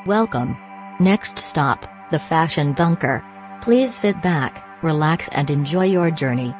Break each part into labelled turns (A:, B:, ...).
A: Welcome. Next stop, the Fashion Bunker. Please sit back, relax and enjoy your journey.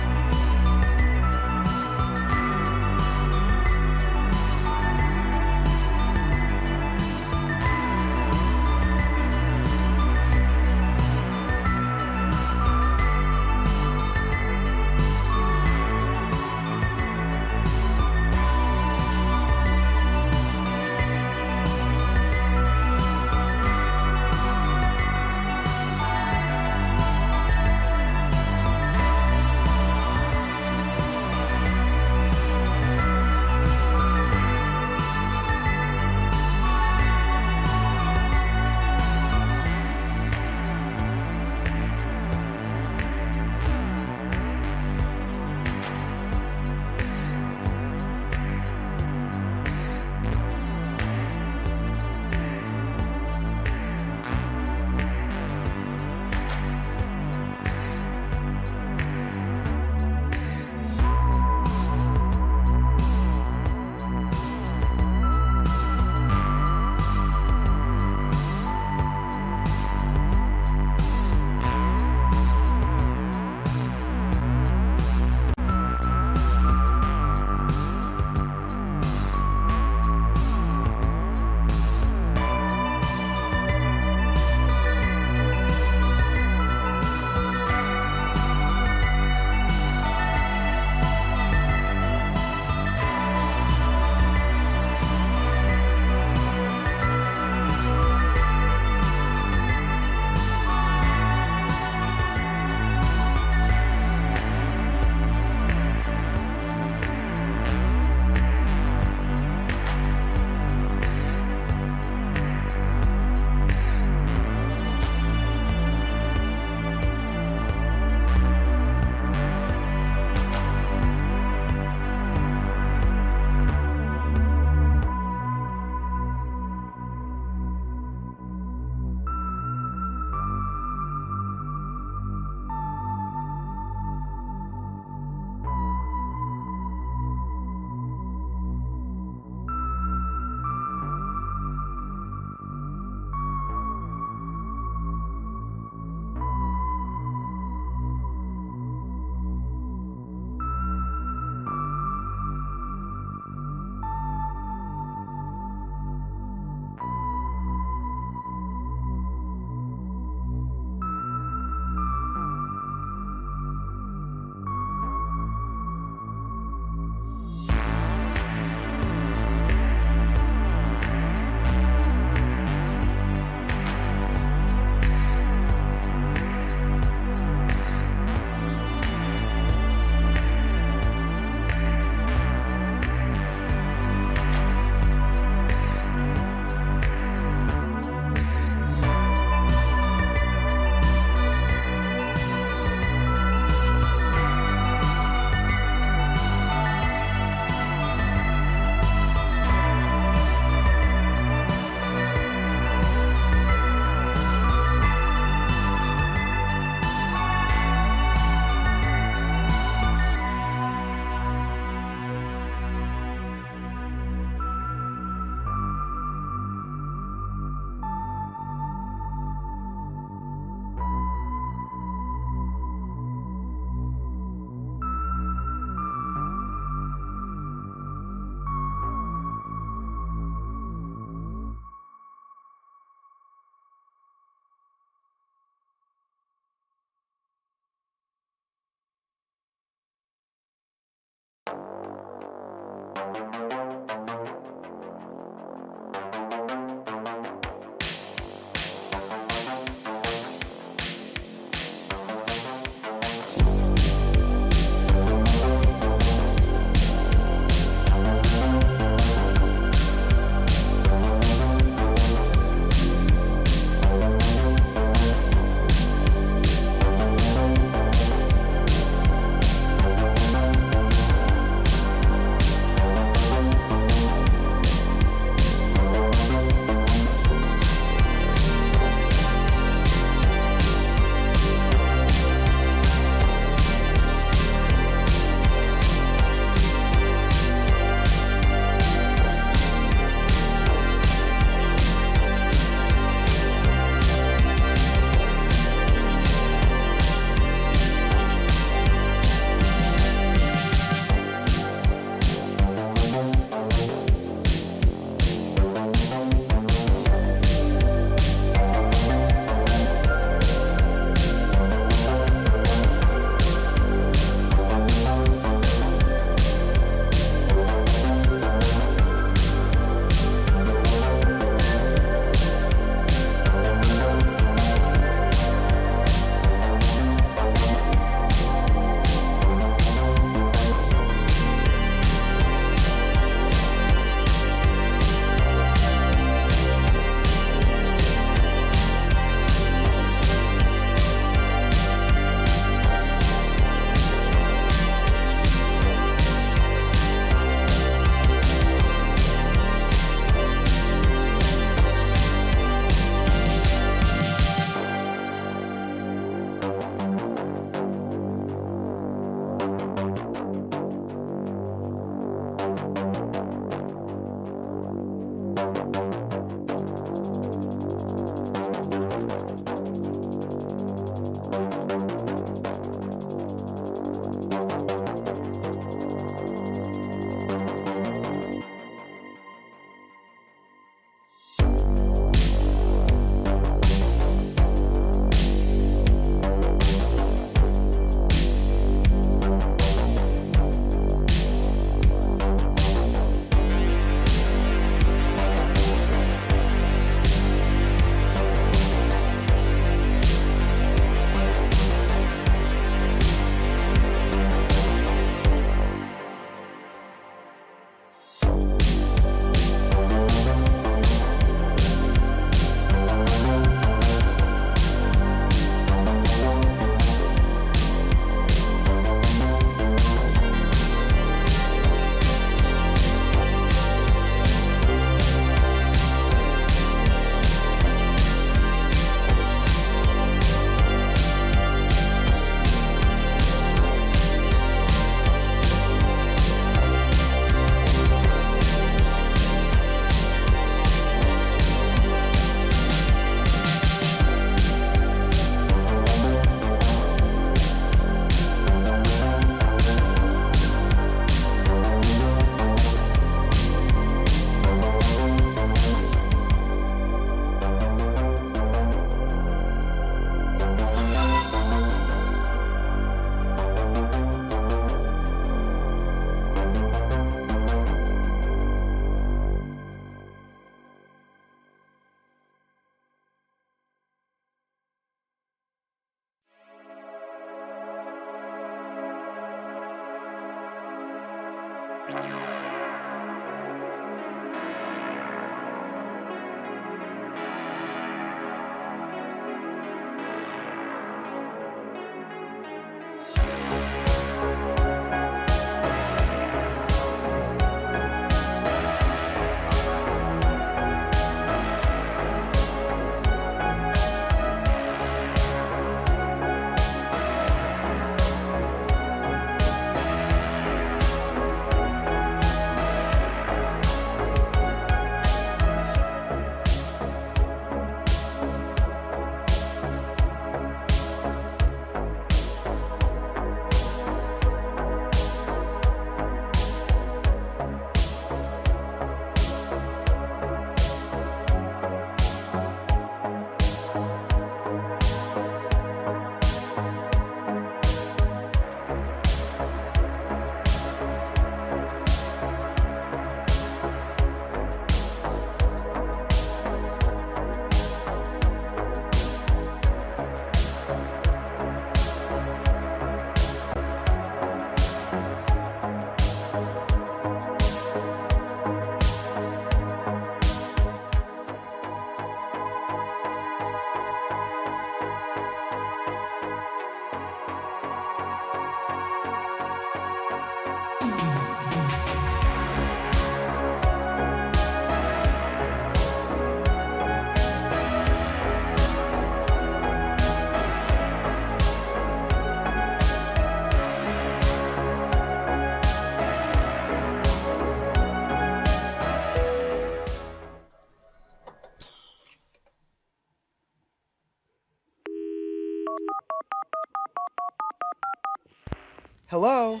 B: Hello?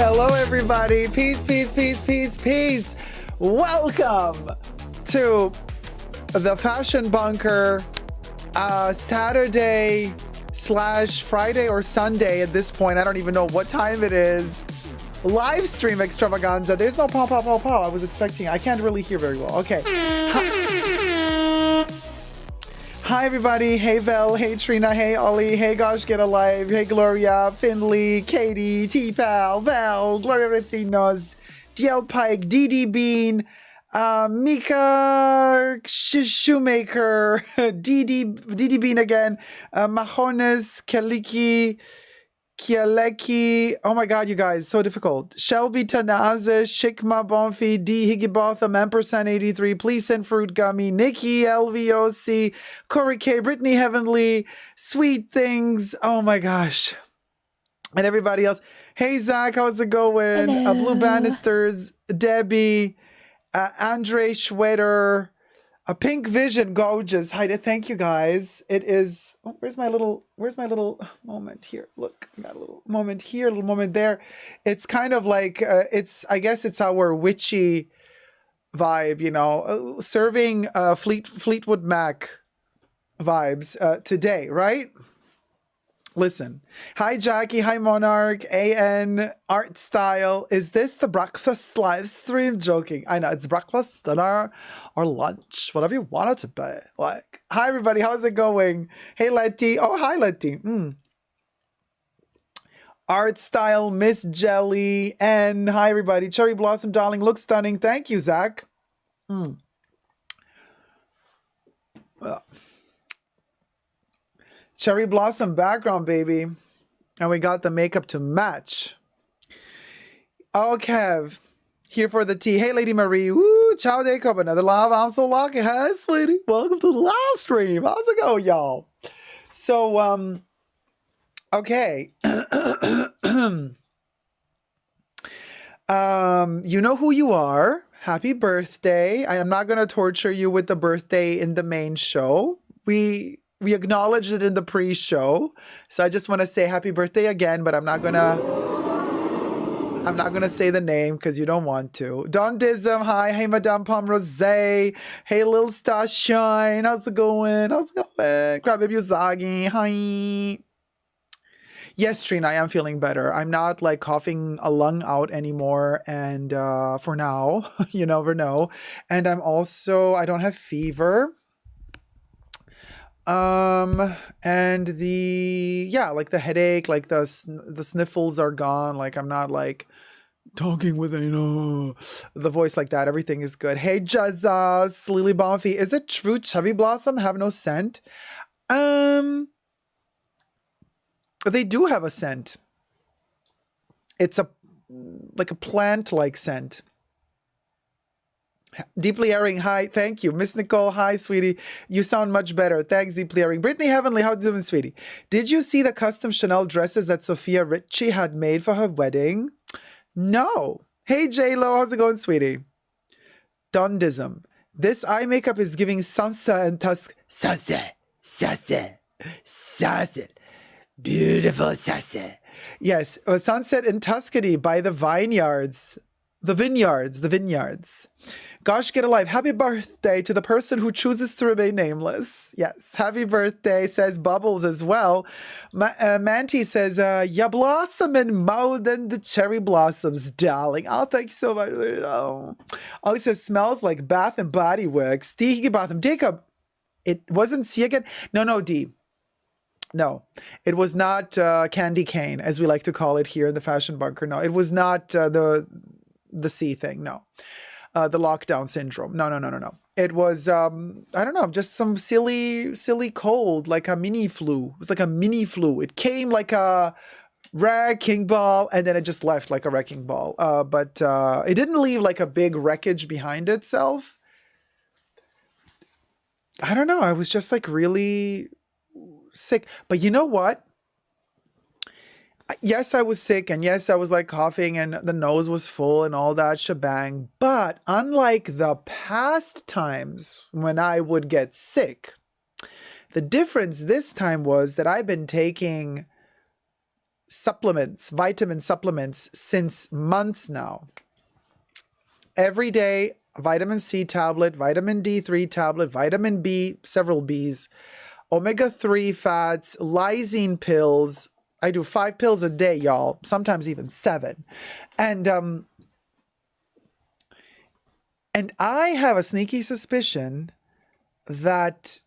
B: Hello, everybody. Peace, peace, peace, peace, peace. Welcome to the Fashion Bunker Saturday / Friday or Sunday at this point. I don't even know what time it is. Live stream extravaganza. There's no pow, pow, pow, pow. I was expecting. I can't really hear very well. Okay. Hi everybody, hey Vel, hey Trina, hey Ollie, hey Gosh Get Alive, hey Gloria, Finley, Katie, T-Pal, Val, Gloria Retinos, DL Pike, DD Bean, Mika Shoemaker, DD Bean again, Mahones, Kaliki, Kialeki, oh my god, you guys, so difficult. Shelby Tanaze, Shikma Bonfi, D Higgybotham, Ampersand 83, Please Send Fruit Gummy, Nikki, LVOC, Corey K, Brittany Heavenly, Sweet Things, oh my gosh. And everybody else. Hey Zach, how's it going? Blue Bannisters, Debbie, Andre Schwetter, a Pink Vision, gorgeous. Hi, thank you guys. It is. Oh, where's my little moment here? Look, I got a little moment here, a little moment there. It's kind of like I guess it's our witchy vibe, you know, serving Fleetwood Mac vibes today, right? Listen. Hi, Jackie. Hi, Monarch. AN Art Style. Is this the breakfast live stream? Joking. I know. It's breakfast, dinner, or lunch. Whatever you want it to be. Like, hi, everybody. How's it going? Hey, Letty. Oh, hi, Letty. Art Style, Miss Jelly. And hi, everybody. Cherry Blossom, darling. Looks stunning. Thank you, Zach. Cherry Blossom background, baby. And we got the makeup to match. Oh, Kev. Here for the tea. Hey, Lady Marie. Woo, ciao, Jacob. Another live. I'm so lucky. Hi, sweetie. Welcome to the live stream. How's it going, y'all? So, okay. You know who you are. Happy birthday. I am not going to torture you with the birthday in the main show. We acknowledged it in the pre-show. So I just want to say happy birthday again, but I'm not gonna say the name because you don't want to. Don Dism, hi. Hey, Madame Pomme Rose. Hey, Lil Star Shine. How's it going? Crybaby Uzagi, hi. Yes, Trina, I am feeling better. I'm not like coughing a lung out anymore. And for now, you never know. And I don't have fever. And like the headache, like the sniffles are gone. Like I'm not like talking with the voice like that. Everything is good. Hey, Jazz, Lily Bonfi. Is it true Chubby Blossom have no scent? They do have a scent. It's like a plant-like scent. Deeply Airing, hi, thank you. Miss Nicole, hi, sweetie. You sound much better. Thanks, Deeply Airing. Brittany Heavenly, how you doing, sweetie? Did you see the custom Chanel dresses that Sophia Richie had made for her wedding? No. Hey, J-Lo, how's it going, sweetie? Dundism. This eye makeup is giving Sansa and Tusk. Sunset. Beautiful sunset. Yes, Sunset in Tuscany by the vineyards. The vineyards. Gosh, get alive. Happy birthday to the person who chooses to remain nameless. Yes, happy birthday, says Bubbles as well. Manti says, ya blossom in more than the cherry blossoms, darling. Oh, thank you so much. Oh. Ollie says, smells like Bath and Body Works. D. Higgybotham. Jacob, it wasn't C again? No, D. No, it was not Candy Cane, as we like to call it here in the Fashion Bunker. No, it was not the C thing, no. the lockdown syndrome. No. It was, I don't know, just some silly cold, like a mini flu. It was like a mini flu. It came like a wrecking ball, and then it just left like a wrecking ball. But it didn't leave like a big wreckage behind itself. I don't know. I was just like really sick. But you know what? Yes, I was sick, and yes, I was like coughing, and the nose was full and all that shebang. But unlike the past times when I would get sick, the difference this time was that I've been taking supplements, vitamin supplements, since months now. Every day, vitamin C tablet, vitamin D3 tablet, vitamin B, several Bs, omega-3 fats, lysine pills. I do 5 pills a day, y'all. Sometimes even 7. And I have a sneaky suspicion that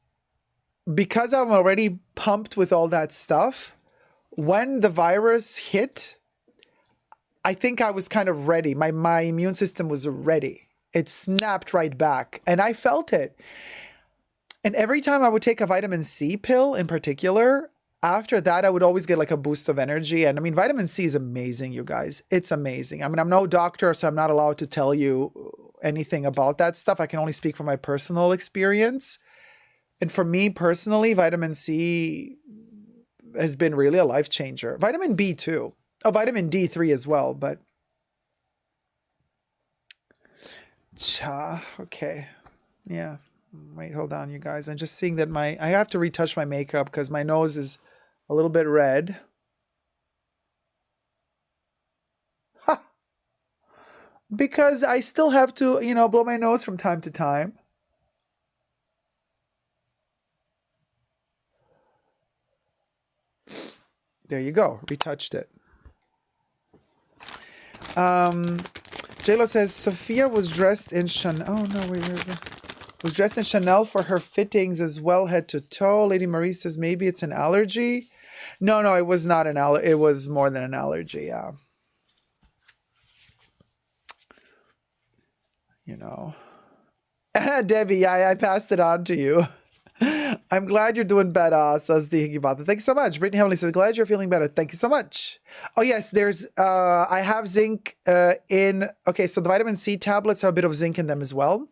B: because I'm already pumped with all that stuff, when the virus hit, I think I was kind of ready. My immune system was ready. It snapped right back, and I felt it. And every time I would take a vitamin C pill in particular, after that, I would always get like a boost of energy. And I mean, vitamin C is amazing, you guys. It's amazing. I mean, I'm no doctor, so I'm not allowed to tell you anything about that stuff. I can only speak from my personal experience. And for me personally, vitamin C has been really a life changer. Vitamin B too. Oh, vitamin D3 as well, but okay. Yeah. Wait, hold on, you guys. I'm just seeing that I have to retouch my makeup because my nose is a little bit red. Ha! Because I still have to, blow my nose from time to time. There you go. Retouched it. JLo says Sophia was dressed in Chanel. Oh no, wait. Was dressed in Chanel for her fittings as well, head to toe. Lady Marie says maybe it's an allergy. No, it was not an allergy. It was more than an allergy. Yeah. Debbie, yeah, I passed it on to you. I'm glad you're doing better, says the Higibata. Thank you so much. Brittany Heavenly says, glad you're feeling better. Thank you so much. Oh, yes, there's, I have zinc okay, so the vitamin C tablets have a bit of zinc in them as well.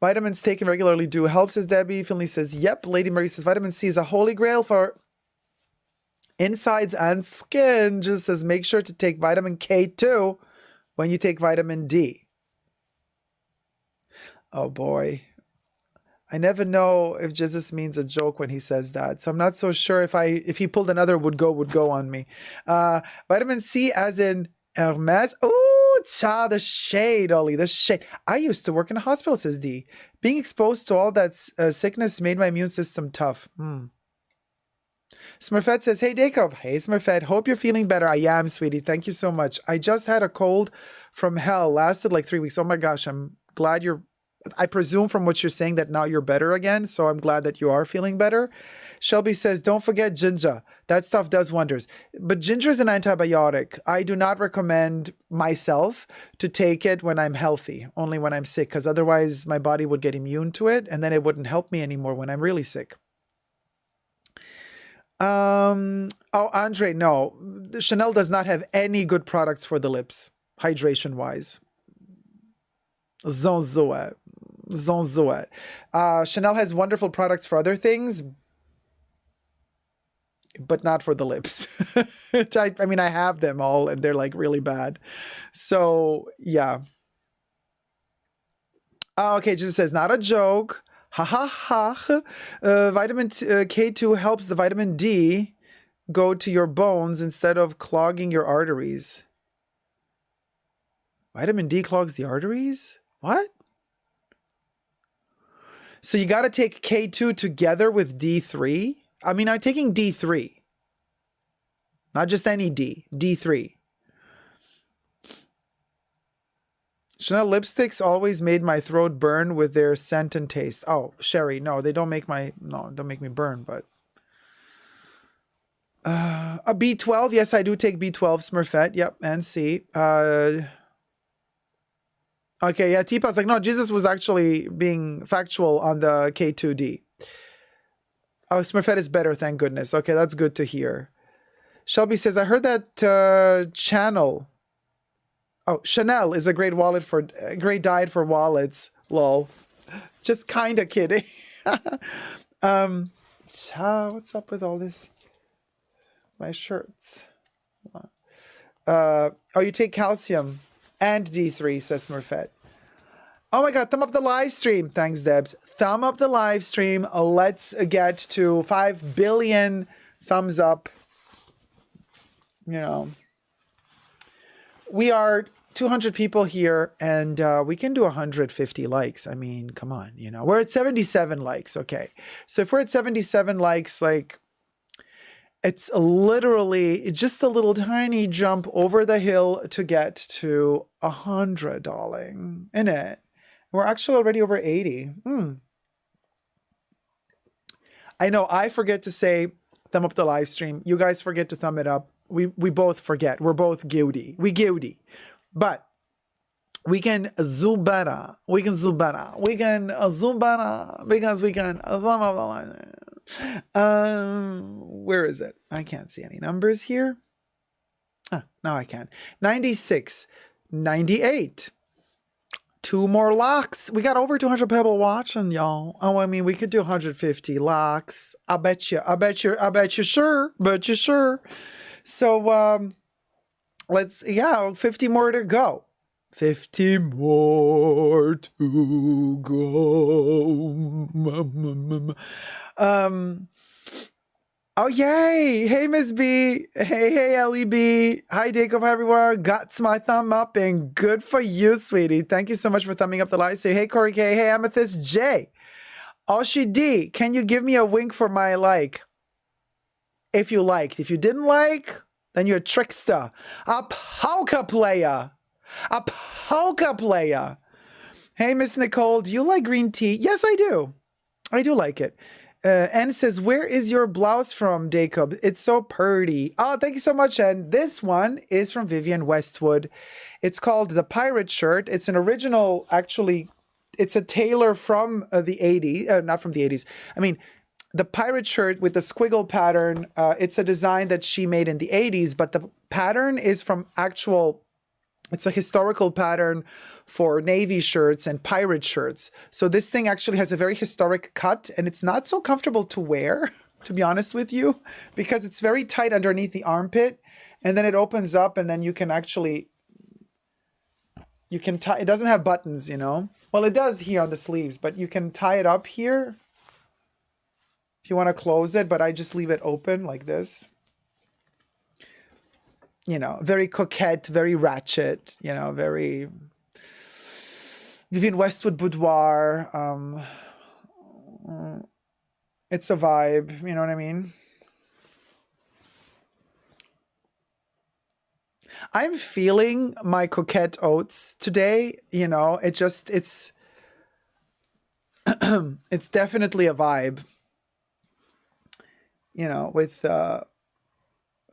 B: Vitamins taken regularly do help, says Debbie. Finley says, yep. Lady Marie says, vitamin C is a holy grail for insides and skin. Just says, make sure to take vitamin K too when you take vitamin D. Oh, boy. I never know if Jesus means a joke when he says that. So I'm not so sure if he pulled another would go on me. Vitamin C as in Hermes. Oh, the shade, Ollie, the shade. I used to work in a hospital, says D. Being exposed to all that sickness made my immune system tough. Smurfette says, hey, Jacob. Hey, Smurfette. Hope you're feeling better. I am, sweetie. Thank you so much. I just had a cold from hell. Lasted like 3 weeks. Oh, my gosh. I'm glad I presume from what you're saying that now you're better again, so I'm glad that you are feeling better. Shelby says, don't forget ginger. That stuff does wonders. But ginger is an antibiotic. I do not recommend myself to take it when I'm healthy, only when I'm sick, because otherwise my body would get immune to it, and then it wouldn't help me anymore when I'm really sick. Oh, Andre, no. Chanel does not have any good products for the lips, hydration-wise. Zonzoet. Chanel has wonderful products for other things, but not for the lips. I mean, I have them all and they're like really bad. So yeah. Okay, Jesus says, not a joke. Ha ha ha. Vitamin K2 helps the vitamin D go to your bones instead of clogging your arteries. Vitamin D clogs the arteries? What? So you got to take K2 together with D3. I mean, I'm taking D3. Not just any D. D3. Chanel lipsticks always made my throat burn with their scent and taste. Oh, Sherry, no, they don't make don't make me burn, but... a B12, yes, I do take B12, Smurfette, yep, and C. Okay, yeah, Tipa's like, no, Jesus was actually being factual on the K2D. Oh, Smurfette is better, thank goodness. Okay, that's good to hear. Shelby says, I heard that channel. Oh, Chanel is a great great diet for wallets. Lol. Just kind of kidding. What's up with all this? My shirts. Oh, you take calcium and D3, says Smurfette. Oh my God, thumb up the live stream. Thanks, Debs. Thumb up the live stream. Let's get to 5 billion thumbs up. You know, we are 200 people here and we can do 150 likes. I mean, come on, you know, we're at 77 likes. Okay. So if we're at 77 likes, like, it's literally just a little tiny jump over the hill to get to 100, darling, isn't it? We're actually already over 80. I know I forget to say thumb up the live stream. You guys forget to thumb it up. We both forget. We're both guilty. We guilty. But we can zoom better. We can zoom better. We can zoom better because we can thumb up the live. Where is it? I can't see any numbers here. Now I can. 96, 98. 2 more locks. We got over 200 people watching, y'all. Oh, I mean, we could do 150 locks. I bet you sure. So, let's, 50 more to go. 50 more to go. Oh, yay. Hey, Miss B. Hey, LEB. Hi, Jacob, everyone. Got my thumb up and good for you, sweetie. Thank you so much for thumbing up the live stream. Hey, Corey K. Hey, Amethyst J. Oshi D. Can you give me a wink for my like? If you liked. If you didn't like, then you're a trickster. A polka player. A polka player. Hey, Miss Nicole. Do you like green tea? Yes, I do. I do like it. Anne says, where is your blouse from, Jacob? It's so pretty. Oh, thank you so much, Anne. This one is from Vivienne Westwood. It's called the Pirate Shirt. It's an original, actually, it's a tailor from the 80s, not from the 80s. I mean, the Pirate Shirt with the squiggle pattern, it's a design that she made in the 80s, but the pattern is from it's a historical pattern for Navy shirts and pirate shirts. So this thing actually has a very historic cut and it's not so comfortable to wear, to be honest with you, because it's very tight underneath the armpit and then it opens up and then you can tie, it doesn't have buttons, you know? Well, it does here on the sleeves, but you can tie it up here if you want to close it, but I just leave it open like this. You know, very coquette, very ratchet, you know, very Vivienne Westwood boudoir. It's a vibe, you know what I mean? I'm feeling my coquette oats today, you know, it's it's definitely a vibe, you know, with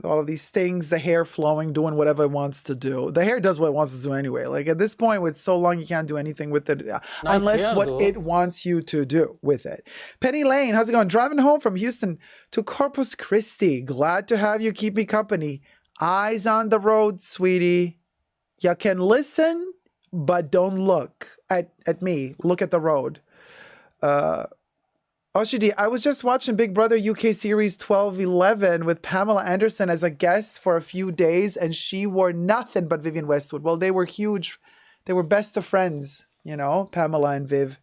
B: all of these things, the hair flowing, doing whatever it wants to do. The hair does what it wants to do anyway. Like at this point, with so long, you can't do anything with it unless what it wants you to do with it. Penny Lane, how's it going? Driving home from Houston to Corpus Christi. Glad to have you keep me company. Eyes on the road, sweetie. You can listen, but don't look at me. Look at the road. Oshidi, I was just watching Big Brother UK Series 12-11 with Pamela Anderson as a guest for a few days, and she wore nothing but Vivienne Westwood. Well, they were huge. They were best of friends, you know, Pamela and Viv.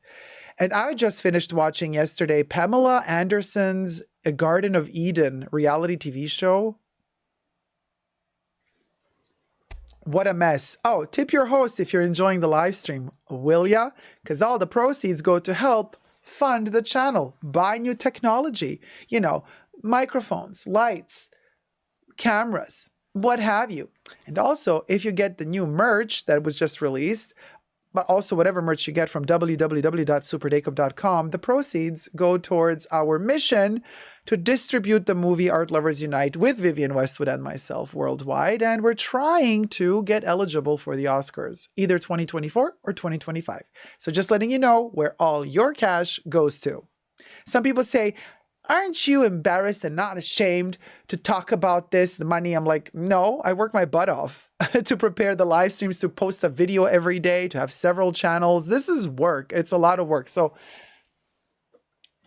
B: And I just finished watching yesterday Pamela Anderson's A Garden of Eden reality TV show. What a mess. Oh, tip your host if you're enjoying the live stream, will ya? Because all the proceeds go to help fund the channel, buy new technology, you know, microphones, lights, cameras, what have you. And also, if you get the new merch that was just released, but also whatever merch you get from www.superdacob.com, the proceeds go towards our mission to distribute the movie Art Lovers Unite with Vivienne Westwood and myself worldwide, and we're trying to get eligible for the Oscars, either 2024 or 2025. So just letting you know where all your cash goes to. Some people say, aren't you embarrassed and not ashamed to talk about this, the money? I'm like, no, I work my butt off to prepare the live streams, to post a video every day, to have several channels. This is work. It's a lot of work. So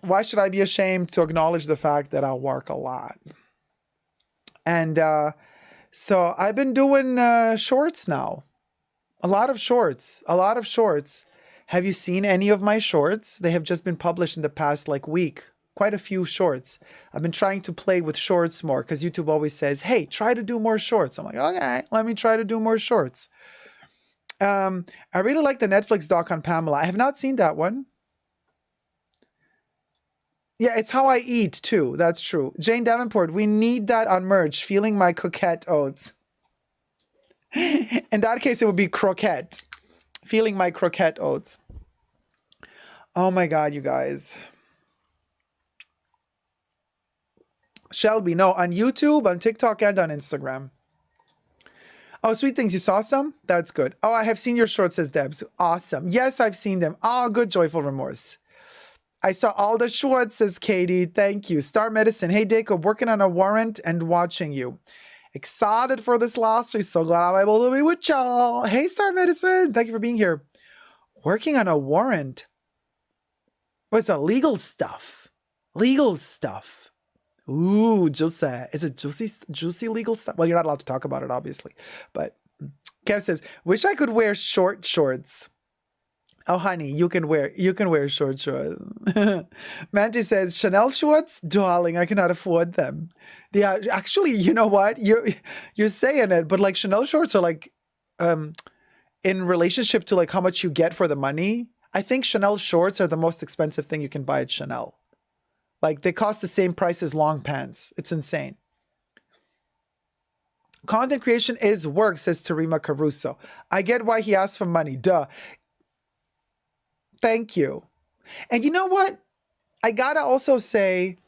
B: why should I be ashamed to acknowledge the fact that I work a lot? And so I've been doing shorts now. A lot of shorts. Have you seen any of my shorts? They have just been published in the past week. Quite a few shorts. I've been trying to play with shorts more because YouTube always says, hey, try to do more shorts. I'm like, okay, let me try to do more shorts. I really like the Netflix doc on Pamela. I have not seen that one. Yeah, it's how I eat too. That's true. Jane Davenport, we need that on merch. Feeling my coquette oats. In that case, it would be croquette. Feeling my croquette oats. Oh my God, you guys. Shelby, no, on YouTube, on TikTok, and on Instagram. Oh, Sweet Things, you saw some? That's good. Oh, I have seen your shorts, says Debs. Awesome. Yes, I've seen them. Oh, good, Joyful Remorse. I saw all the shorts, says Katie. Thank you. Star Medicine. Hey, Jacob, working on a warrant and watching you. Excited for this last week. So glad I'm able to be with y'all. Hey, Star Medicine. Thank you for being here. Working on a warrant. What's a legal stuff? Legal stuff. Ooh, juicy. Is it juicy legal stuff? Well, you're not allowed to talk about it, obviously. But Kev says, wish I could wear short shorts. Oh, honey, you can wear short shorts. Mandy says, Chanel shorts? Darling, I cannot afford them. Yeah, actually, you know what? You're saying it, but Chanel shorts are in relationship to how much you get for the money. I think Chanel shorts are the most expensive thing you can buy at Chanel. They cost the same price as long pants. It's insane. Content creation is work, says Tarima Caruso. I get why he asked for money. Duh. Thank you. And you know what? I gotta also say,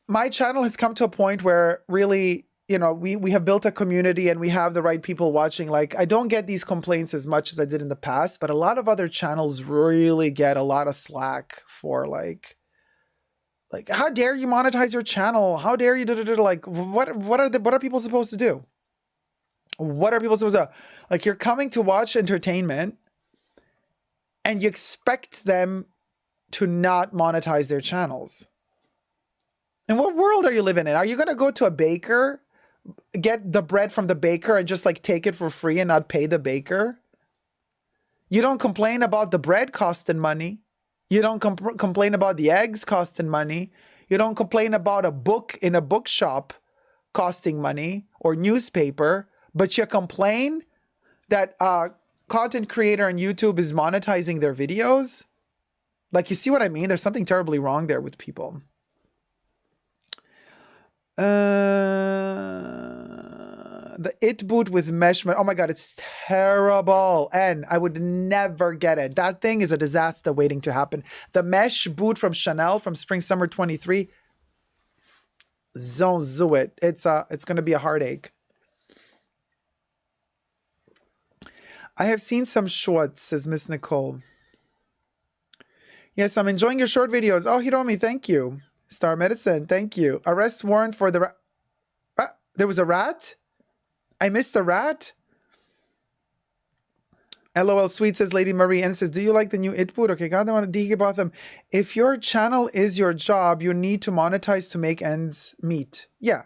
B: my channel has come to a point where really, we have built a community and we have the right people watching. I don't get these complaints as much as I did in the past, but a lot of other channels really get a lot of slack for how dare you monetize your channel? How dare you what are people supposed to do? What are people supposed to do? You're coming to watch entertainment and you expect them to not monetize their channels. In what world are you living in? Are you going to go to a baker, get the bread from the baker and just take it for free and not pay the baker? You don't complain about the bread costing money. You don't complain about the eggs costing money. You don't complain about a book in a bookshop costing money or newspaper, but you complain that content creator on YouTube is monetizing their videos. You see what I mean? There's something terribly wrong there with people. The It boot with mesh. Oh my God, it's terrible. And I would never get it. That thing is a disaster waiting to happen. The mesh boot from Chanel from Spring Summer 23. Don't do it. It's going to be a heartache. I have seen some shorts, says Miss Nicole. Yes, I'm enjoying your short videos. Oh, Hiromi, thank you. Star Medicine, thank you. Arrest warrant for the... there was a rat? I missed a rat? LOL Sweet, says Lady Marie, and says, do you like the new It boot? Okay, God, I want to dig about them. If your channel is your job, you need to monetize to make ends meet. Yeah.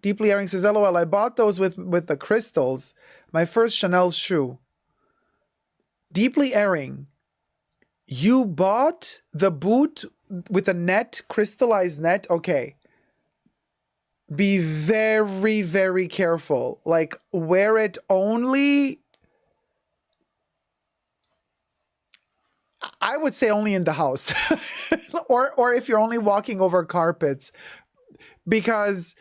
B: Deeply Airing says, LOL, I bought those with the crystals. My first Chanel shoe. Deeply Airing, you bought the boot with a net, crystallized net? Okay. Be very, very careful. Wear it only... I would say only in the house. or if you're only walking over carpets. Because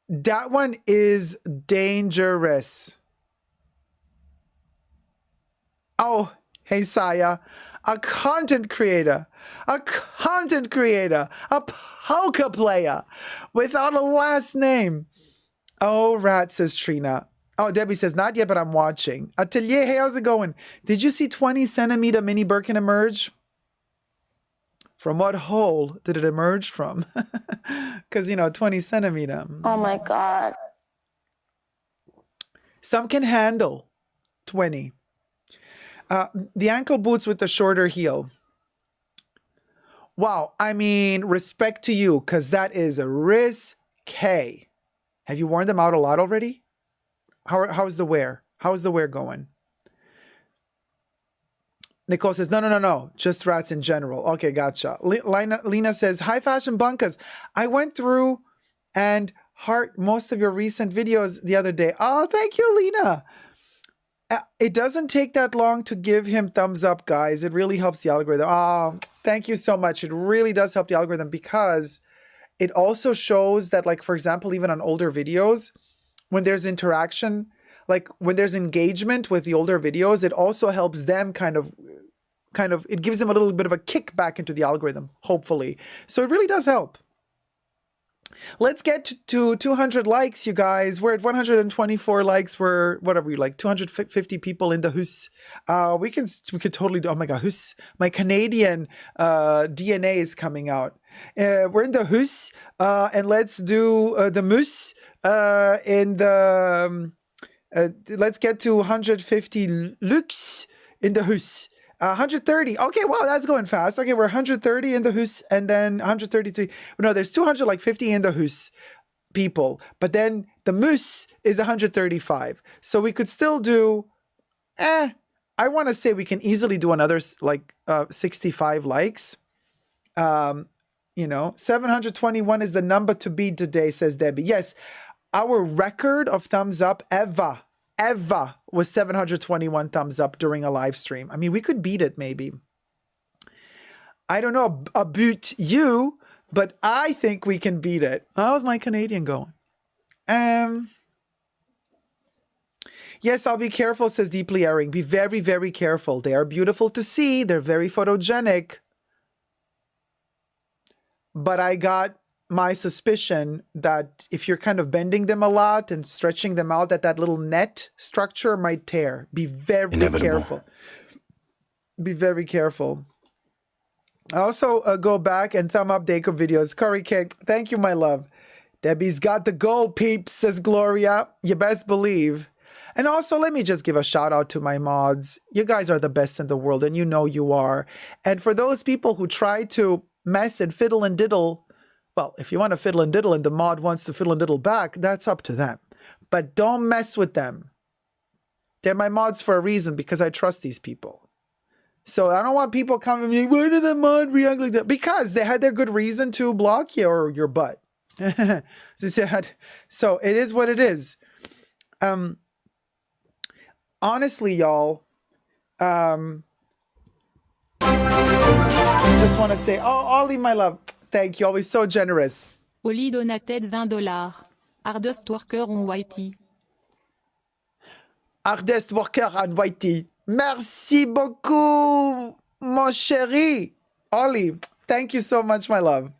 B: that one is dangerous. Oh, hey, Saya. A content creator. A content creator. A poker player. Without a last name. Oh, rat, says Trina. Oh, Debbie says, not yet, but I'm watching. Atelier, hey, how's it going? Did you see 20 centimeter mini Birkin emerge? From what hole did it emerge from? Because, 20 centimeter.
C: Oh my God.
B: Some can handle 20. The ankle boots with the shorter heel. Wow, I mean, respect to you, because that is a risque. Have you worn them out a lot already? How's the wear? How's the wear going? Nicole says, no. Just rats in general. Okay, gotcha. Lena says, hi, Fashion Bunkas. I went through and heart most of your recent videos the other day. Oh, thank you, Lena. It doesn't take that long to give him thumbs up, guys. It really helps the algorithm. Oh, thank you so much. It really does help the algorithm because it also shows that, like, for example, even on older videos, when there's interaction, like when there's engagement with the older videos, it also helps them kind of, it gives them a little bit of a kick back into the algorithm, hopefully. So it really does help. Let's get to 200 likes, you guys. We're at 124 likes. We're, what are we, like 250 people in the hus. We could totally do, oh my God, hus. My Canadian DNA is coming out. We're in the hus, and let's do the mus in the, let's get to 150 lux in the hus. 130. Okay, wow, that's going fast. Okay, we're 130 in the hus and then 133. No, there's 250 in the hus people, but then the mus is 135. So we could still do, I want to say we can easily do another 65 likes. 721 is the number to beat today, says Debbie. Yes, our record of thumbs up ever was 721 thumbs up during a live stream. I mean, we could beat it maybe. I don't know about you, but I think we can beat it. How's my Canadian going? Yes, I'll be careful, says Deeply Erring. Be very, very careful. They are beautiful to see. They're very photogenic. But I got my suspicion that if you're kind of bending them a lot and stretching them out, that little net structure might tear. Be very careful. Be very careful. I also go back and thumb up Deco videos. Curry Cake, thank you, my love. Debbie's got the gold, peeps, says Gloria. You best believe. And also, let me just give a shout out to my mods. You guys are the best in the world, and you know you are. And for those people who try to mess and fiddle and diddle, well, if you want to fiddle and diddle and the mod wants to fiddle and diddle back, that's up to them. But don't mess with them. They're my mods for a reason, because I trust these people. So I don't want people coming to me, why did the mod react like that? Because they had their good reason to block you or your butt. So it is what it is. Honestly, y'all, just want to say, Ollie, my love, thank you, always so generous.
D: Oli donated $20. Hardest worker on Whitey.
B: Hardest worker on Whitey. Merci beaucoup, mon chéri. Ollie, thank you so much, my love.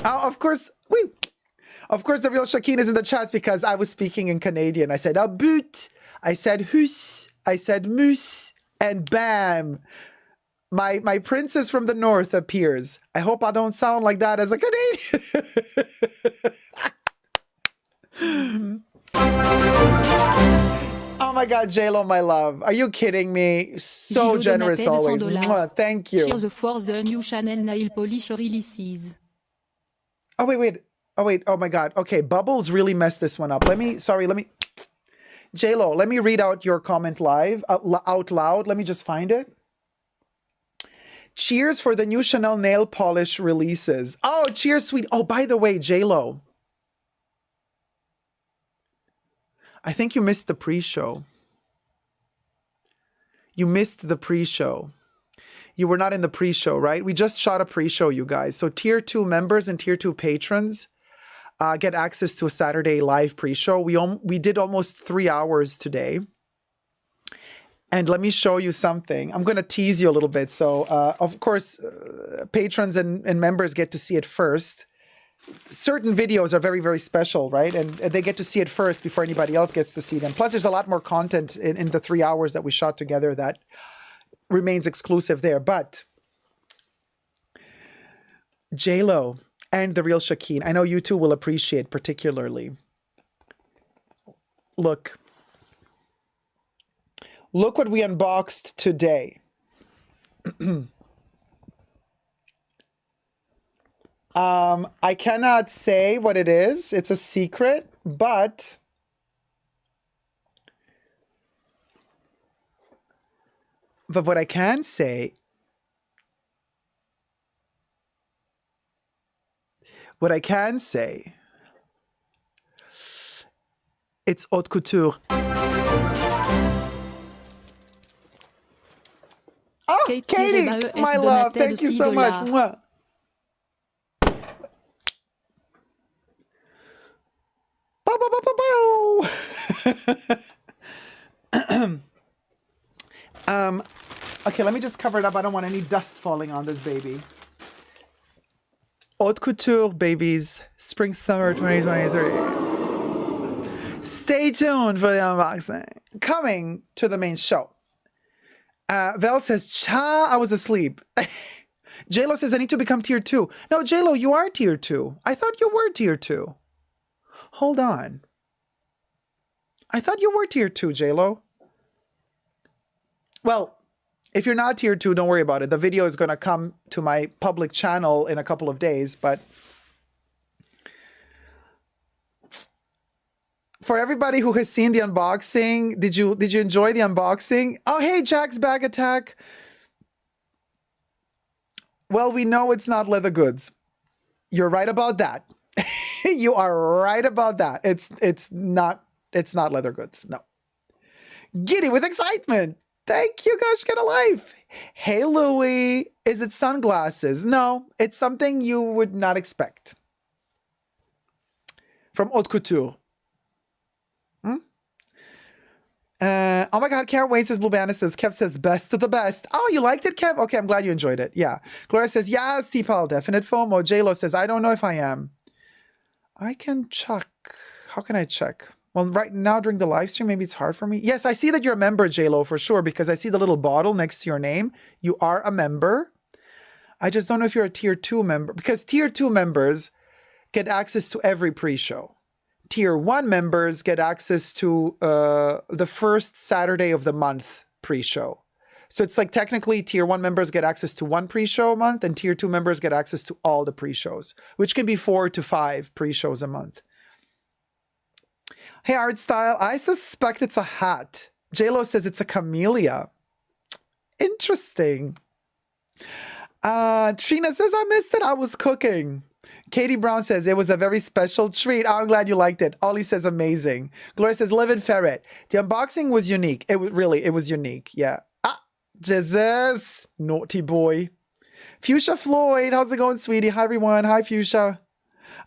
B: Of course, the real Shakeen is in the chats because I was speaking in Canadian. I said, a boot. I said, hus. I said, moose. And bam. My princess from the north appears. I hope I don't sound like that as a Canadian. Oh my God, JLo, my love. Are you kidding me? So generous always. Thank you.
D: Cheers for the new Chanel nail polish releases.
B: Oh, wait. Oh my God. Okay, Bubbles really messed this one up. Let me JLo, let me read out your comment live out loud. Let me just find it. Cheers for the new Chanel nail polish releases. Oh, cheers, sweet. Oh, by the way, JLo, I think you missed the pre-show. You missed the pre-show. You were not in the pre-show, right? We just shot a pre-show, you guys. So tier 2 members and tier 2 patrons get access to a Saturday live pre-show. We did almost 3 hours today. And let me show you something. I'm going to tease you a little bit. So, of course, patrons and members get to see it first. Certain videos are very, very special, right? And they get to see it first before anybody else gets to see them. Plus, there's a lot more content in the 3 hours that we shot together that remains exclusive there. But J-Lo and the real Shakeen, I know you two will appreciate particularly. Look what we unboxed today. I cannot say what it is. It's a secret, but what I can say, it's haute couture. Oh, Katie, my love, thank you so much. Mwah. Bow, bow, bow, bow, bow. Okay, let me just cover it up. I don't want any dust falling on this baby. Haute couture, babies. Spring, summer 2023. Stay tuned for the unboxing. Coming to the main show. Vel says, cha, I was asleep. JLo says, I need to become tier 2. No, JLo, you are tier 2. I thought you were tier 2. Hold on. I thought you were tier 2, JLo. Well, if you're not tier 2, don't worry about it. The video is going to come to my public channel in a couple of days, but for everybody who has seen the unboxing, did you enjoy the unboxing? Oh, hey, Jack's Bag Attack. Well, we know it's not leather goods. You're right about that. You are right about that. It's not leather goods. No. Giddy with excitement. Thank you, gosh, get a life. Hey, Louie. Is it sunglasses? No, it's something you would not expect. From Haute Couture. Oh my God, can't wait, says Blue Banner says. Kev says, best of the best. Oh, you liked it, Kev? Okay, I'm glad you enjoyed it. Yeah. Gloria says, yes, T-Pal, definite FOMO. J-Lo says, I don't know if I am. I can check. How can I check? Well, right now during the live stream, maybe it's hard for me. Yes, I see that you're a member, J-Lo, for sure, because I see the little bottle next to your name. You are a member. I just don't know if you're a tier 2 member, because tier 2 members get access to every pre-show. Tier 1 members get access to the first Saturday of the month pre-show. So it's like technically tier 1 members get access to 1 pre-show a month, and tier 2 members get access to all the pre-shows, which can be 4 to 5 pre-shows a month. Hey, Art Style, I suspect it's a hat. JLo says it's a camellia. Interesting. Trina says, I missed it. I was cooking. Katie Brown says, it was a very special treat. I'm glad you liked it. Ollie says, amazing. Gloria says, live in ferret. The unboxing was unique. It was unique. Yeah. Ah, Jesus. Naughty boy. Fuchsia Floyd, how's it going, sweetie? Hi, everyone. Hi, Fuchsia.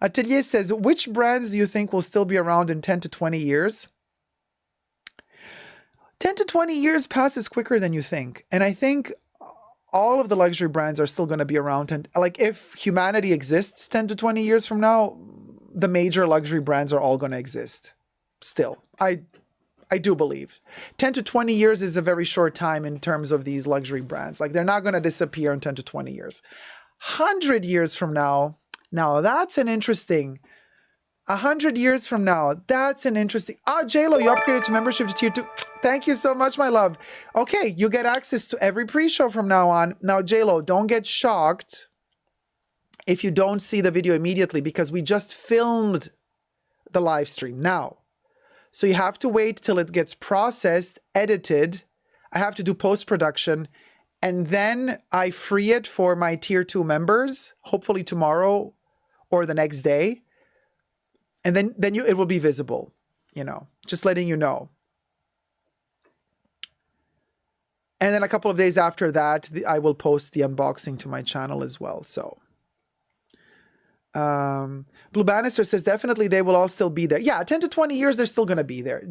B: Atelier says, which brands do you think will still be around in 10 to 20 years? 10 to 20 years passes quicker than you think. And I think all of the luxury brands are still going to be around. And like if humanity exists 10 to 20 years from now, the major luxury brands are all going to exist. Still, I do believe 10 to 20 years is a very short time in terms of these luxury brands. Like they're not going to disappear in 10 to 20 years. 100 years from now, that's an interesting. 100 years from now, that's an interesting. JLo, you upgraded to membership to tier 2. Thank you so much, my love. Okay, you get access to every pre-show from now on. Now, JLo, don't get shocked if you don't see the video immediately because we just filmed the live stream now. So you have to wait till it gets processed, edited. I have to do post-production, and then I free it for my tier 2 members, hopefully tomorrow or the next day. And then it will be visible, just letting you know. And then a couple of days after that, I will post the unboxing to my channel as well. So Blue Bannister says definitely they will all still be there. Yeah, 10 to 20 years they're still going to be there.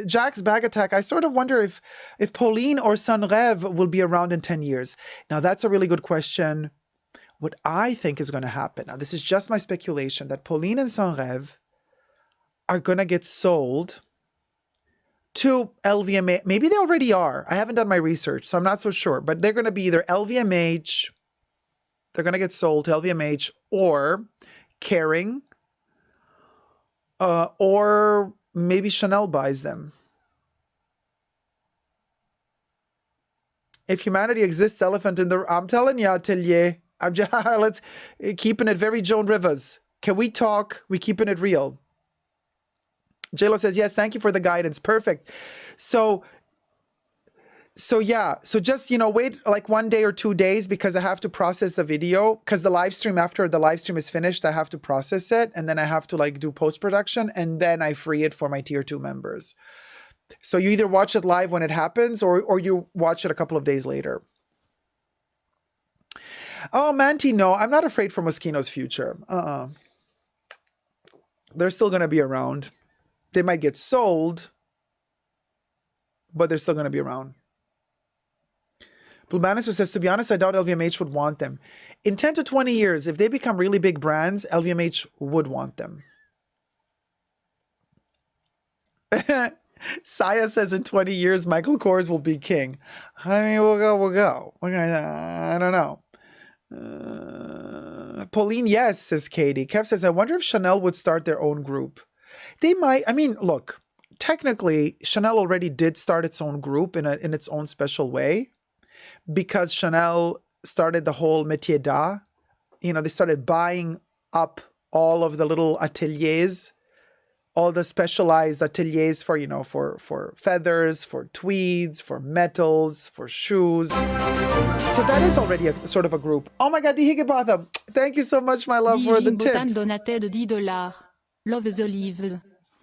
B: Jack's Bag Attack, I sort of wonder if Pauline or Sunrev will be around in 10 years. Now that's a really good question. What I think is going to happen, now this is just my speculation, that Pauline and Sunrev are going to get sold to LVMH. Maybe they already are. I haven't done my research, so I'm not so sure. But they're going to be either LVMH, they're going to get sold to LVMH or Kering, or maybe Chanel buys them. If humanity exists, elephant in the... I'm telling you, Atelier. I'm just, let's keeping it very Joan Rivers. Can we talk? We keeping it real. JLo says, yes, thank you for the guidance. Perfect. So yeah, so just, wait like 1 day or 2 days because I have to process the video, because the live stream, after the live stream is finished, I have to process it, and then I have to like do post-production, and then I free it for my tier 2 members. So you either watch it live when it happens, or you watch it a couple of days later. Oh, Manti, no, I'm not afraid for Moschino's future. They're still going to be around. They might get sold, but they're still going to be around. Blue Bannister says, to be honest, I doubt LVMH would want them. In 10 to 20 years, if they become really big brands, LVMH would want them. Saya says in 20 years, Michael Kors will be king. I mean, we'll go. I don't know. Pauline, yes, says Katie. Kev says, I wonder if Chanel would start their own group. They might. I mean, look, technically, Chanel already did start its own group in its own special way, because Chanel started the whole métier d'art. They started buying up all of the little ateliers, all the specialized ateliers for, for feathers, for tweeds, for metals, for shoes. So that is already a sort of a group. Oh my God, D. Higginbotham, thank you so much, my love, for the tip.
D: Donated $10. Love the leaves.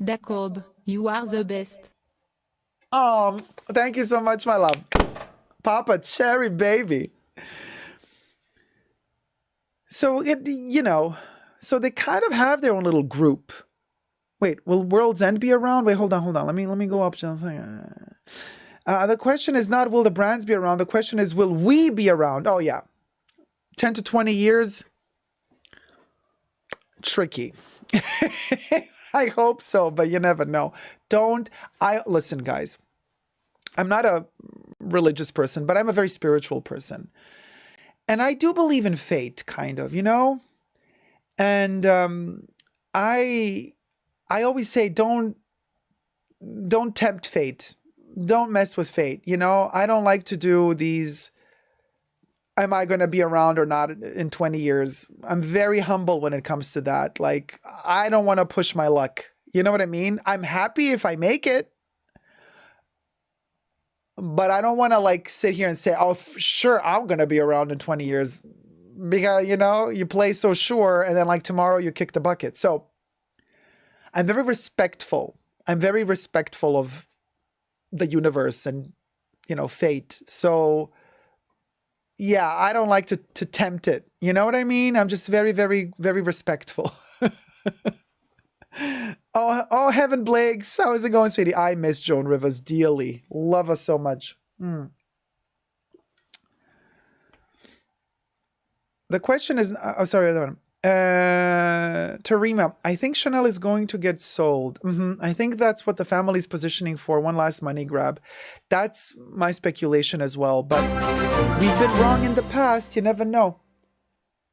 D: Jacob, you are the best.
B: Oh, thank you so much, my love. Papa Cherry baby. So so they kind of have their own little group. Wait, will World's End be around? Wait, hold on. Let me go up just a second. The question is not will the brands be around. The question is, will we be around? Oh yeah, 10 to 20 years. Tricky. I hope so, but you never know. Listen, guys. I'm not a religious person, but I'm a very spiritual person. And I do believe in fate, kind of, And I always say, don't tempt fate. Don't mess with fate. I don't like to do these, am I going to be around or not in 20 years? I'm very humble when it comes to that. Like, I don't want to push my luck. You know what I mean? I'm happy if I make it. But I don't want to like sit here and say, oh, sure, I'm going to be around in 20 years. Because, you play so sure, and then like tomorrow you kick the bucket. So I'm very respectful. I'm very respectful of the universe and, fate. So yeah, I don't like to tempt it. You know what I mean? I'm just very, very, very respectful. Oh, Heaven Blakes. How is it going, sweetie? I miss Joan Rivers dearly. Love her so much. The question is, sorry, other one. Tarima, I think Chanel is going to get sold. I think that's what the family's positioning for. One last money grab. That's my speculation as well. But we've been wrong in the past. You never know.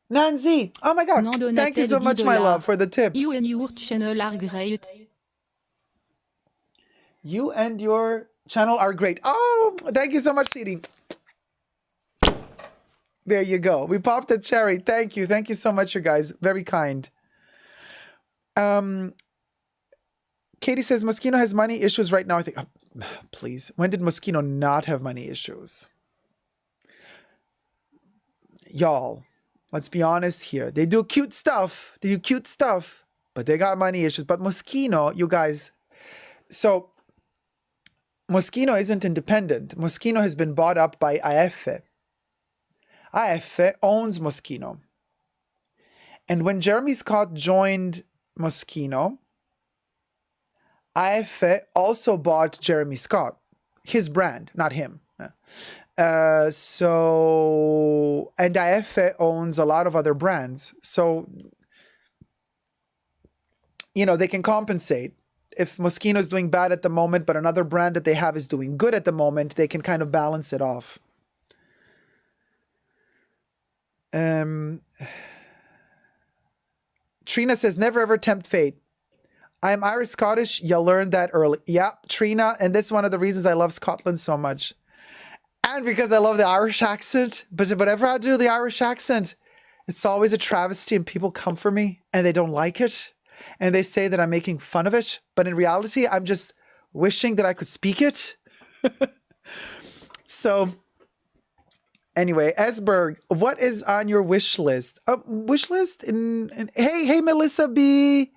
B: Nancy, oh my God. Thank you so much, my love, for the tip.
D: You and your channel are great.
B: You and your channel are great. Oh, thank you so much, sweetie. There you go. We popped a cherry. Thank you. Thank you so much, you guys. Very kind. Katie says, Moschino has money issues right now. I think, please. When did Moschino not have money issues? Y'all, let's be honest here. They do cute stuff. But they got money issues. But Moschino, you guys, so Moschino isn't independent. Moschino has been bought up by AF. AF owns Moschino. And when Jeremy Scott joined Moschino, AFE also bought Jeremy Scott, his brand, not him. So, and AFE owns a lot of other brands. So, you know, they can compensate. If Moschino is doing bad at the moment, but another brand that they have is doing good at the moment, they can kind of balance it off. Trina says, never ever tempt fate. I'm Irish Scottish. You learned that early. Yeah, Trina. And this is one of the reasons I love Scotland so much. And because I love the Irish accent. But whatever I do, the Irish accent, it's always a travesty and people come for me and they don't like it. And they say that I'm making fun of it. But in reality, I'm just wishing that I could speak it. So anyway, Esberg, what is on your wish list? Wish list? Hey, Melissa B.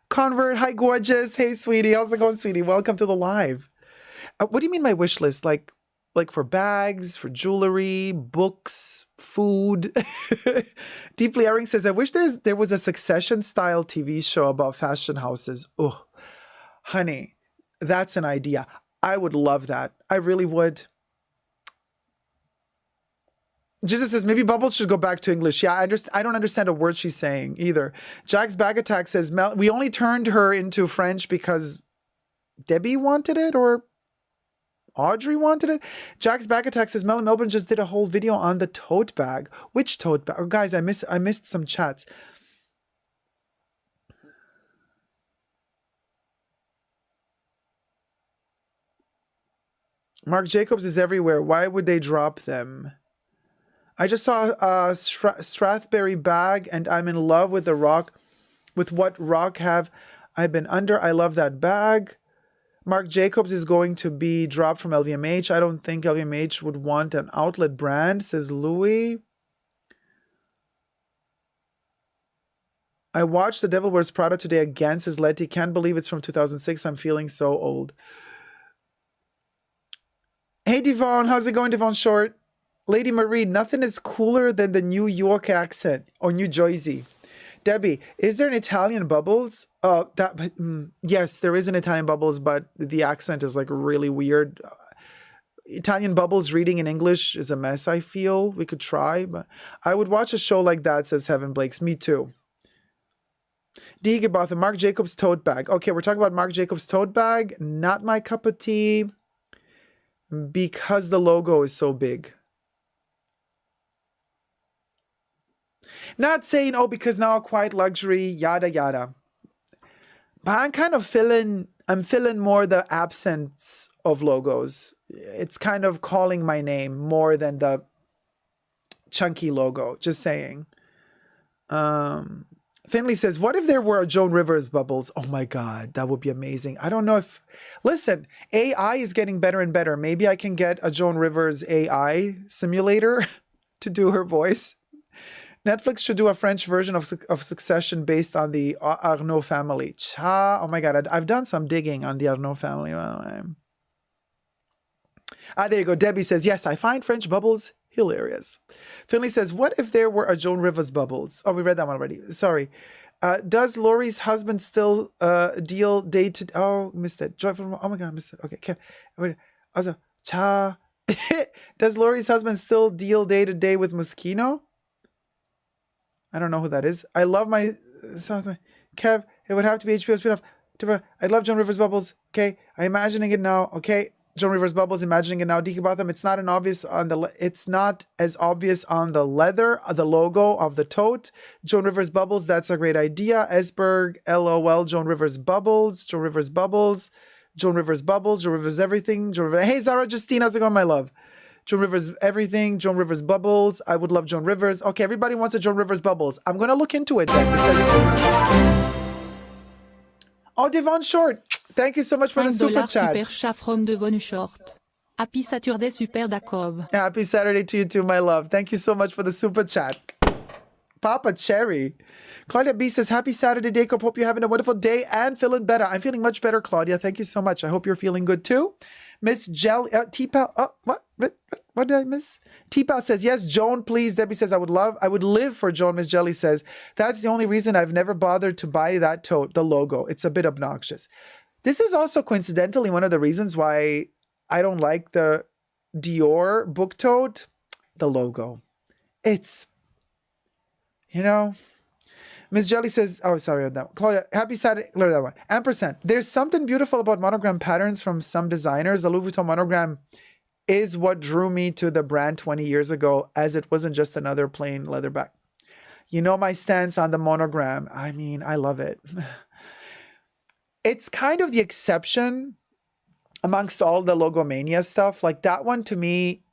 B: Convert, hi, gorgeous. Hey, sweetie. How's it going, sweetie? Welcome to the live. What do you mean my wish list? Like for bags, for jewelry, books, food? Deeply Erring says, I wish there was a Succession-style TV show about fashion houses. Oh, honey, that's an idea. I would love that. I really would. Jesus says, maybe Bubbles should go back to English. Yeah, I don't understand a word she's saying either. Jack's Bag Attack says, we only turned her into French because Debbie wanted it or Audrey wanted it. Jack's Bag Attack says, Mel and Melbourne just did a whole video on the tote bag. Which tote bag? Oh, guys, I missed some chats. Marc Jacobs is everywhere. Why would they drop them? I just saw a Strathberry bag and I'm in love with the rock, with what rock have I been under. I love that bag. Marc Jacobs is going to be dropped from LVMH. I don't think LVMH would want an outlet brand, says Louis. I watched The Devil Wears Prada today again, says Letty. Can't believe it's from 2006. I'm feeling so old. Hey, Devon. How's it going, Devon Short? Lady Marie, nothing is cooler than the New York accent or New Jersey. Debbie, is there an Italian Bubbles? Yes, there is an Italian Bubbles, but the accent is like really weird. Italian Bubbles reading in English is a mess, I feel. We could try, but I would watch a show like that, says Heaven Blakes. Me too. D. Higginbotham, Marc Jacobs tote bag. Okay, we're talking about Marc Jacobs tote bag. Not my cup of tea because the logo is so big. Not saying, oh, because now quiet luxury, yada, yada. But I'm kind of feeling more the absence of logos. It's kind of calling my name more than the chunky logo. Just saying. Finley says, what if there were a Joan Rivers Bubbles? Oh my God, that would be amazing. I don't know if... Listen, AI is getting better and better. Maybe I can get a Joan Rivers AI simulator to do her voice. Netflix should do a French version of Succession based on the Arnaud family. Oh my God, I've done some digging on the Arnaud family. There you go. Debbie says, yes, I find French Bubbles hilarious. Finley says, what if there were a Joan Rivers Bubbles? Oh, we read that one already. Sorry. Does Lori's husband still deal day to... Oh, missed it. Joyful... Oh my God, missed it. Okay. Wait. Also, does Lori's husband still deal day to day with Moschino? I don't know who that is. I love my... Kev, it would have to be HBO spin-off. I love Joan Rivers Bubbles. Okay, I'm imagining it now. Okay, Joan Rivers Bubbles, imagining it now. Deek about them. It's not It's not as obvious on the leather, the logo of the tote. Joan Rivers Bubbles, that's a great idea. Esberg, LOL, Joan Rivers Bubbles, Joan Rivers Bubbles, Joan Rivers Bubbles, Joan Rivers Everything. Hey, Zara Justine, how's it going, my love? Joan Rivers Everything, Joan Rivers Bubbles. I would love Joan Rivers. Okay, everybody wants a Joan Rivers Bubbles. I'm going to look into it then. Oh, Devon Short. Thank you so much for the super chat.
D: Super chat from Devon Short. Happy Saturday, super Jacob.
B: Happy Saturday to you too, my love. Thank you so much for the super chat. Papa Cherry. Claudia B says, happy Saturday, Jacob. Hope you're having a wonderful day and feeling better. I'm feeling much better, Claudia. Thank you so much. I hope you're feeling good too. Miss Jelly, T-Pal, What did I miss? T-Pal says, yes, Joan, please. Debbie says, I would live for Joan. Miss Jelly says, that's the only reason I've never bothered to buy that tote, the logo. It's a bit obnoxious. This is also coincidentally one of the reasons why I don't like the Dior book tote, the logo. It's, you know, Miss Jelly says, oh, sorry on that one. Claudia, happy Saturday. Look at that one. Ampersand. There's something beautiful about monogram patterns from some designers. The Louis Vuitton monogram is what drew me to the brand 20 years ago, as it wasn't just another plain leather bag. You know my stance on the monogram. I mean, I love it. It's kind of the exception amongst all the logomania stuff. Like that one to me,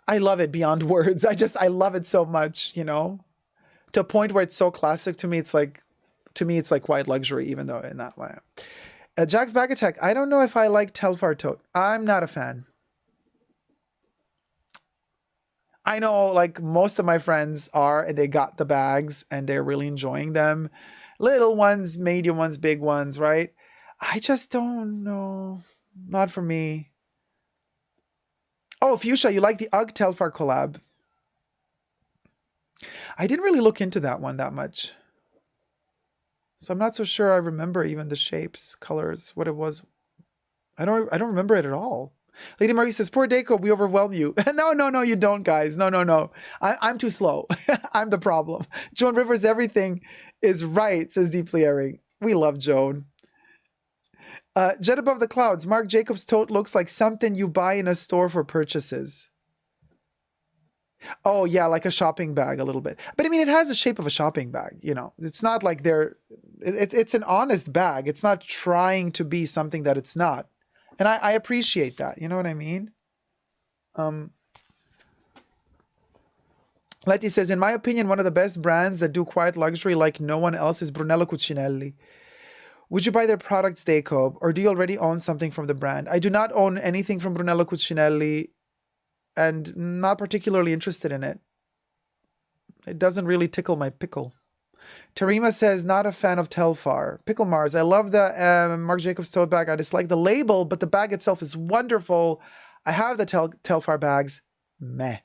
B: I love it beyond words. I love it so much, you know, to a point where it's so classic to me. It's like quiet luxury, even though in that way. Jack's Bag Attack. I don't know if I like Telfar tote. I'm not a fan. I know like most of my friends are, and they got the bags and they're really enjoying them. Little ones, medium ones, big ones, right? I just don't know. Not for me. Oh, Fuchsia, you like the UGG Telfar collab? I didn't really look into that one that much. So I'm not so sure I remember even the shapes, colors, what it was. I don't remember it at all. Lady Marie says, poor Deco, we overwhelm you. No, you don't, guys. No. I'm too slow. I'm the problem. Joan Rivers, everything is right, says Deeply Airing. We love Joan. Jet Above the Clouds. Marc Jacobs tote looks like something you buy in a store for purchases. Oh, yeah, like a shopping bag a little bit. But I mean, it has the shape of a shopping bag, you know. It's not like it's an honest bag. It's not trying to be something that it's not. And I appreciate that. You know what I mean? Letty says, in my opinion, one of the best brands that do quiet luxury like no one else is Brunello Cucinelli. Would you buy their products, Jacob, or do you already own something from the brand? I do not own anything from Brunello Cucinelli and not particularly interested in it. It doesn't really tickle my pickle. Tarima says, not a fan of Telfar. Pickle Mars, I love the Marc Jacobs tote bag. I dislike the label, but the bag itself is wonderful. I have the Telfar bags. Meh.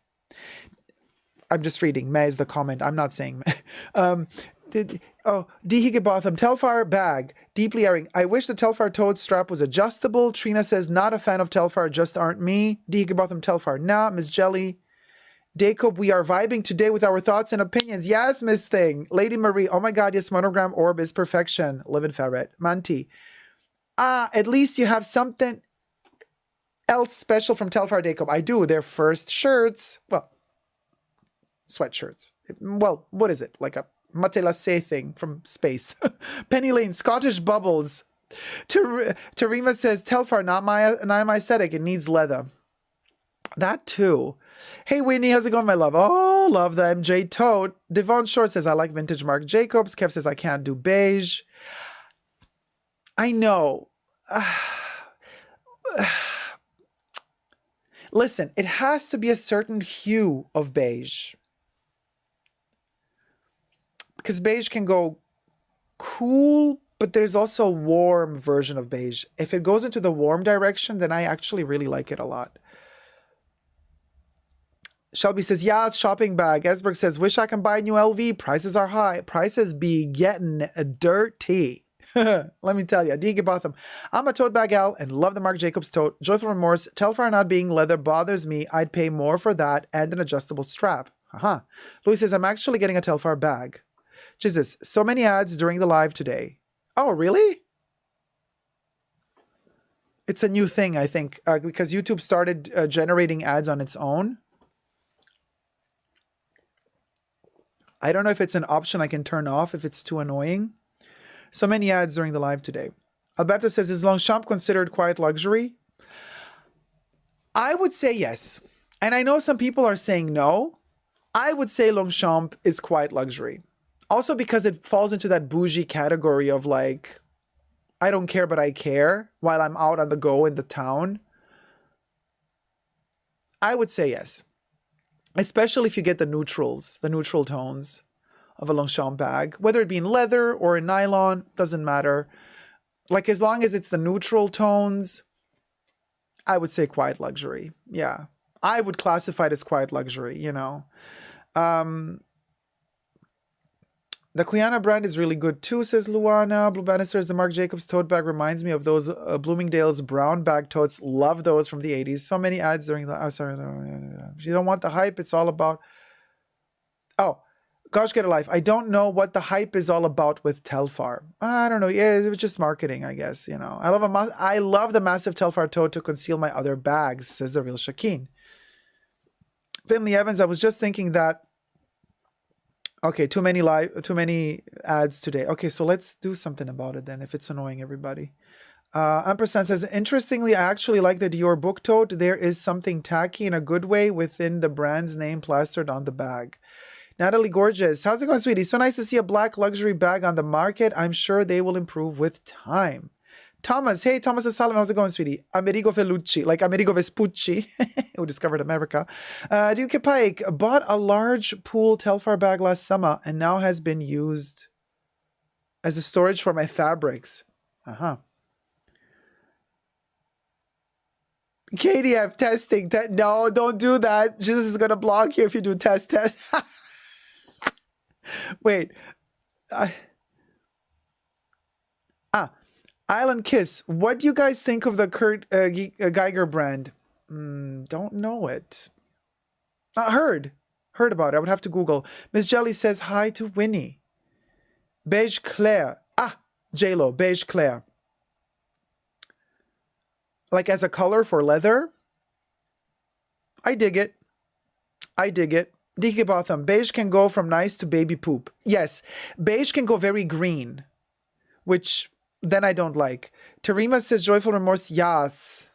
B: I'm just reading. Meh is the comment. I'm not saying meh. D. Higginbotham, Telfar bag. Deeply Airing. I wish the Telfar tote strap was adjustable. Trina says, not a fan of Telfar, just aren't me. D. Higginbotham, Telfar. Nah, Miss Jelly. Jacob, we are vibing today with our thoughts and opinions. Yes, Miss Thing. Lady Marie, oh my God, yes, monogram orb is perfection. Live in Ferret. Manti. At least you have something else special from Telfar, Jacob. I do. Their first shirts. Well, sweatshirts. Well, what is it? Like a matelassé thing from space. Penny Lane, Scottish bubbles. Tarima says, Telfar, not my aesthetic. It needs leather. That too. Hey, Whitney, how's it going, my love? Oh, love the MJ tote. Devon Short says, I like vintage Marc Jacobs. Kev says, I can't do beige. I know. Listen, it has to be a certain hue of beige. Because beige can go cool, but there's also a warm version of beige. If it goes into the warm direction, then I actually really like it a lot. Shelby says, yeah, it's shopping bag. Esberg says, wish I can buy a new LV. Prices are high. Prices be getting dirty. Let me tell you. D.G. Botham. I'm a tote bag gal and love the Marc Jacobs tote. Joyful Remorse. Telfar not being leather bothers me. I'd pay more for that and an adjustable strap. Louis says, I'm actually getting a Telfar bag. Jesus, so many ads during the live today. Oh, really? It's a new thing, I think, because YouTube started generating ads on its own. I don't know if it's an option I can turn off if it's too annoying. So many ads during the live today. Alberto says, is Longchamp considered quiet luxury? I would say yes. And I know some people are saying no. I would say Longchamp is quiet luxury. Also because it falls into that bougie category of like, I don't care, but I care while I'm out on the go in the town. I would say yes. Especially if you get the neutral tones of a Longchamp bag, whether it be in leather or in nylon, doesn't matter. Like as long as it's the neutral tones, I would say quiet luxury. Yeah. I would classify it as quiet luxury, you know. The Quiana brand is really good too, says Luana. Blue Bannisters, the Marc Jacobs tote bag reminds me of those Bloomingdale's brown bag totes. Love those from the 80s. So many ads during the... Oh, sorry. If you don't want the hype, it's all about... Oh, gosh, get a life. I don't know what the hype is all about with Telfar. I don't know. Yeah, it was just marketing, I guess, you know. I love the massive Telfar tote to conceal my other bags, says the real Shakeen. Finley Evans, I was just thinking that... Okay, too many ads today. Okay, so let's do something about it then, if it's annoying everybody. Ampersand says, interestingly, I actually like the Dior book tote. There is something tacky in a good way within the brand's name plastered on the bag. Natalie Gorgeous, how's it going, sweetie? So nice to see a black luxury bag on the market. I'm sure they will improve with time. Thomas, hey, Thomas O'Sullivan, how's it going, sweetie? Amerigo Felucci, like Amerigo Vespucci, who discovered America. Duke Pike bought a large pool Telfar bag last summer and now has been used as a storage for my fabrics. KDF testing. No, don't do that. Jesus is going to block you if you do test. Wait. Island Kiss. What do you guys think of the Kurt Geiger brand? Don't know it. Heard about it. I would have to Google. Miss Jelly says hi to Winnie. Beige Claire. J-Lo. Beige Claire. Like as a color for leather? I dig it. Diki Botham. Beige can go from nice to baby poop. Yes. Beige can go very green. Which... then I don't like. Terima says joyful remorse. Yes.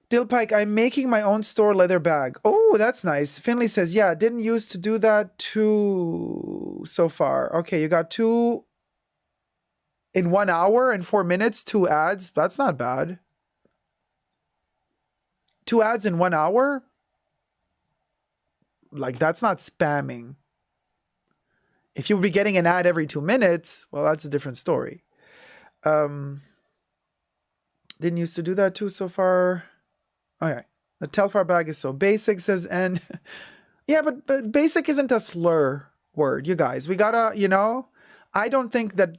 B: Dill Pike, I'm making my own store leather bag. Oh, that's nice. Finley says, yeah, didn't used to do that too so far. Okay, you got 2 in 1 hour and 4 minutes, 2 ads. That's not bad. 2 ads in 1 hour? Like, that's not spamming. If you would be getting an ad every 2 minutes, well, that's a different story. Didn't used to do that too so far. All right. The Telfar bag is so basic, says N. Yeah, but basic isn't a slur word, you guys. We gotta, you know, I don't think that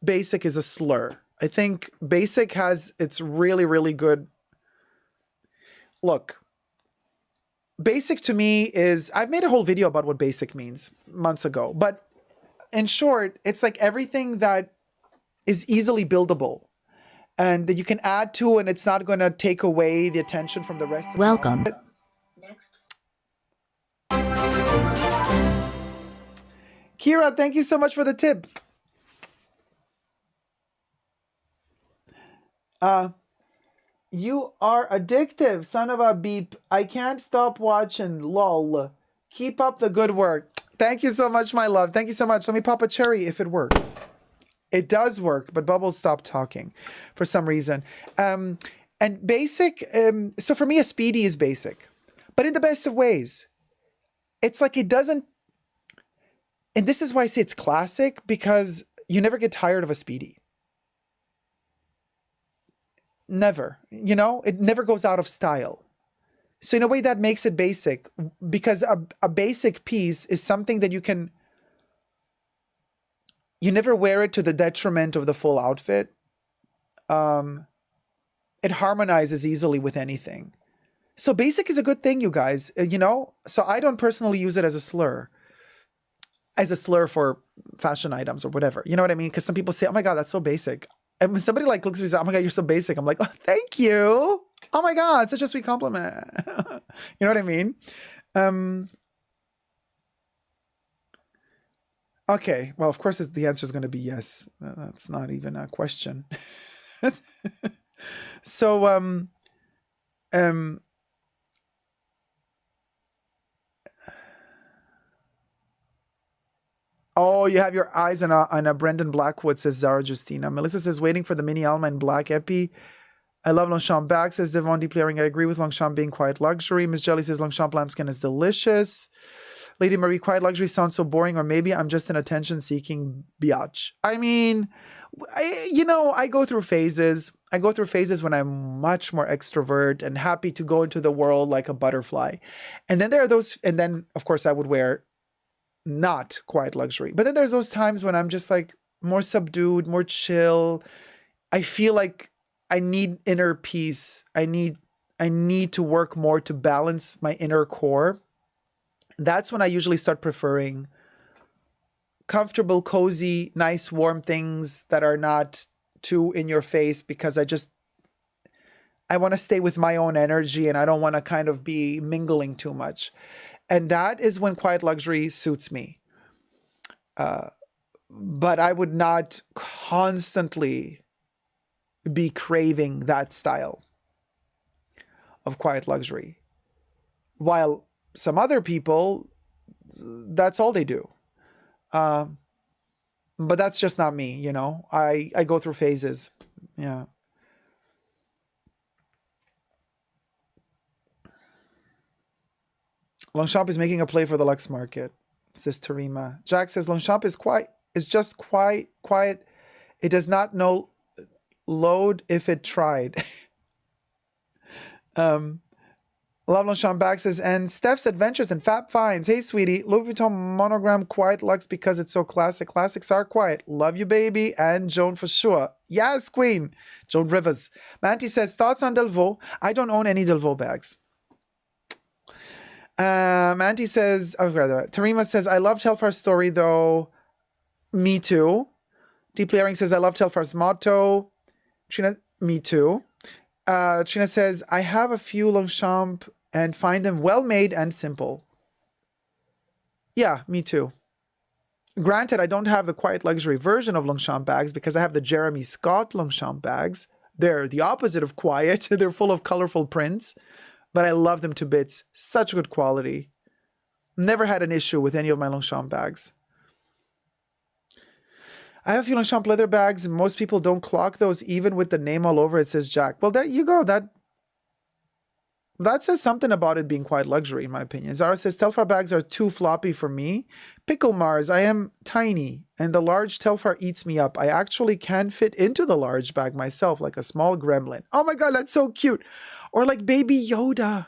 B: basic is a slur. I think basic has its really, really good... Look. Basic to me is... I've made a whole video about what basic means months ago, but in short, it's like everything that is easily buildable and that you can add to, and it's not going to take away the attention from the rest of
A: Welcome.
B: the
A: Next.
B: Kira, thank you so much for the tip. You are addictive, son of a beep. I can't stop watching. Lol. Keep up the good work. Thank you so much, my love. Thank you so much. Let me pop a cherry if it works. It does work, but Bubbles stopped talking for some reason. And basic, so for me, a speedy is basic, but in the best of ways. It's like it doesn't, and this is why I say it's classic, because you never get tired of a speedy. Never, you know, it never goes out of style. So in a way that makes it basic, because a basic piece is something that you never wear it to the detriment of the full outfit. It harmonizes easily with anything. So basic is a good thing, you guys, you know? So I don't personally use it as a slur for fashion items or whatever. You know what I mean? Because some people say, oh my God, that's so basic. And when somebody like looks at me and says, oh my God, you're so basic. I'm like, oh, thank you. Oh my God, such a sweet compliment. You know what I mean? Okay, well, of course, the answer is going to be yes. That's not even a question. So, oh, you have your eyes on a Brendan Blackwood, says Zara Justina. Melissa says, waiting for the mini Alma in black epi. I love Longchamp bag, says Devon Deeplearing. I agree with Longchamp being quite luxury. Miss Jelly says Longchamp lambskin is delicious. Lady Marie, quiet luxury sounds so boring, or maybe I'm just an attention-seeking biatch. I mean, I go through phases. I go through phases when I'm much more extrovert and happy to go into the world like a butterfly. And then there are those, and then of course I would wear not quiet luxury. But then there's those times when I'm just like more subdued, more chill. I feel like I need inner peace. I need to work more to balance my inner core. That's when I usually start preferring comfortable, cozy, nice, warm things that are not too in your face, because I want to stay with my own energy and I don't want to kind of be mingling too much. And that is when quiet luxury suits me. But I would not constantly be craving that style of quiet luxury. While some other people, that's all they do. But that's just not me, I go through phases. Yeah. Longchamp is making a play for the Lux market, says Tarima. Jack says Longchamp is just quiet. It does not know load if it tried. Love Longchamp back says, and Steph's Adventures and Fab Finds. Hey, sweetie. Louis Vuitton monogram quiet luxe because it's so classic. Classics are quiet. Love you, baby. And Joan for sure. Yes, queen. Joan Rivers. Manti says, thoughts on Delvaux? I don't own any Delvaux bags. Manti says, Tarima says, I love Telfar's story though. Me too. Deeply Airing says, I love Telfar's motto. Trina, me too. Trina says, I have a few Longchamp and find them well made and simple. Yeah, me too. Granted, I don't have the quiet luxury version of Longchamp bags because I have the Jeremy Scott Longchamp bags. They're the opposite of quiet. They're full of colorful prints, but I love them to bits. Such good quality. Never had an issue with any of my Longchamp bags. I have a few Longchamp leather bags, and most people don't clock those even with the name all over it, says Jack. Well, there you go. That says something about it being quite luxury, in my opinion. Zara says, Telfar bags are too floppy for me. Pickle Mars, I am tiny, and the large Telfar eats me up. I actually can fit into the large bag myself, like a small gremlin. Oh my God, that's so cute. Or like Baby Yoda.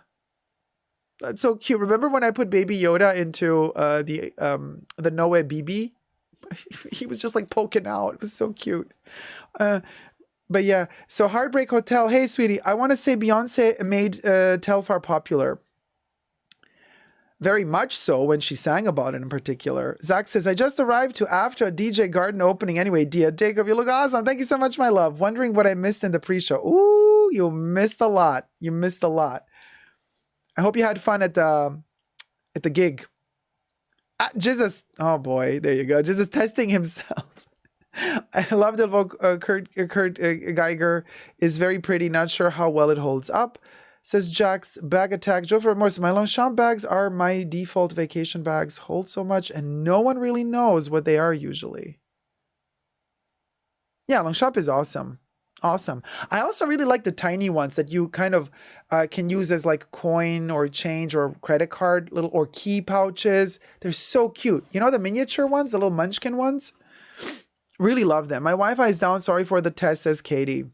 B: That's so cute. Remember when I put Baby Yoda into the Noe BB? He was just like poking out. It was so cute. But yeah, so Heartbreak Hotel. Hey, sweetie, I want to say Beyonce made Telfar popular. Very much so when she sang about it in particular. Zach says, I just arrived to after a DJ Garden opening. Anyway, Dia, Jacob, you look awesome. Thank you so much, my love. Wondering what I missed in the pre-show. Ooh, you missed a lot. You missed a lot. I hope you had fun at the gig. Jesus, oh boy, there you go. Jesus testing himself. I love Delvaux. Kurt Geiger is very pretty. Not sure how well it holds up. Says Jack's bag attack. Joe for remorse. My Longchamp bags are my default vacation bags. Hold so much, and no one really knows what they are usually. Yeah, Longchamp is awesome. Awesome. I also really like the tiny ones that you kind of can use as like coin or change or credit card little or key pouches. They're so cute. You know the miniature ones, the little munchkin ones? Really love them. My Wi-Fi is down. Sorry for the test, says Katie.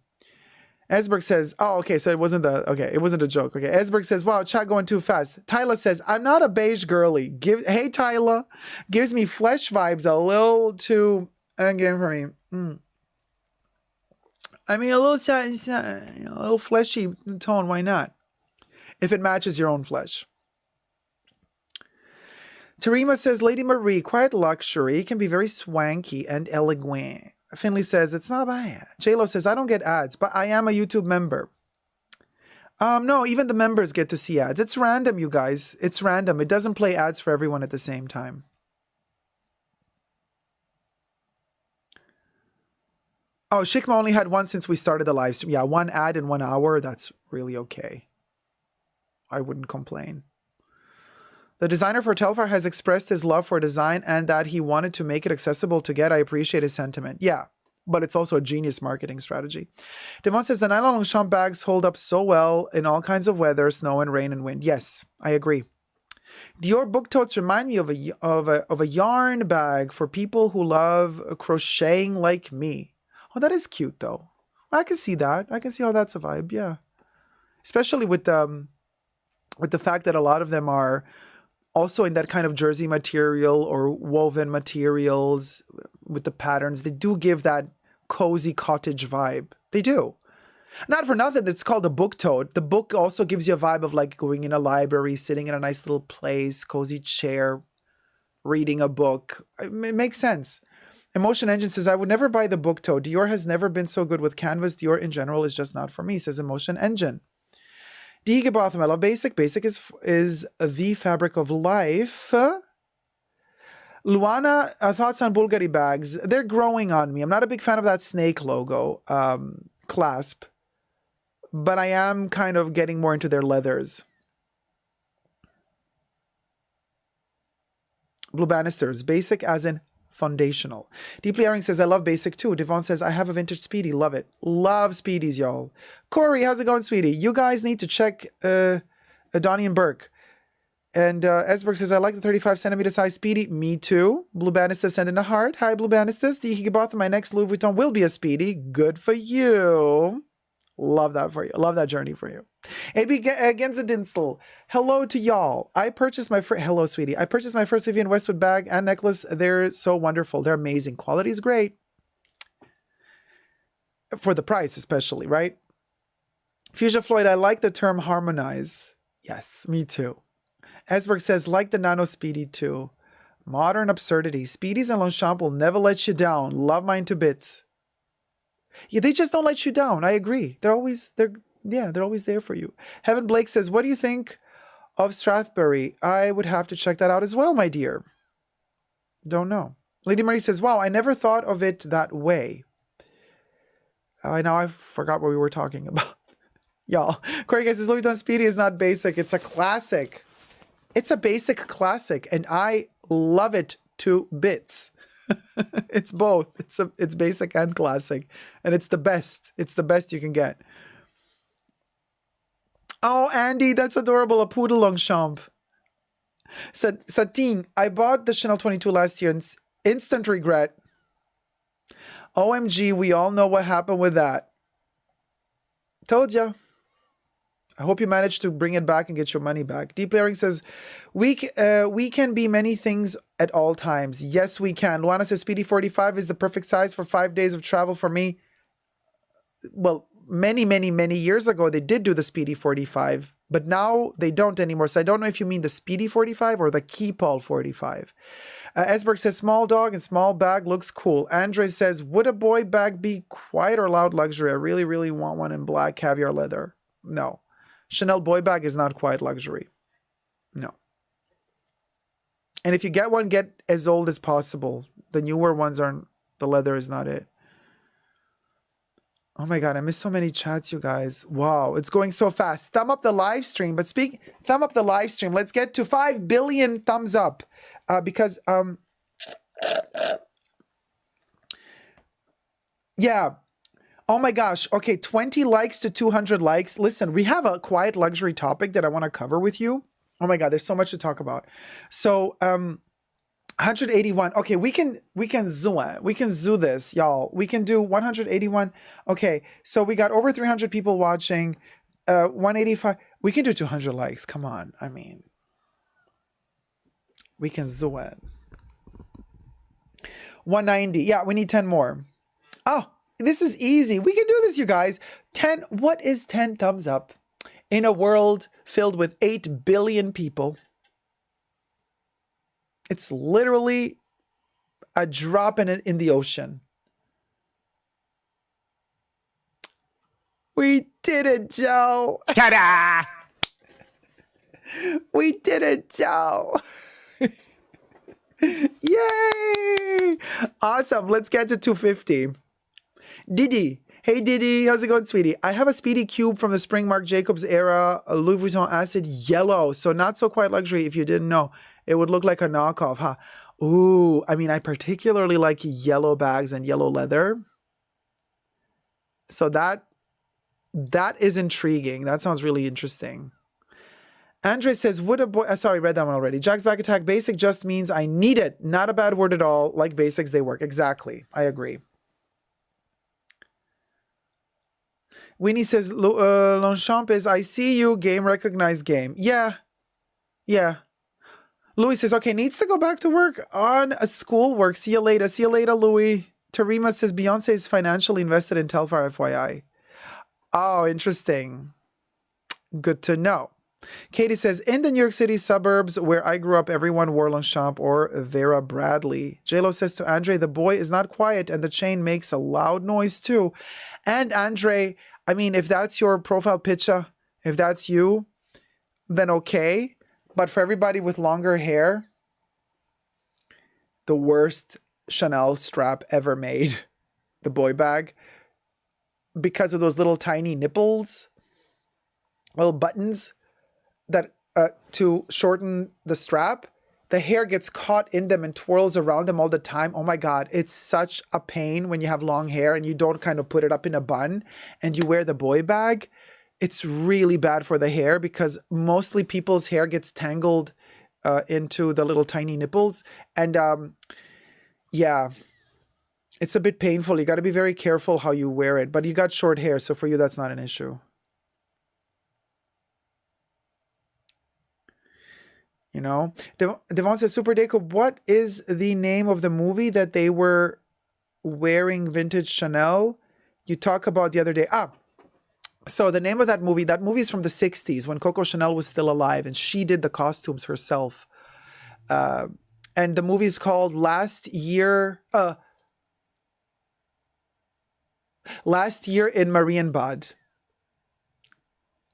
B: Esberg says, oh, okay, so it wasn't a joke. Okay, Esberg says, wow, chat going too fast. Tyler says, I'm not a beige girly. Hey, Tyler. Gives me flesh vibes a little too, again for me. I mean, a little fleshy tone, why not? If it matches your own flesh. Tarima says, Lady Marie, quiet luxury can be very swanky and elegant. Finley says, it's not bad. J-Lo says, I don't get ads, but I am a YouTube member. No, even the members get to see ads. It's random, you guys. It's random. It doesn't play ads for everyone at the same time. Oh, Shikma only had one since we started the live stream. Yeah, one ad in 1 hour. That's really okay. I wouldn't complain. The designer for Telfar has expressed his love for design and that he wanted to make it accessible to get. I appreciate his sentiment. Yeah, but it's also a genius marketing strategy. Devon says, the nylon Longchamp bags hold up so well in all kinds of weather, snow and rain and wind. Yes, I agree. Dior book totes remind me of a yarn bag for people who love crocheting like me. Oh, that is cute though. I can see that. I can see how that's a vibe. Yeah, especially with the fact that a lot of them are also in that kind of jersey material or woven materials with the patterns. They do give that cozy cottage vibe. They do. Not for nothing, it's called a book tote. The book also gives you a vibe of like going in a library, sitting in a nice little place, cozy chair, reading a book. It makes sense. Emotion Engine says, I would never buy the book tote. Dior has never been so good with canvas. Dior in general is just not for me, says Emotion Engine. D. Botham, I love Basic. Basic is the fabric of life. Luana, thoughts on Bulgari bags? They're growing on me. I'm not a big fan of that snake logo clasp, but I am kind of getting more into their leathers. Blue Bannisters, Basic as in foundational. Deeply Airing says, I love Basic too. Devon says, I have a vintage Speedy. Love it. Love Speedies, y'all. Corey, how's it going, sweetie? You guys need to check Donnie and Burke. And Esberg says, I like the 35 centimeter size Speedy. Me too. Blue Bannistas sending a heart. Hi, Blue Bannistas. The Higiboth, my next Louis Vuitton will be a Speedy. Good for you. Love that for you. Love that journey for you. AB Genzadinstel. Hello to y'all. I purchased my first... Hello, sweetie. I purchased my first Vivienne Westwood bag and necklace. They're so wonderful. They're amazing. Quality is great. For the price, especially, right? Fuchsia Floyd, I like the term harmonize. Yes, me too. Esberg says, like the Nano Speedy too. Modern absurdity. Speedies and Longchamp will never let you down. Love mine to bits. Yeah, they just don't let you down. I agree. They're always there for you. Heaven Blake says, what do you think of Strathbury? I would have to check that out as well, my dear. Don't know. Lady Marie says, wow, I never thought of it that way. I forgot what we were talking about. Y'all. Corey guys says, Louis Vuitton Speedy is not basic. It's a classic. It's a basic classic, and I love it to bits. It's both. It's basic and classic, and it's the best. It's the best you can get. Oh, Andy, that's adorable. A poodle Longchamp. Satine, I bought the Chanel 22 last year and instant regret. OMG, we all know what happened with that. Told ya. I hope you managed to bring it back and get your money back. Deep Layering says, we can be many things at all times. Yes, we can. Luana says, Speedy 45 is the perfect size for 5 days of travel for me. Well, many, many, many years ago, they did do the Speedy 45, but now they don't anymore. So I don't know if you mean the Speedy 45 or the Keepall 45. Esberg says, small dog and small bag looks cool. Andre says, would a boy bag be quiet or loud luxury? I really, really want one in black caviar leather. No. Chanel boy bag is not quite luxury. No. And if you get one, get as old as possible. The newer ones aren't, the leather is not it. Oh my God, I missed so many chats, you guys. Wow, it's going so fast. Thumb up the live stream. But thumb up the live stream. Let's get to 5 billion thumbs up. Because, yeah. Oh my gosh. Okay, 20 likes to 200 likes. Listen, we have a quiet luxury topic that I want to cover with you. Oh my God, there's so much to talk about. So, 181. Okay, we can zoo it. We can zoo this, y'all. We can do 181. Okay, so we got over 300 people watching. 185. We can do 200 likes. Come on. I mean, we can zoo it. 190. Yeah, we need 10 more. Oh, this is easy. We can do this, you guys. 10. What is 10 thumbs up in a world filled with 8 billion people? It's literally a drop in the ocean. We did it, Joe.
C: Ta-da!
B: We did it, Joe. Yay! Awesome. Let's get to 250. Didi. Hey, Didi. How's it going, sweetie? I have a Speedy Cube from the Spring Marc Jacobs era, a Louis Vuitton Acid Yellow. So not so quite luxury if you didn't know. It would look like a knockoff, huh? Ooh, I mean, I particularly like yellow bags and yellow leather. So that is intriguing. That sounds really interesting. Andre says, would a boy... sorry, read that one already. Jack's back attack. Basic just means I need it. Not a bad word at all. Like basics, they work. Exactly. I agree. Winnie says, Longchamp is, I see you, game, recognized game. Yeah. Yeah. Louis says, okay, needs to go back to work on a schoolwork. See you later. See you later, Louis. Tarima says, Beyonce is financially invested in Telfar, FYI. Oh, interesting. Good to know. Katie says, in the New York City suburbs where I grew up, everyone wore Longchamp or Vera Bradley. JLo says to Andre, the boy is not quiet and the chain makes a loud noise too. And Andre, I mean, if that's your profile picture, if that's you, then okay. But for everybody with longer hair, the worst Chanel strap ever made, the boy bag, because of those little tiny nipples, little buttons that to shorten the strap. The hair gets caught in them and twirls around them all the time. Oh my God, it's such a pain when you have long hair and you don't kind of put it up in a bun and you wear the boy bag. It's really bad for the hair because mostly people's hair gets tangled into the little tiny nipples. And yeah, it's a bit painful. You got to be very careful how you wear it. But you got short hair, so for you, that's not an issue. You know? Devon says, Super Deco, what is the name of the movie that they were wearing vintage Chanel? You talk about the other day. So the name of that movie is from the 60s when Coco Chanel was still alive and she did the costumes herself. And the movie is called Last Year in Marienbad.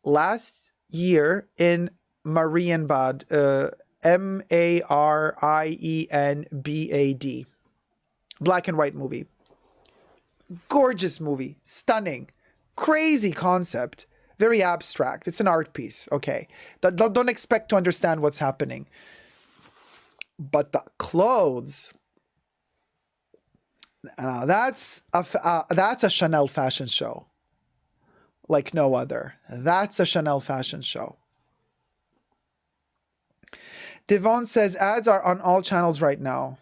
B: Last Year in Marienbad. Marienbad. Black and white movie. Gorgeous movie. Stunning. Crazy concept, very abstract. It's an art piece, okay? Don't expect to understand what's happening. But the clothes, that's a Chanel fashion show, like no other. That's a Chanel fashion show. Devon says ads are on all channels right now.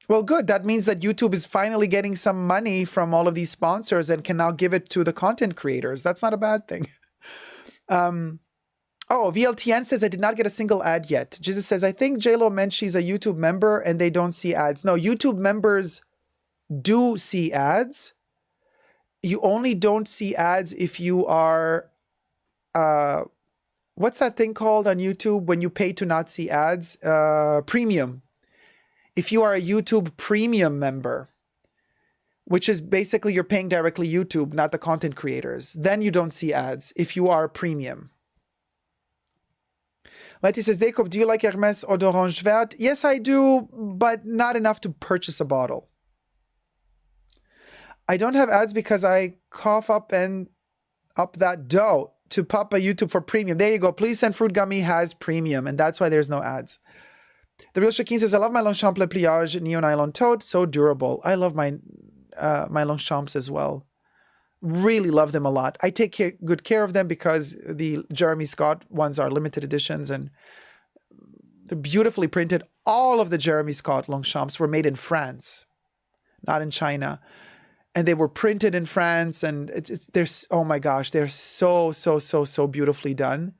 B: Well, good. That means that YouTube is finally getting some money from all of these sponsors and can now give it to the content creators. That's not a bad thing. VLTN says, I did not get a single ad yet. Jesus says, I think JLo meant she's a YouTube member and they don't see ads. No, YouTube members do see ads. You only don't see ads if you are... what's that thing called on YouTube when you pay to not see ads? Premium. If you are a YouTube premium member, which is basically you're paying directly YouTube, not the content creators, then you don't see ads if you are premium. Letty says, Jacob, do you like Hermes Eau d'Orange Vert? Yes, I do, but not enough to purchase a bottle. I don't have ads because I cough up that dough to Papa YouTube for premium. There you go. Please Send Fruit Gummy has premium, and that's why there's no ads. The Real Shaquin says, I love my Longchamp Le Pliage Neo Nylon Tote. So durable. I love my Longchamps as well. Really love them a lot. I take good care of them because the Jeremy Scott ones are limited editions and they're beautifully printed. All of the Jeremy Scott Longchamps were made in France, not in China. And they were printed in France and they're, oh my gosh, they're so beautifully done.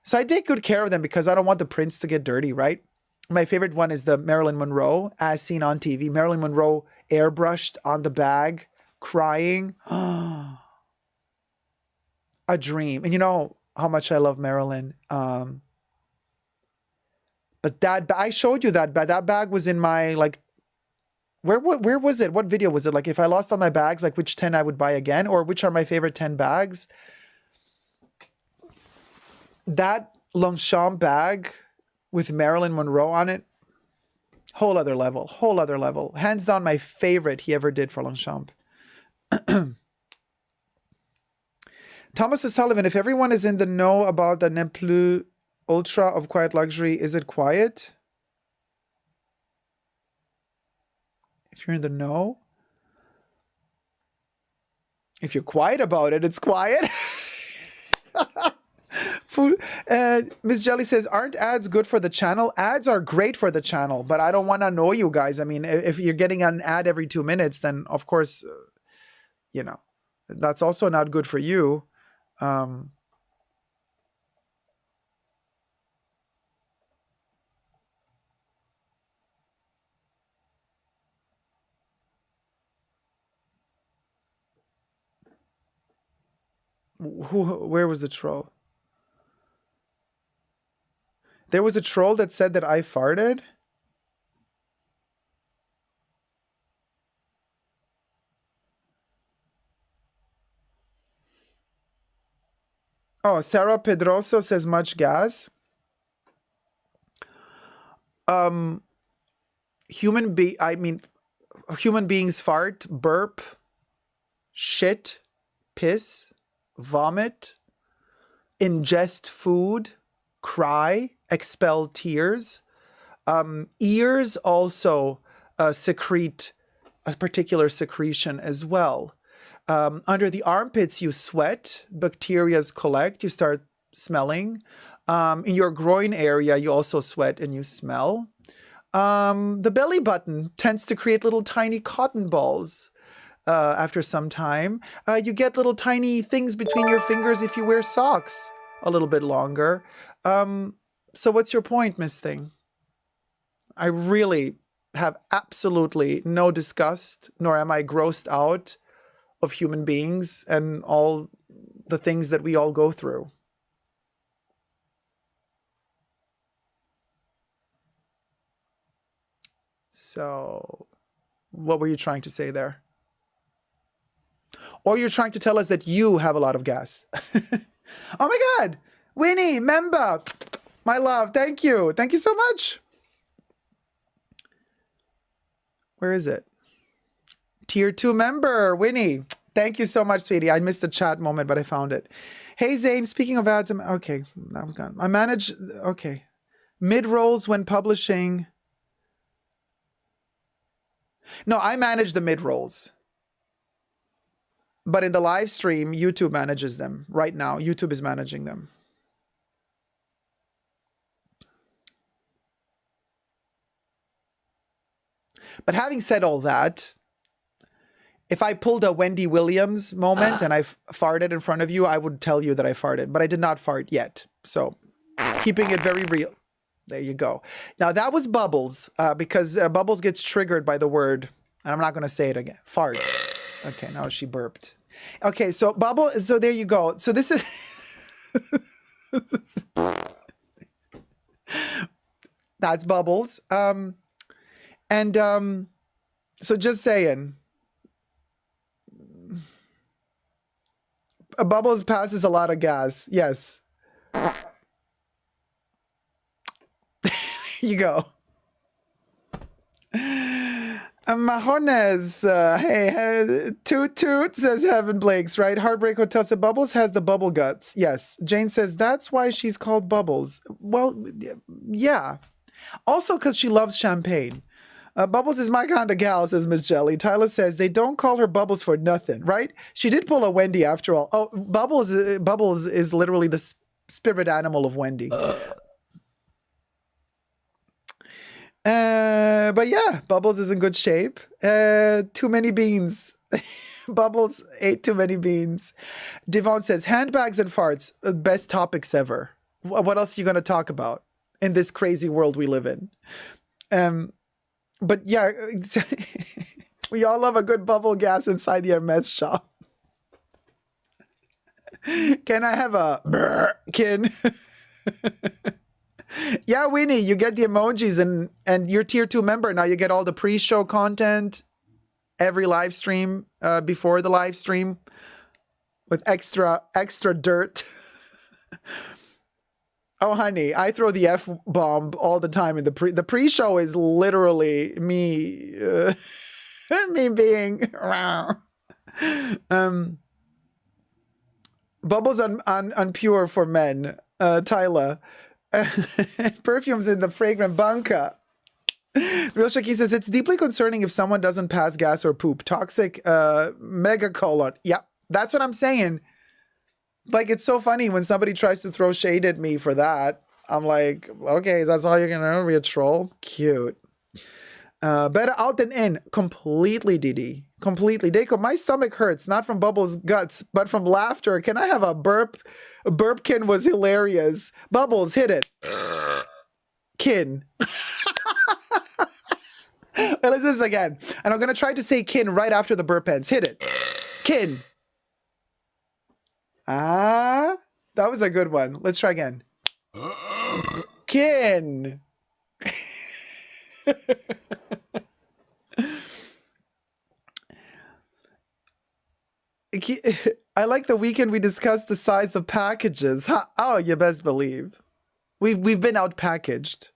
B: So I take good care of them because I don't want the prints to get dirty, right? My favorite one is the Marilyn Monroe, as seen on TV. Marilyn Monroe airbrushed on the bag, crying. A dream. And you know how much I love Marilyn. But that, I showed you that bag. That bag was in my, like, where was it? What video was it? Like, if I lost all my bags, like which 10 I would buy again, or which are my favorite 10 bags? That Longchamp bag with Marilyn Monroe on it, whole other level. Hands down my favorite he ever did for Longchamp. Thomas Sullivan, if everyone is in the know about the Ne Plus Ultra of Quiet Luxury, is it quiet? If you're in the know? If you're quiet about it, it's quiet. Miss Jelly says, aren't ads good for the channel? Ads are great for the channel, but I don't want to annoy you guys. I mean, if you're getting an ad every 2 minutes, then of course, you know, that's also not good for you. Where was the troll? There was a troll that said that I farted? Oh, Sarah Pedroso says much gas. Human beings fart, burp, shit, piss, vomit, ingest food, cry, expel tears. Ears also secrete a particular secretion as well. Under the armpits, you sweat, bacterias collect, you start smelling. In your groin area, you also sweat and you smell. The belly button tends to create little tiny cotton balls after some time. You get little tiny things between your fingers if you wear socks a little bit longer. So what's your point, Miss Thing? I really have absolutely no disgust, nor am I grossed out of human beings and all the things that we all go through. So, what were you trying to say there? Or you're trying to tell us that you have a lot of gas. Oh my God, Winnie, member, my love, thank you. Thank you so much. Where is it? Tier 2 member, Winnie. Thank you so much, sweetie. I missed the chat moment, but I found it. Hey, Zane, speaking of ads, okay, that was gone. I manage, okay. Mid-rolls when publishing. No, I manage the mid-rolls. But in the live stream, YouTube manages them. Right now, YouTube is managing them. But having said all that, if I pulled a Wendy Williams moment and I farted in front of you, I would tell you that I farted. But I did not fart yet. So keeping it very real. There you go. Now that was Bubbles, because Bubbles gets triggered by the word, and I'm not going to say it again. Fart. Okay, now she burped. Okay, so Bubble, so there you go. So this is... That's Bubbles. So just saying, Bubbles passes a lot of gas. Yes. You go. Mahones, hey, toot toot, says Heaven Blakes, right? Heartbreak Hotel says Bubbles has the bubble guts. Yes. Jane says that's why she's called Bubbles. Well, yeah. Also because she loves champagne. Bubbles is my kind of gal, says Miss Jelly. Tyler says they don't call her Bubbles for nothing, right? She did pull a Wendy after all. Oh, Bubbles is literally the spirit animal of Wendy. But yeah, Bubbles is in good shape. Too many beans. Bubbles ate too many beans. Devon says handbags and farts, best topics ever. What else are you going to talk about in this crazy world we live in? But yeah, we all love a good bubble gas inside the Hermes shop. Can I have a Birkin? Yeah, Winnie, you get the emojis and you're tier 2 member. Now you get all the pre-show content, every live stream before the live stream with extra dirt. Oh, honey, I throw the F-bomb all the time in the pre-show is literally me, me being Bubbles on pure for men, Tyler. Perfumes in the fragrant bunker. Real Shaki says it's deeply concerning if someone doesn't pass gas or poop. Toxic megacolon. Yeah, that's what I'm saying. Like, it's so funny when somebody tries to throw shade at me for that. I'm like, okay, that's all you're gonna be a troll? Cute. Better out than in. Completely, Didi. Completely. Deco, my stomach hurts, not from Bubbles' guts, but from laughter. Can I have a burp? Burpkin was hilarious. Bubbles, hit it. Kin. Let's do this again. And I'm going to try to say kin right after the burp ends. Hit it. Kin. Ah, that was a good one. Let's try again. Kin. I like the weekend we discussed the size of packages. Huh? Oh, you best believe. We've been out packaged.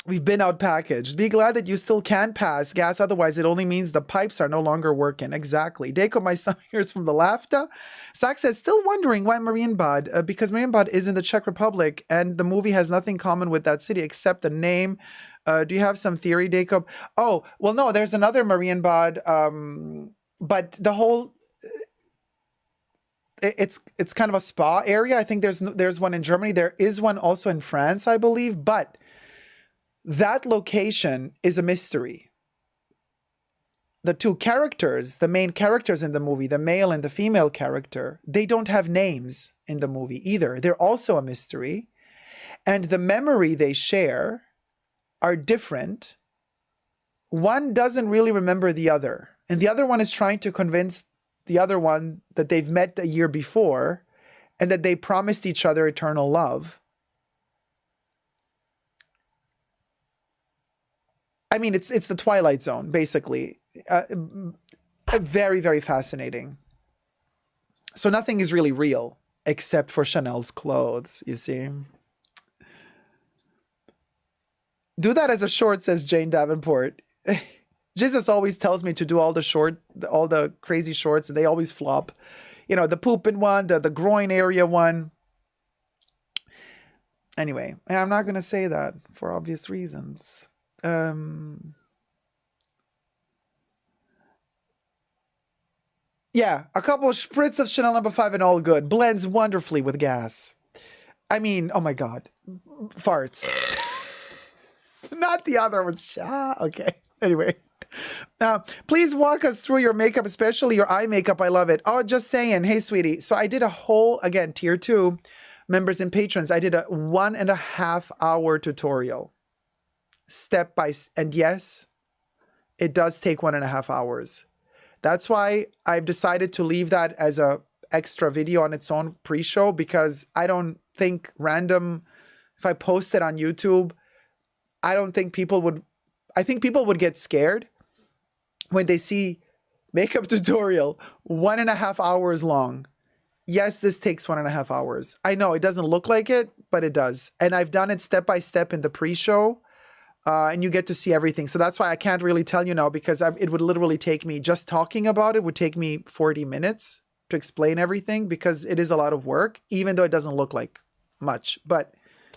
B: We've been out packaged. Be glad that you still can pass gas. Otherwise, it only means the pipes are no longer working. Exactly. Deco, my stomach hurts from the laughter. Zach says, still wondering why Marienbad, because Marienbad is in the Czech Republic and the movie has nothing common with that city except the name. Do you have some theory, Deco? Oh, well, no, there's another Marienbad, but the whole... It's kind of a spa area. I think there's one in Germany. There is one also in France, I believe, but... that location is a mystery. The two characters, the main characters in the movie, the male and the female character, they don't have names in the movie either. They're also a mystery. And the memory they share are different. One doesn't really remember the other. And the other one is trying to convince the other one that they've met a year before and that they promised each other eternal love. I mean, it's the Twilight Zone, basically. Very, very fascinating. So nothing is really real, except for Chanel's clothes, you see. Do that as a short, says Jane Davenport. Jesus always tells me to do all the crazy shorts, and they always flop. You know, the pooping one, the groin area one. Anyway, I'm not going to say that for obvious reasons. Yeah, a couple of spritz of Chanel No. 5 and all good. Blends wonderfully with gas. I mean, oh my God. Farts. Not the other one. Okay. Anyway. Please walk us through your makeup, especially your eye makeup. I love it. Oh, just saying. Hey, sweetie. So I did a whole, again, tier 2 members and patrons. I did a 1.5 hour tutorial. Step by step. And yes, it does take 1.5 hours. That's why I've decided to leave that as a extra video on its own pre-show, because I don't think if I post it on YouTube, I think people would get scared when they see makeup tutorial 1.5 hours long. Yes, this takes 1.5 hours. I know it doesn't look like it, but it does. And I've done it step by step in the pre-show. And you get to see everything. So that's why I can't really tell you now, because it would literally take me, just talking about it would take me 40 minutes to explain everything, because it is a lot of work, even though it doesn't look like much, but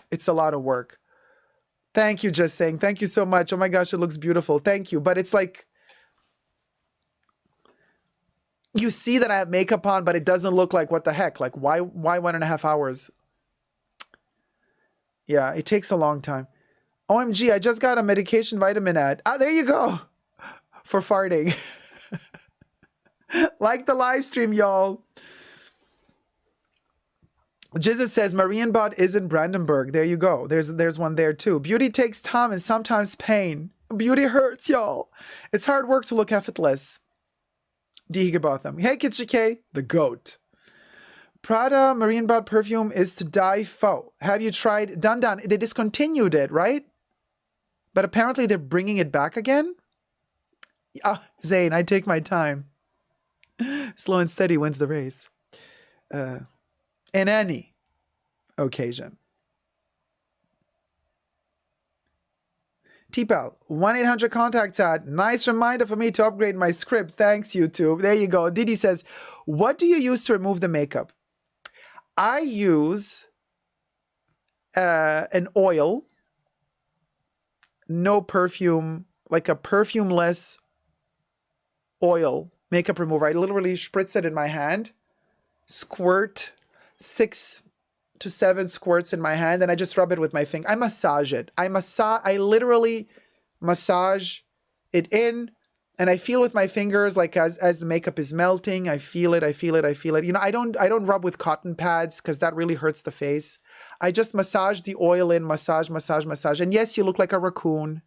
B: it's a lot of work. Thank you, Just Saying. Thank you so much. Oh my gosh, it looks beautiful. Thank you. But it's like, you see that I have makeup on, but it doesn't look like, what the heck? Like, why 1.5 hours? Yeah, it takes a long time. OMG, I just got a medication vitamin ad. Ah, there you go. For farting. Like the live stream, y'all. Jesus says Marienbad is in Brandenburg. There you go. There's one there too. Beauty takes time and sometimes pain. Beauty hurts, y'all. It's hard work to look effortless. D. Higginbotham. Hey, Kitschike, the goat. Prada Marienbad perfume is to die for. Have you tried Dun? They discontinued it, right? But apparently they're bringing it back again? Zane, I take my time. Slow and steady wins the race. In any occasion. T-Pal, 1-800-CONTACT ad. Nice reminder for me to upgrade my script. Thanks, YouTube. There you go. Didi says, what do you use to remove the makeup? I use an oil. No perfume, like a perfumeless oil makeup remover. I literally spritz it in my hand, squirt 6 to 7 squirts in my hand, and I just rub it with my finger. I massage it. I literally massage it in, and I feel with my fingers, like as the makeup is melting, I feel it. You know, I don't rub with cotton pads because that really hurts the face. I just massage the oil in, massage. And yes, you look like a raccoon.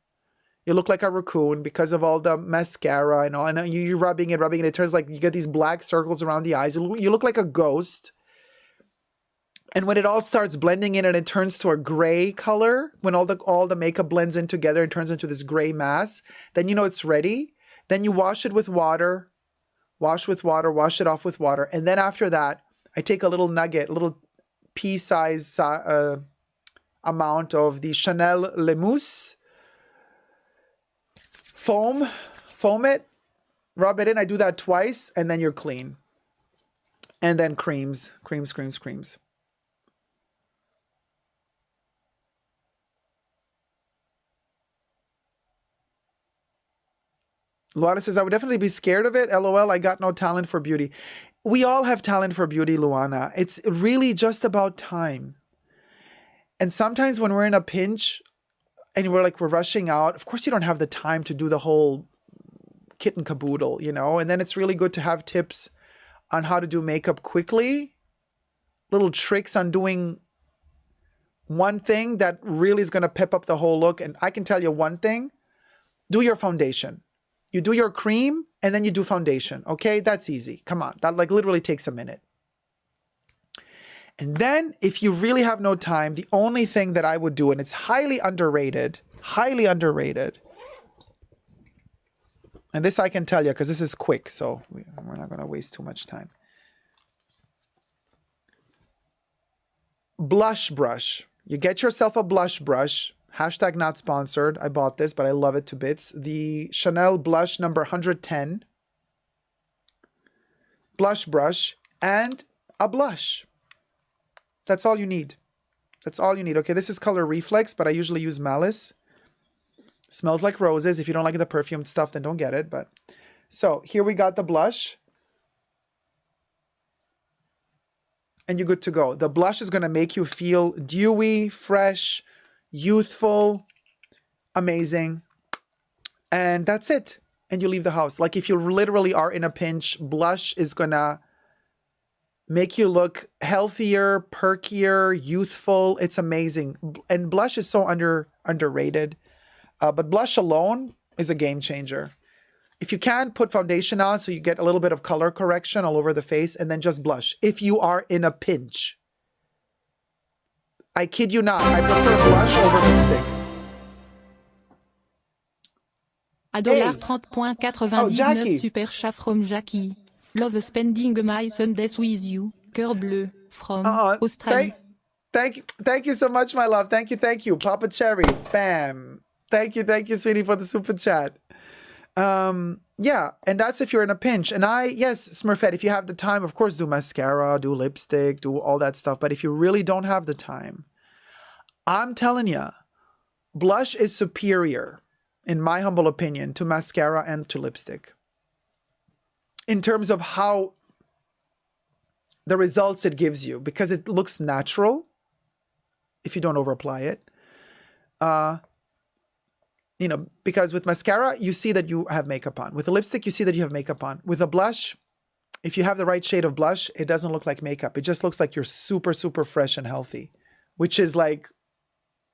B: You look like a raccoon because of all the mascara and all. And you're rubbing it. It turns like you get these black circles around the eyes. You look like a ghost. And when it all starts blending in and it turns to a gray color, when all the makeup blends in together and turns into this gray mass, then you know it's ready. Then you wash it with water. Wash it off with water. And then after that, I take a little nugget, a little pea-size amount of the Chanel Le Mousse. Foam it, rub it in. I do that twice, and then you're clean. And then creams. Luana says, I would definitely be scared of it. LOL, I got no talent for beauty. We all have talent for beauty, Luana. It's really just about time. And sometimes when we're in a pinch and we're rushing out, of course you don't have the time to do the whole kit and caboodle, you know? And then it's really good to have tips on how to do makeup quickly. Little tricks on doing one thing that really is going to pep up the whole look. And I can tell you one thing, do your foundation. You do your cream and then you do foundation. Okay, that's easy. Come on, that literally takes a minute. And then if you really have no time, the only thing that I would do, and it's highly underrated, and this I can tell you because this is quick, so we're not going to waste too much time. Blush brush. You get yourself a blush brush. Hashtag not sponsored. I bought this, but I love it to bits. The Chanel blush number 110. Blush brush and a blush. That's all you need. Okay, this is Color Reflex, but I usually use Malice. Smells like roses. If you don't like the perfumed stuff, then don't get it. But so here we got the blush. And you're good to go. The blush is going to make you feel dewy, fresh, youthful, amazing, and that's it. And you leave the house. Like if you literally are in a pinch, blush is gonna make you look healthier, perkier, youthful. It's amazing. And blush is so underrated. But blush alone is a game changer. If you can, put foundation on so you get a little bit of color correction all over the face, and then just blush if you are in a pinch. I kid you not. I prefer blush over lipstick.
D: À $30.99 super chat from Jackie. Love spending my Sundays with you. Cœur bleu from Australia.
B: Thank you so much, my love. Thank you. Papa Cherry. Bam. Thank you, sweetie, for the super chat. Yeah, and that's if you're in a pinch. And yes, Smurfette, if you have the time, of course, do mascara, do lipstick, do all that stuff. But if you really don't have the time, I'm telling you, blush is superior, in my humble opinion, to mascara and to lipstick. In terms of how the results it gives you, because it looks natural if you don't over-apply it. You know, because with mascara, you see that you have makeup on. With a lipstick, you see that you have makeup on. With a blush, if you have the right shade of blush, it doesn't look like makeup. It just looks like you're super, super fresh and healthy, which is like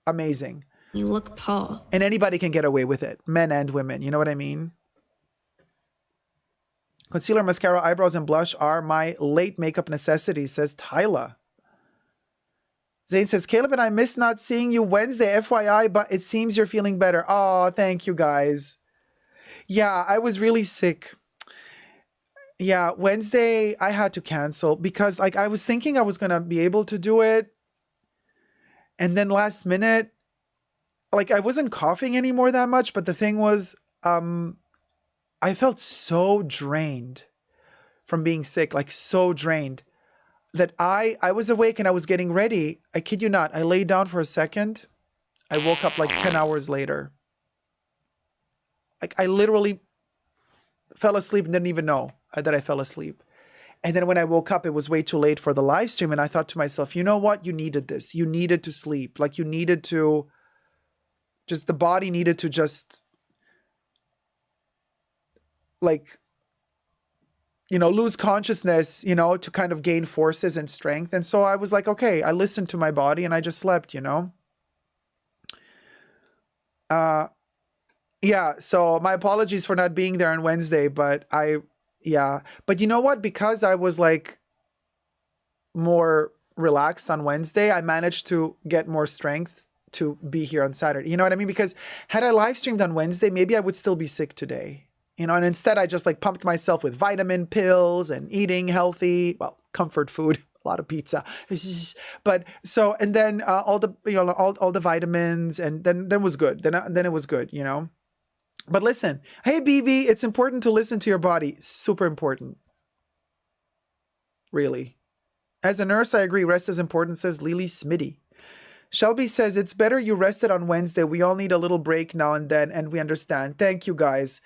B: amazing.
C: You look tall.
B: And anybody can get away with it, men and women. You know what I mean? Concealer, mascara, eyebrows, and blush are my late makeup necessities, says Tyla. Zane says, Caleb and I miss not seeing you Wednesday, FYI, but it seems you're feeling better. Oh, thank you guys. Yeah, I was really sick. Yeah, Wednesday I had to cancel because I was thinking I was going to be able to do it. And then last minute, I wasn't coughing anymore that much, but the thing was, I felt so drained from being sick, so drained. That I was awake and I was getting ready. I kid you not. I laid down for a second. I woke up 10 hours later. I literally fell asleep and didn't even know that I fell asleep. And then when I woke up, it was way too late for the live stream. And I thought to myself, you know what? You needed this. You needed to sleep. Like you needed to just, the body needed to just like, you know, lose consciousness, you know, to kind of gain forces and strength. And so I was like, okay, I listened to my body and I just slept, you know. Yeah, so my apologies for not being there on Wednesday, but but you know what? Because I was like more relaxed on Wednesday, I managed to get more strength to be here on Saturday. You know what I mean? Because had I live streamed on Wednesday, maybe I would still be sick today. You know, and instead I just like pumped myself with vitamin pills and eating healthy, well, comfort food, a lot of pizza. But so, and then all the, you know, all the vitamins, and then was good. Then it was good, you know. But listen, hey BB, it's important to listen to your body. Super important. Really. As a nurse, I agree. Rest is important, says Lily Smitty. Shelby says, it's better you rested on Wednesday. We all need a little break now and then, and we understand. Thank you, guys.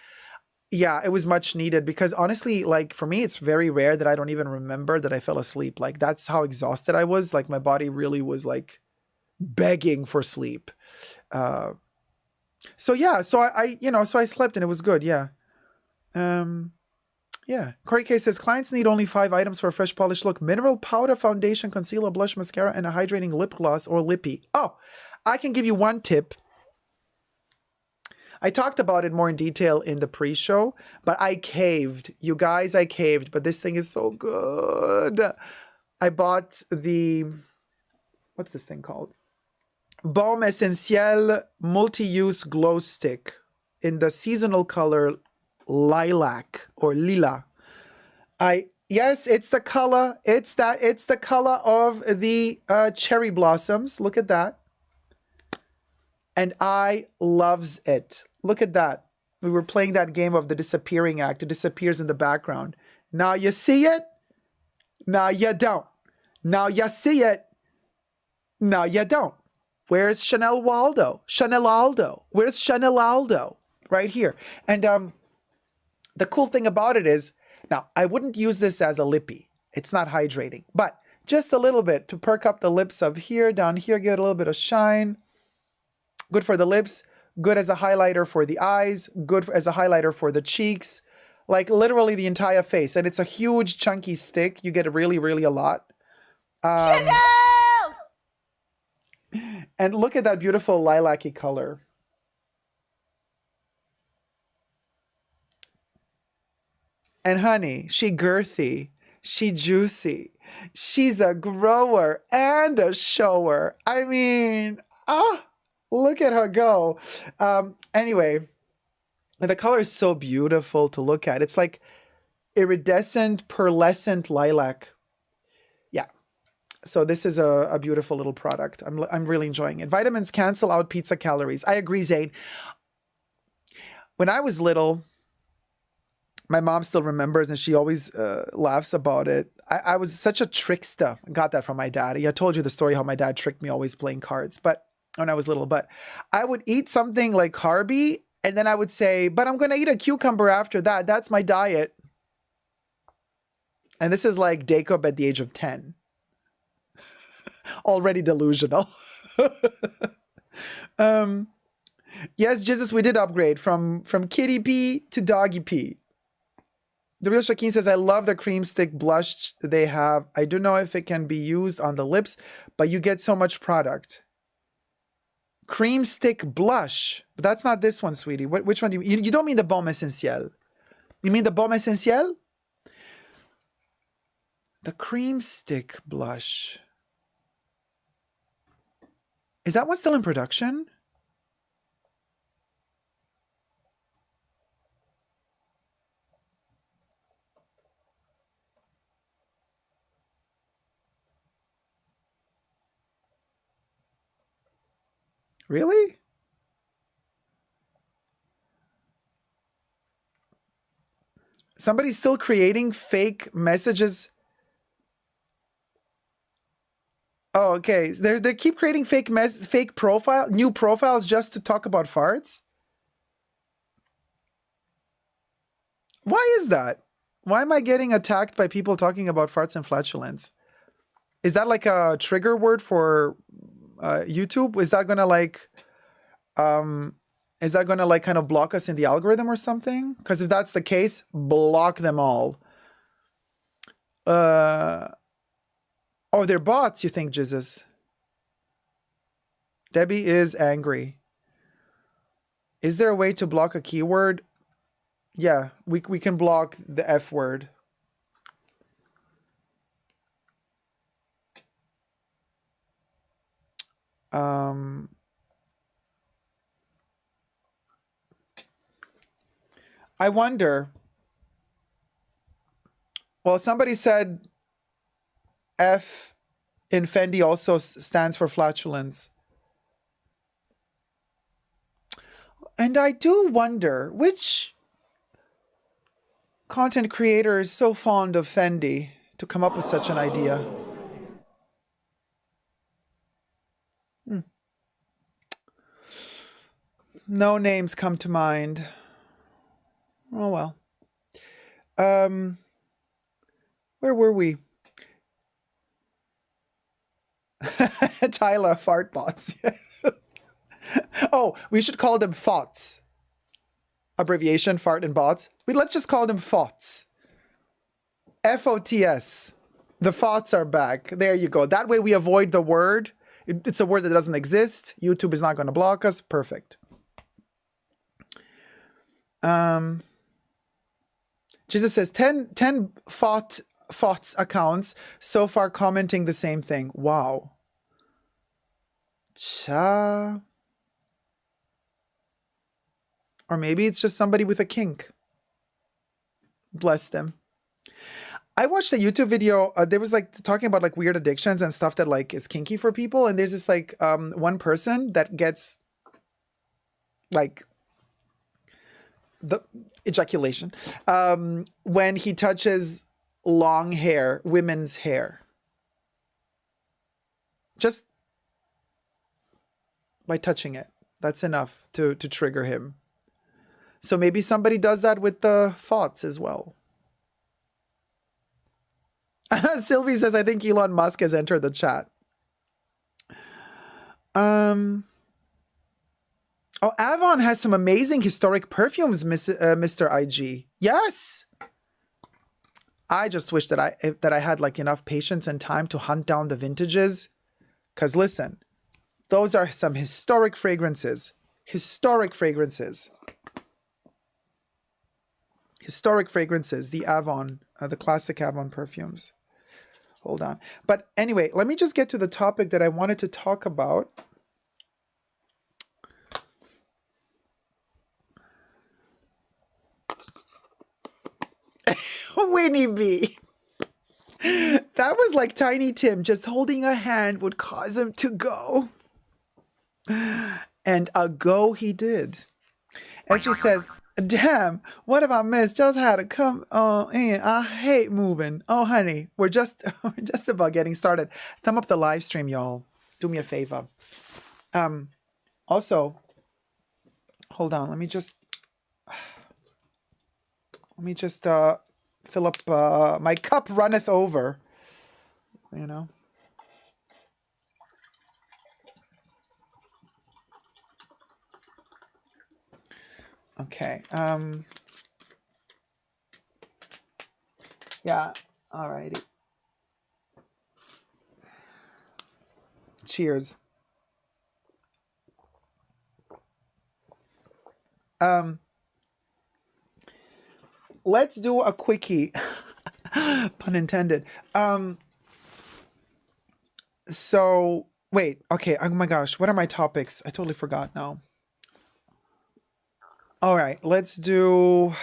B: Yeah, it was much needed because honestly, like for me, it's very rare that I don't even remember that I fell asleep. Like that's how exhausted I was. Like my body really was like begging for sleep. So yeah, so I you know, so I slept and it was good. Yeah. Yeah. Corey K says clients need only 5 items for a fresh polished look: mineral powder, foundation, concealer, blush, mascara, and a hydrating lip gloss or lippy. Oh, I can give you one tip. I talked about it more in detail in the pre-show, but I caved. You guys, I caved, but this thing is so good. I bought the, what's this thing called? Baume Essentiel Multi-Use Glow Stick in the seasonal color lilac or lila. Yes, it's the color. It's the color of the cherry blossoms. Look at that. And I loves it. Look at that. We were playing that game of the disappearing act. It disappears in the background. Now you see it. Now you don't. Now you see it. Now you don't. Where's Chanel Waldo? Chanel Aldo. Where's Chanel Aldo? Right here. And the cool thing about it is, now I wouldn't use this as a lippy. It's not hydrating, but just a little bit to perk up the lips up here, down here, get a little bit of shine. Good for the lips, good as a highlighter for the eyes, good as a highlighter for the cheeks, like literally the entire face. And it's a huge chunky stick. You get really, really a lot. And look at that beautiful lilac-y color. And honey, she girthy, she juicy. She's a grower and a shower. I mean, look at her go. Anyway, the color is so beautiful to look at. It's like iridescent, pearlescent lilac. Yeah. So this is a beautiful little product. I'm really enjoying it. Vitamins cancel out pizza calories. I agree, Zayn. When I was little, my mom still remembers, and she always laughs about it. I was such a trickster. I got that from my dad. I told you the story how my dad tricked me always playing cards, but when I was little. But I would eat something like carby, and then I would say, but I'm going to eat a cucumber after that. That's my diet. And this is like Jacob at the age of 10. Already delusional. Yes, Jesus, we did upgrade from Kitty P to Doggy P. The Real Shakeen says, I love the cream stick blush they have. I don't know if it can be used on the lips, but you get so much product. Cream stick blush. But that's not this one, sweetie. Which one do you don't mean the Baume Essentiel. You mean the Baume Essentiel? The cream stick blush. Is that one still in production? Really? Somebody's still creating fake messages. Oh, okay. They keep creating fake new profiles just to talk about farts. Why is that? Why am I getting attacked by people talking about farts and flatulence? Is that like a trigger word for YouTube? Is that gonna like kind of block us in the algorithm or something? Because if that's the case, block them all. Oh, they're bots, you think, Jesus? Debbie is angry. Is there a way to block a keyword? Yeah, we can block the F word. I wonder. Well, somebody said F in Fendi also stands for flatulence. And I do wonder which content creator is so fond of Fendi to come up with such an idea. No names come to mind. Oh well. Where were we? Tyler, fart bots. Oh, we should call them FOTS. Abbreviation, fart and bots. Let's just call them FOTS. FOTS. The FOTS are back. There you go. That way we avoid the word. It's a word that doesn't exist. YouTube is not going to block us. Perfect. Jesus says 10 FOTS accounts so far commenting the same thing. Wow. Cha. Or maybe it's just somebody with a kink. Bless them. I watched a YouTube video. There was like talking about like weird addictions and stuff that like is kinky for people. And there's this like one person that gets like the ejaculation when he touches long hair, women's hair. Just by touching it. That's enough to trigger him. So maybe somebody does that with the FOTS as well. Sylvie says, I think Elon Musk has entered the chat. Oh, Avon has some amazing historic perfumes, Mr. IG. Yes. I just wish that I had like enough patience and time to hunt down the vintages. Because listen, those are some historic fragrances. Historic fragrances. Historic fragrances, the Avon, the classic Avon perfumes. Hold on. But anyway, let me just get to the topic that I wanted to talk about. Winnie B. That was like Tiny Tim. Just holding a hand would cause him to go. And a go he did. As she says, damn, what have I missed? Just had to come in. I hate moving. Oh, honey, we're just about getting started. Thumb up the live stream, y'all. Do me a favor. Also, hold on. Let me just fill up. My cup runneth over. You know. Okay. Yeah. All righty. Cheers. Let's do a quickie. Pun intended. So wait. Okay. Oh my gosh. What are my topics? I totally forgot now. All right. Let's do.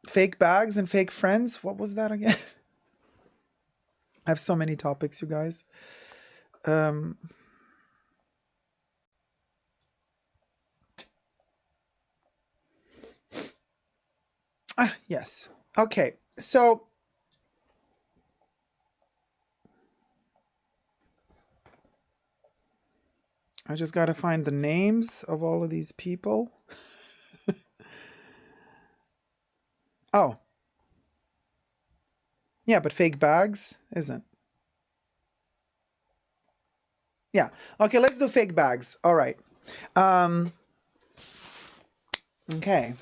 B: Fake bags and fake friends. What was that again? I have so many topics, you guys. Yes. Okay. So I just got to find the names of all of these people. Oh. Yeah, but fake bags isn't. Yeah. Okay, let's do fake bags. All right. Okay.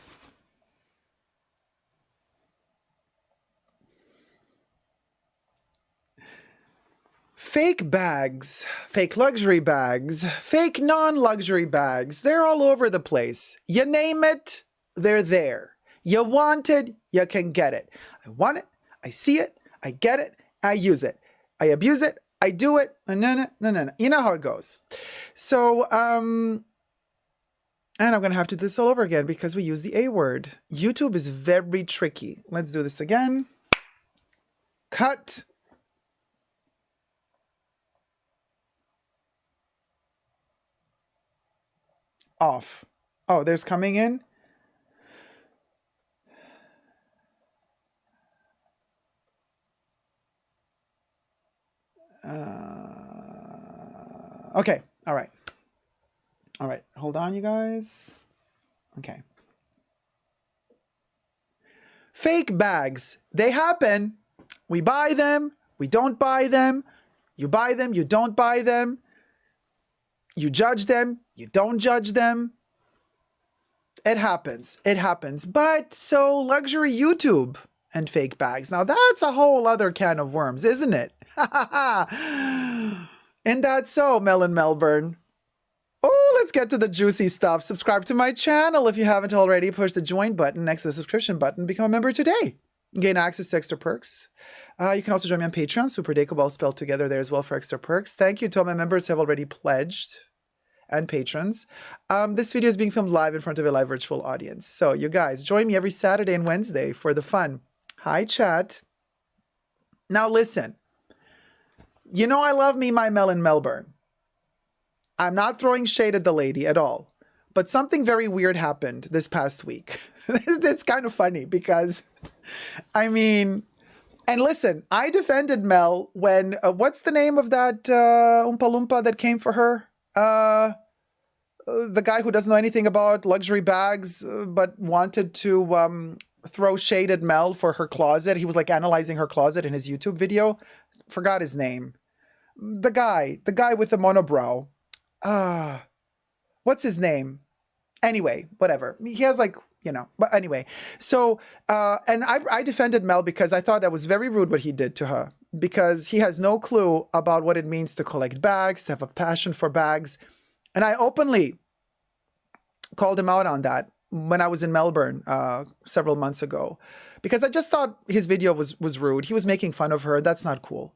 B: Fake bags, fake luxury bags, fake non-luxury bags. They're all over the place. You name it, they're there. You want it, you can get it. I want it, I see it, I get it, I use it. I abuse it, I do it. No. You know how it goes. So, and I'm going to have to do this all over again because we use the A word. YouTube is very tricky. Let's do this again. Cut. Off. Oh, there's coming in. Okay. All right. All right. Hold on, you guys. Okay. Fake bags. They happen. We buy them. We don't buy them. You buy them. You don't buy them. You judge them. You don't judge them. It happens. It happens. But so luxury YouTube and fake bags. Now that's a whole other can of worms, isn't it? And that's so, Melon Melbourne. Oh, let's get to the juicy stuff. Subscribe to my channel if you haven't already. Push the join button next to the subscription button. Become a member today. Gain access to extra perks. You can also join me on Patreon. Super Deco, all spelled together there as well for extra perks. Thank you to all my members who have already pledged and patrons. This video is being filmed live in front of a live virtual audience. So you guys, join me every Saturday and Wednesday for the fun. Hi, chat. Now listen. You know I love me my Melon Melbourne. I'm not throwing shade at the lady at all. But something very weird happened this past week. It's kind of funny because, I mean, and listen, I defended Mel when, what's the name of that Oompa Loompa that came for her? The guy who doesn't know anything about luxury bags, but wanted to throw shade at Mel for her closet. He was like analyzing her closet in his YouTube video. Forgot his name. The guy with the monobrow. What's his name? Anyway, whatever. He has like, you know, but anyway. So, and I defended Mel because I thought that was very rude what he did to her because he has no clue about what it means to collect bags, to have a passion for bags. And I openly called him out on that when I was in Melbourne several months ago because I just thought his video was rude. He was making fun of her. That's not cool.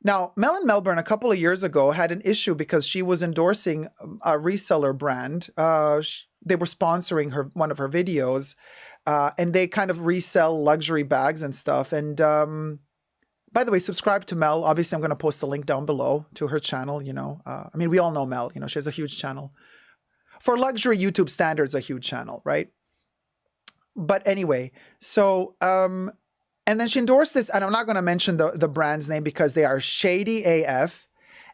B: Now, Melon Melbourne a couple of years ago had an issue because she was endorsing a reseller brand. They were sponsoring one of her videos, and they kind of resell luxury bags and stuff. And by the way, subscribe to Mel. Obviously, I'm going to post a link down below to her channel. You know, I mean, we all know Mel. You know, she has a huge channel. For luxury YouTube standards, a huge channel, right? But anyway, so... and then she endorsed this, and I'm not going to mention the brand's name because they are shady AF.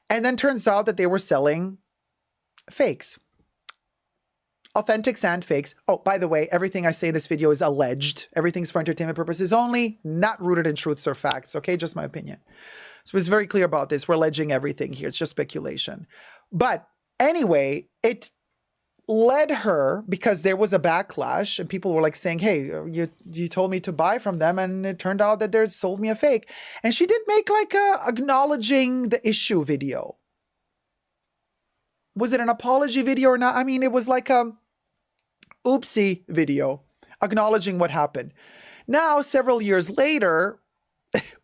B: And then turns out that they were selling fakes. Authentics and fakes. Oh, by the way, everything I say in this video is alleged. Everything's for entertainment purposes only, not rooted in truths or facts, okay? Just my opinion. So it's very clear about this. We're alleging everything here. It's just speculation. But anyway, it led her, because there was a backlash and people were like saying, hey, you told me to buy from them, and it turned out that they sold me a fake. And she did make like a acknowledging the issue video. Was it an apology video or not? I mean, it was like a oopsie video acknowledging what happened. Now, several years later,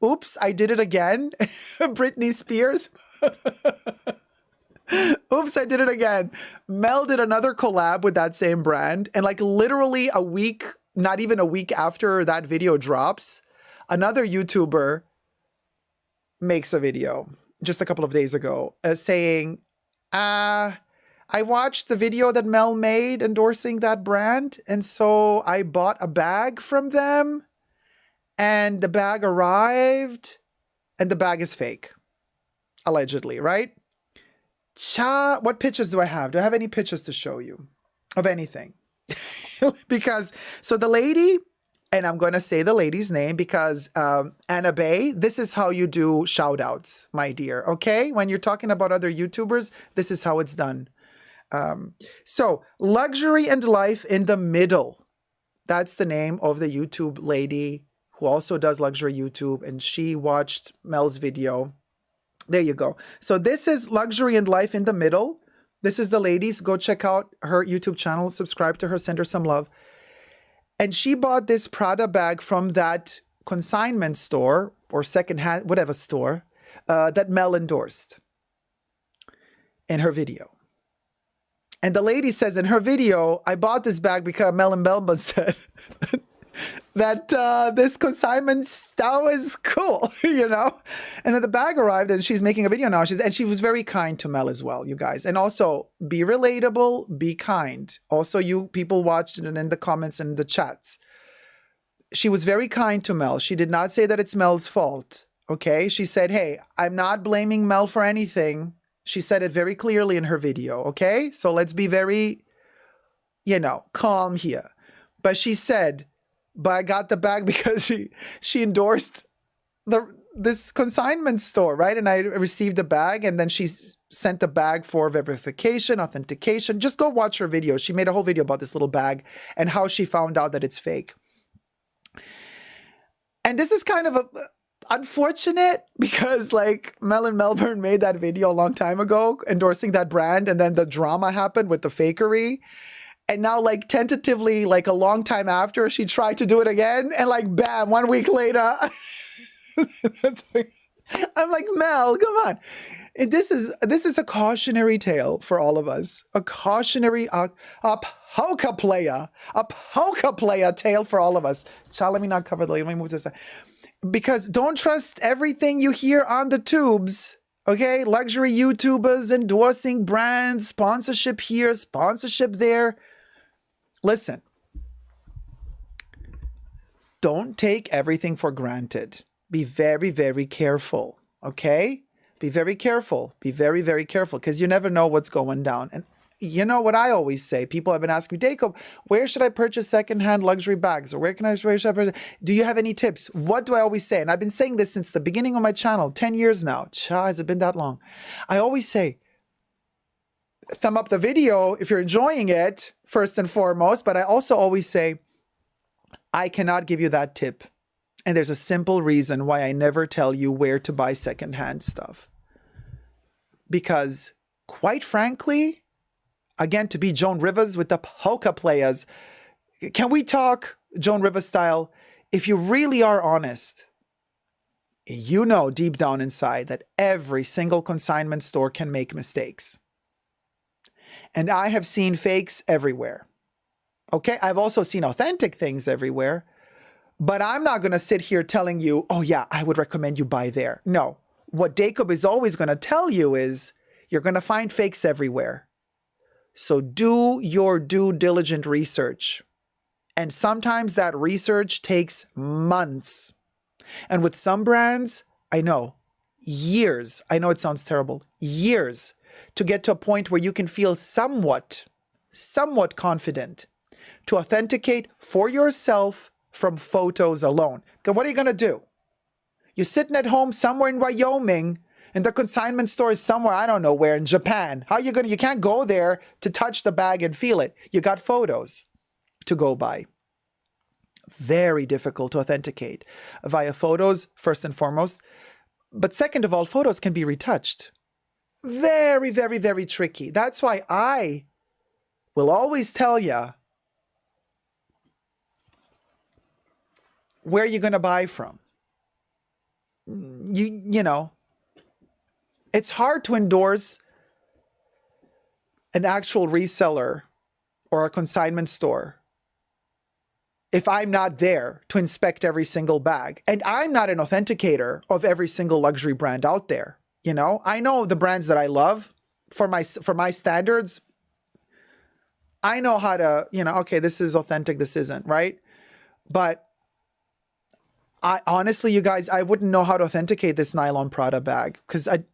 B: oops, I did it again. Britney Spears. Oops, I did it again. Mel did another collab with that same brand. And like literally a week, not even a week after that video drops, another YouTuber makes a video just a couple of days ago saying, I watched the video that Mel made endorsing that brand. And so I bought a bag from them and the bag arrived and the bag is fake. Allegedly, right? Cha, what pictures do I have? Do I have any pictures to show you of anything? Because, so the lady, and I'm going to say the lady's name because Anna Bay, this is how you do shout outs, my dear. Okay. When you're talking about other YouTubers, this is how it's done. So Luxury and Life in the Middle. That's the name of the YouTube lady who also does luxury YouTube. And she watched Mel's video. There you go. So this is Luxury and Life in the Middle. This is the ladies. Go check out her YouTube channel. Subscribe to her. Send her some love. And she bought this Prada bag from that consignment store or secondhand, whatever store, that Mel endorsed in her video. And the lady says in her video, I bought this bag because Mel and Melba said that this consignment style is cool, you know? And then the bag arrived and she's making a video now. And she was very kind to Mel as well, you guys. And also be relatable, be kind. Also, you people watched it in the comments and the chats. She was very kind to Mel. She did not say that it's Mel's fault, okay? She said, hey, I'm not blaming Mel for anything. She said it very clearly in her video, okay? So let's be very, you know, calm here. But she said, but I got the bag because she endorsed this consignment store, right? And I received the bag and then she sent the bag for verification, authentication. Just go watch her video. She made a whole video about this little bag and how she found out that it's fake. And this is kind of unfortunate because like Mel and Melbourne made that video a long time ago endorsing that brand, and then the drama happened with the fakery. And now, like, tentatively, like a long time after, she tried to do it again. And like, bam, 1 week later. I'm like, Mel, come on. This is a cautionary tale for all of us. A cautionary, a polka player tale for all of us. Child, let me not cover the, let me move this. Because don't trust everything you hear on the tubes. Okay? Luxury YouTubers endorsing brands, sponsorship here, sponsorship there. Listen, don't take everything for granted. Be very, very careful, okay? Be very careful. Be very, very careful because you never know what's going down. And you know what I always say? People have been asking me, Jacob, where should I purchase secondhand luxury bags? Or where should I purchase? Do you have any tips? What do I always say? And I've been saying this since the beginning of my channel, 10 years now. Has it been that long? I always say, thumb up the video if you're enjoying it, first and foremost. But I also always say, I cannot give you that tip. And there's a simple reason why I never tell you where to buy secondhand stuff. Because, quite frankly, again, to be Joan Rivers with the polka players, can we talk Joan Rivers style? If you really are honest, you know deep down inside that every single consignment store can make mistakes. And I have seen fakes everywhere. Okay, I've also seen authentic things everywhere. But I'm not going to sit here telling you, oh yeah, I would recommend you buy there. No, what Jacob is always going to tell you is you're going to find fakes everywhere. So do your due diligent research. And sometimes that research takes months. And with some brands, I know, years. I know it sounds terrible. Years to get to a point where you can feel somewhat confident to authenticate for yourself from photos alone. Because what are you going to do? You're sitting at home somewhere in Wyoming and the consignment store is somewhere, I don't know where, in Japan. How are you going to, you can't go there to touch the bag and feel it. You got photos to go by. Very difficult to authenticate via photos, first and foremost. But second of all, photos can be retouched. Very, very, very tricky. That's why I will always tell you where you're going to buy from. You know, it's hard to endorse an actual reseller or a consignment store if I'm not there to inspect every single bag. And I'm not an authenticator of every single luxury brand out there. You know, I know the brands that I love for my standards. I know how to, you know, okay, this is authentic, this isn't, right? But I honestly, you guys, I wouldn't know how to authenticate this nylon Prada bag because I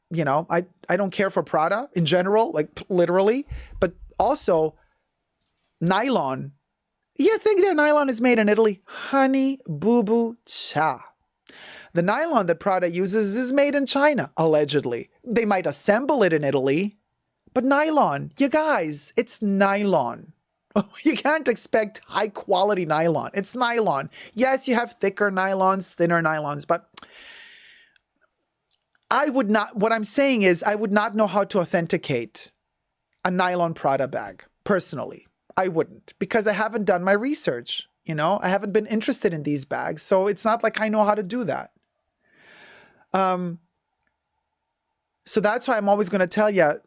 B: don't care for Prada in general, like literally, but also nylon. You think their nylon is made in Italy? Honey, boo-boo, cha. The nylon that Prada uses is made in China, allegedly. They might assemble it in Italy, but nylon, you guys, it's nylon. You can't expect high quality nylon. It's nylon. Yes, you have thicker nylons, thinner nylons, but I would not, what I'm saying is I would not know how to authenticate a nylon Prada bag, personally. I wouldn't, because I haven't done my research. You know, I haven't been interested in these bags, so it's not like I know how to do that. So that's why I'm always going to tell you,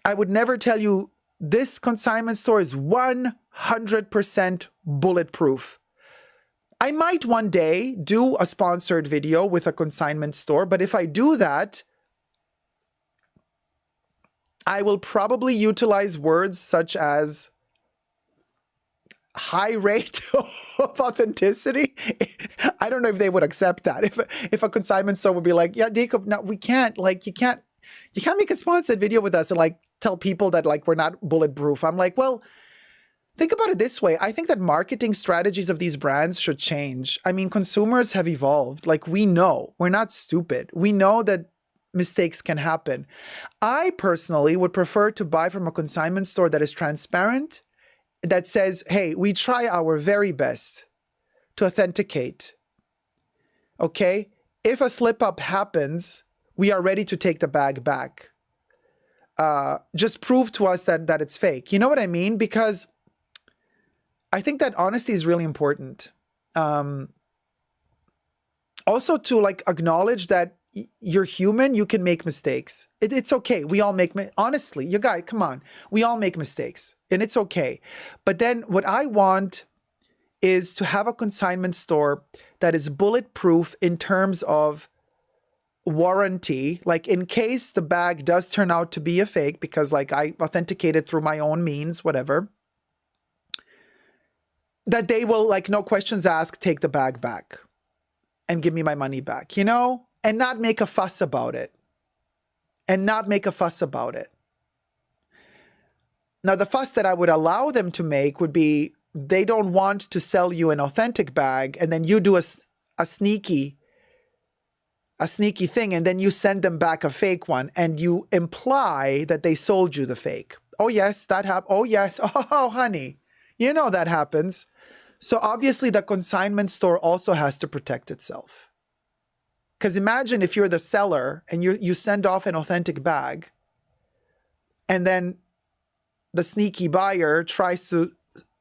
B: I would never tell you this consignment store is 100% bulletproof. I might one day do a sponsored video with a consignment store, but if I do that, I will probably utilize words such as high rate of authenticity. I don't know if they would accept that. If a consignment store would be like, yeah, Jacob, no, we can't, like, you can't make a sponsored video with us and like tell people that like we're not bulletproof. I'm like, well, think about it this way. I think that marketing strategies of these brands should change. I mean, consumers have evolved. Like, we know, we're not stupid. We know that mistakes can happen. I personally would prefer to buy from a consignment store that is transparent, that says, hey, we try our very best to authenticate. Okay? If a slip up happens, we are ready to take the bag back. Just prove to us that it's fake. You know what I mean? Because I think that honesty is really important. Also to like acknowledge that you're human, you can make mistakes. It's okay. We all make, honestly, you guys, come on. We all make mistakes and it's okay. But then what I want is to have a consignment store that is bulletproof in terms of warranty. Like, in case the bag does turn out to be a fake, because like I authenticated through my own means, whatever, that they will, like, no questions asked, take the bag back and give me my money back, you know, and not make a fuss about it. Now, the fuss that I would allow them to make would be, they don't want to sell you an authentic bag and then you do a sneaky thing and then you send them back a fake one and you imply that they sold you the fake. Oh yes, that happened. Oh yes. Oh honey, you know that happens. So obviously the consignment store also has to protect itself. Because imagine if you're the seller and you send off an authentic bag and then the sneaky buyer tries to,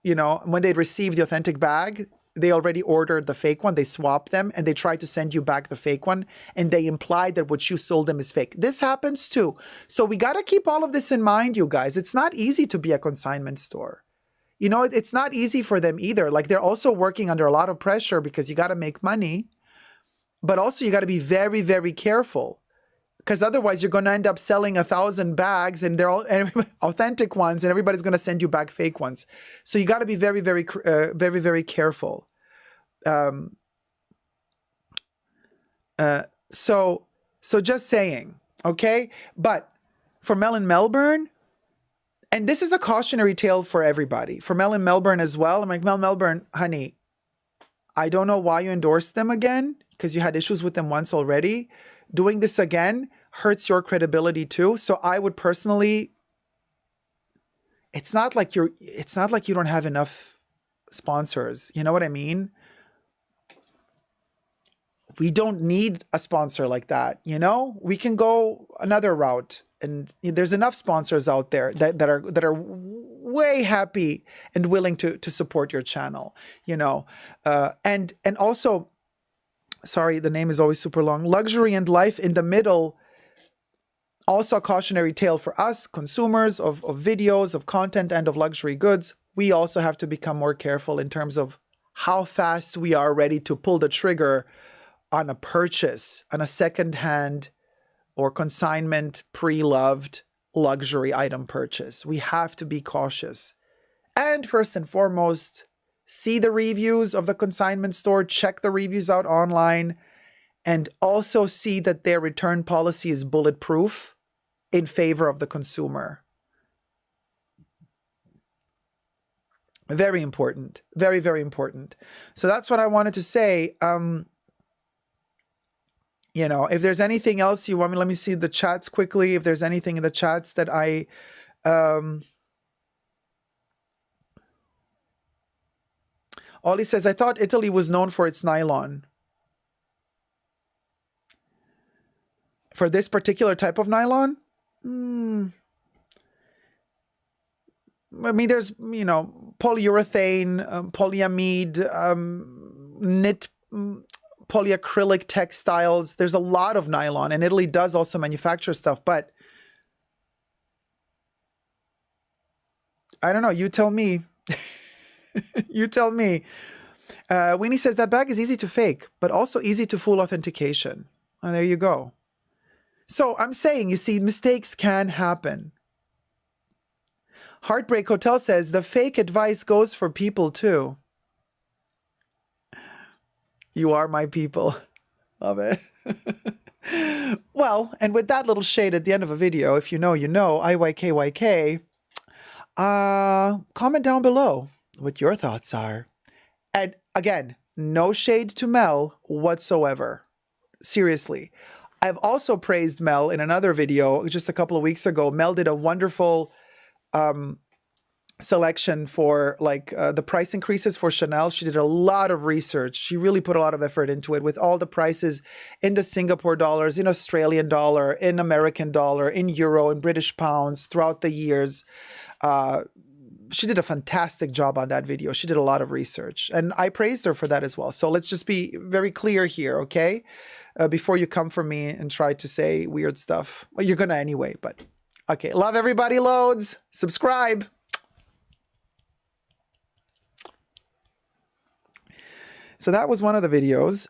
B: you know, when they receive the authentic bag, they already ordered the fake one, they swap them, and they try to send you back the fake one, and they imply that what you sold them is fake. This happens too. So we got to keep all of this in mind, you guys. It's not easy to be a consignment store. You know, it's not easy for them either. Like, they're also working under a lot of pressure because you got to make money, but also you got to be very, very careful. Because otherwise you're going to end up selling 1,000 bags and they're all authentic ones and everybody's going to send you back fake ones. So you got to be very, very, very, very careful. So just saying, okay? But for Mel in Melbourne, and this is a cautionary tale for everybody, for Mel in Melbourne as well. I'm like, Melbourne, honey, I don't know why you endorsed them again, because you had issues with them once already. Doing this again hurts your credibility too. So I would personally, it's not like you don't have enough sponsors. You know what I mean? We don't need a sponsor like that. You know, we can go another route, and there's enough sponsors out there that are way happy and willing to support your channel, you know, and also, sorry, the name is always super long. Luxury and life in the middle. Also a cautionary tale for us, consumers of videos, of content, and of luxury goods. We also have to become more careful in terms of how fast we are ready to pull the trigger on a purchase, on a secondhand or consignment pre-loved luxury item purchase. We have to be cautious. And first and foremost, see the reviews of the consignment store, check the reviews out online, and also see that their return policy is bulletproof in favor of the consumer. Very important. Very, very important. So that's what I wanted to say. You know, if there's anything else you want me, let me see the chats quickly. If there's anything in the chats that I... Ollie says, I thought Italy was known for its nylon. For this particular type of nylon? I mean, there's, you know, polyurethane, polyamide, knit, polyacrylic textiles. There's a lot of nylon, and Italy does also manufacture stuff, but I don't know. You tell me. You tell me. Winnie says that bag is easy to fake, but also easy to fool authentication. Oh, there you go. So I'm saying, you see, mistakes can happen. Heartbreak Hotel says the fake advice goes for people too. You are my people. Love it. Well, and with that little shade at the end of a video, if you know, you know, IYKYK, comment down below what your thoughts are. And again, no shade to Mel whatsoever. Seriously. I've also praised Mel in another video just a couple of weeks ago. Mel did a wonderful selection for like the price increases for Chanel. She did a lot of research. She really put a lot of effort into it with all the prices in the Singapore dollars, in Australian dollar, in American dollar, in euro, in British pounds throughout the years. She did a fantastic job on that video. She did a lot of research, and I praised her for that as well. So let's just be very clear here, okay? Before you come for me and try to say weird stuff. Well, you're gonna anyway, but okay. Love everybody loads. Subscribe. So that was one of the videos.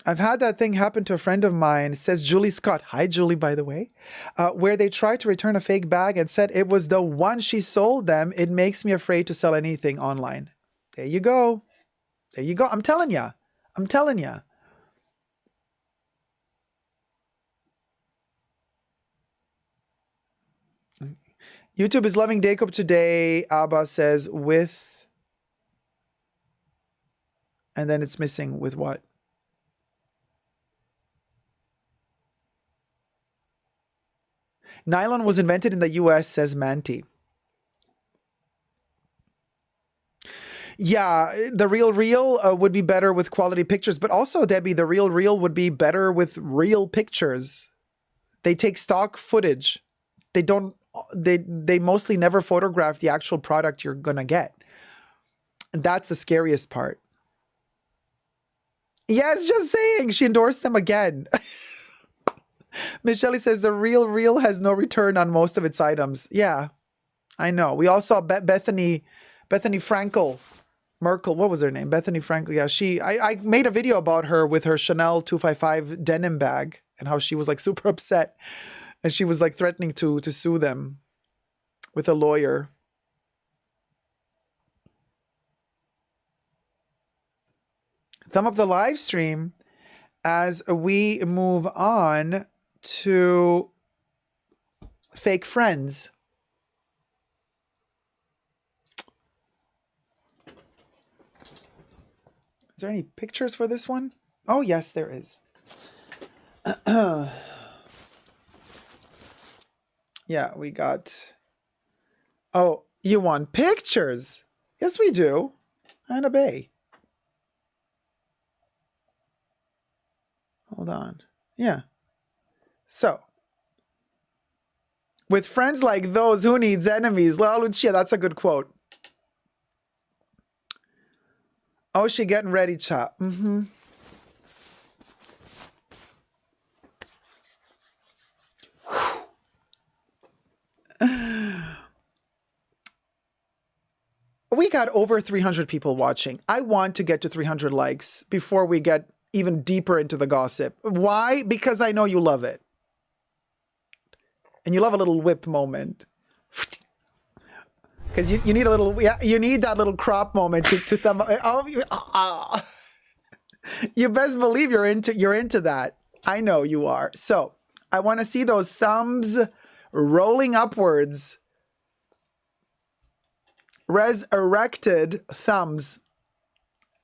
B: I've had that thing happen to a friend of mine, says Julie Scott. Hi, Julie, by the way. Where they tried to return a fake bag and said it was the one she sold them. It makes me afraid to sell anything online. There you go. There you go. I'm telling you. I'm telling you. YouTube is loving Jacob today. Abba says with, and then it's missing with what? Nylon was invented in the US, says Manti. Yeah, the Real would be better with quality pictures, but also, Debbie, the Real would be better with real pictures. They take stock footage. They don't, they mostly never photograph the actual product you're gonna get. And that's the scariest part. Yes, just saying, she endorsed them again. Miss Shelley says the Real has no return on most of its items. Yeah, I know. We all saw Bethany Frankel. Merkel, what was her name? Bethany Frankel. Yeah, I made a video about her with her Chanel 255 denim bag and how she was like super upset. And she was like threatening to sue them with a lawyer. Thumb up the live stream as we move on to fake friends. Is there any pictures for this one? Oh, yes, there is. Yeah, we got... Oh, you want pictures? Yes, we do. Anna Bay. Hold on. Yeah. So, with friends like those, who needs enemies? La Lucia, that's a good quote. Oh, she getting ready, chop. Mm-hmm. We got over 300 people watching. I want to get to 300 likes before we get even deeper into the gossip. Why? Because I know you love it. And you love a little whip moment. Because you need a little, yeah, you need that little crop moment to thumb up. Oh, you best believe you're into that. I know you are. So I want to see those thumbs rolling upwards. Resurrected thumbs.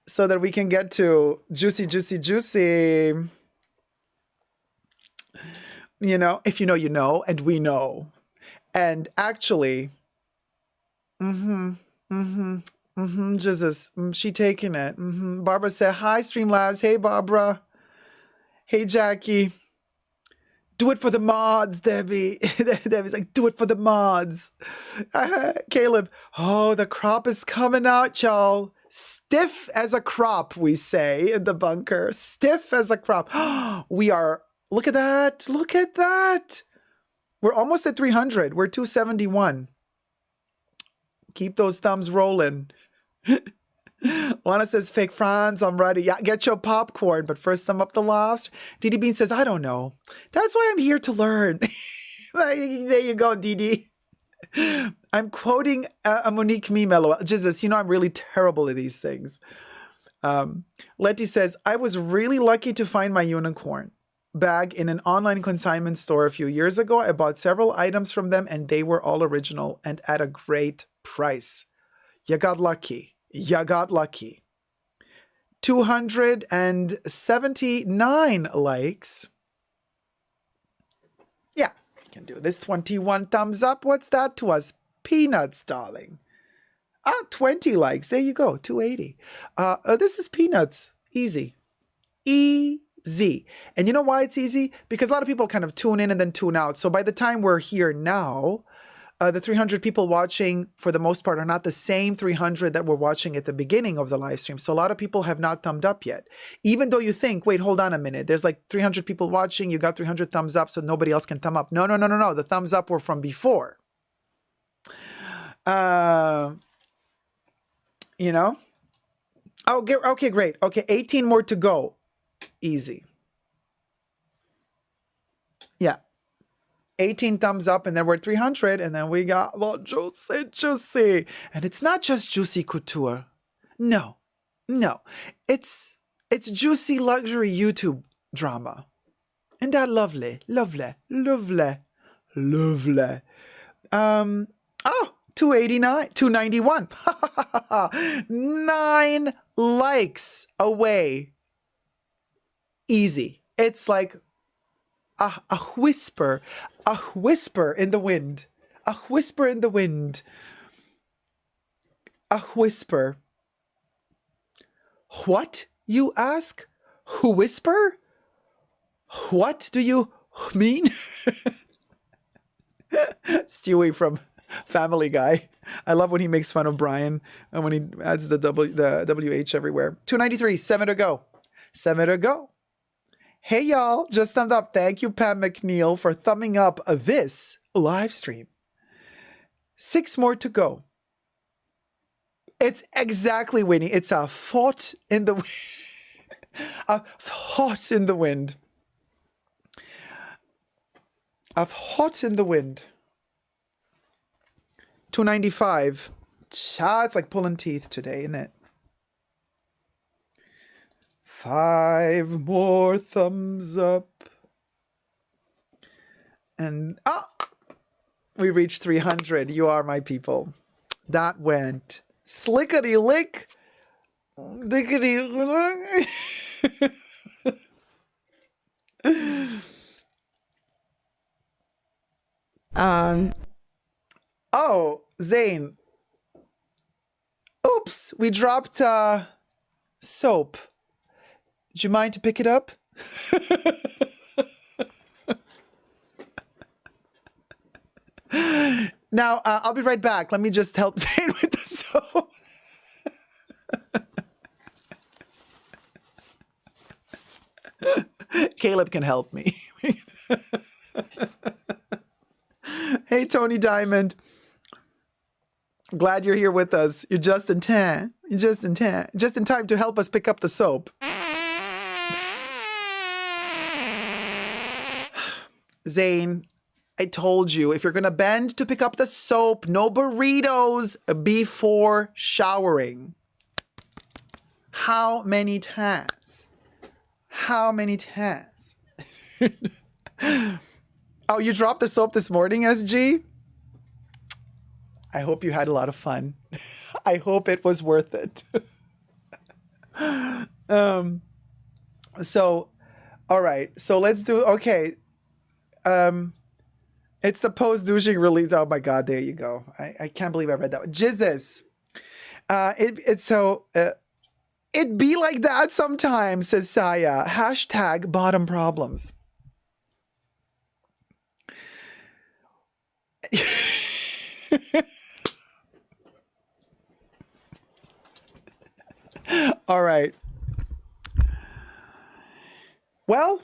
B: So that we can get to juicy, juicy, juicy. You know, if you know, you know, and we know. And actually, Jesus, she taking it. Barbara said, hi, Streamlabs. Hey, Barbara. Hey, Jackie. Do it for the mods, Debbie. Debbie's like, do it for the mods. Caleb, oh, the crop is coming out, y'all. Stiff as a crop, we say in the bunker. Stiff as a crop. We are, look at that. Look at that. We're almost at 300. We're 271. Keep those thumbs rolling. Juana says, fake Franz, I'm ready. Yeah, get your popcorn, but first thumb up the loft. Didi Bean says, I don't know. That's why I'm here to learn. There you go, Didi. I'm quoting a Monique Mimelo. Jesus, you know I'm really terrible at these things. Letty says, I was really lucky to find my unicorn bag in an online consignment store a few years ago. I bought several items from them and they were all original and at a great price. You got lucky. You got lucky. 279 likes. Yeah, you can do this. 21 thumbs up. What's that to us? Peanuts, darling. 20 likes. There you go. 280. This is peanuts. Easy. Easy. And you know why it's easy? Because a lot of people kind of tune in and then tune out. So by the time we're here now, the 300 people watching, for the most part, are not the same 300 that were watching at the beginning of the live stream. So a lot of people have not thumbed up yet. Even though you think, wait, hold on a minute. There's like 300 people watching. You got 300 thumbs up, so nobody else can thumb up. No, no, no, no, no. The thumbs up were from before. You know? Oh, okay, great. Okay, 18 more to go. Easy. Yeah. 18 thumbs up, and then we're at 300, and then we got juicy. And it's not just juicy couture. No. It's juicy luxury YouTube drama. And that lovely. 289, 291. 9 likes away. Easy. It's like a whisper in the wind. A whisper in the wind. A whisper. What, you ask? Who whisper? What do you mean? Stewie from Family Guy. I love when he makes fun of Brian and when he adds the WH everywhere. 293, 7 to go. 7 to go. Hey, y'all, just thumbed up. Thank you, Pam McNeil, for thumbing up this live stream. 6 more to go. It's exactly, Winnie. It's a thought in the wind. A thought in the wind. A thought in the wind. 295. It's like pulling teeth today, isn't it? 5 more thumbs up. And we reached 300. You are my people. That went slickety lick. Dickety lick. Oh, Zane. Oops, we dropped soap. Would you mind to pick it up? Now, I'll be right back. Let me just help Zane with the soap. Caleb can help me. Hey, Tony Diamond. Glad you're here with us. You're just in time. You're just in time. Just in time to help us pick up the soap. Zane, I told you, if you're going to bend to pick up the soap, no burritos before showering. How many times? How many times? Oh, you dropped the soap this morning, SG? I hope you had a lot of fun. I hope it was worth it. So, all right. So let's do, okay. It's the post-douching release. Oh my God, there you go. I can't believe I read that one. Jizzes. It be like that sometimes, says Saya. Hashtag bottom problems. All right. Well,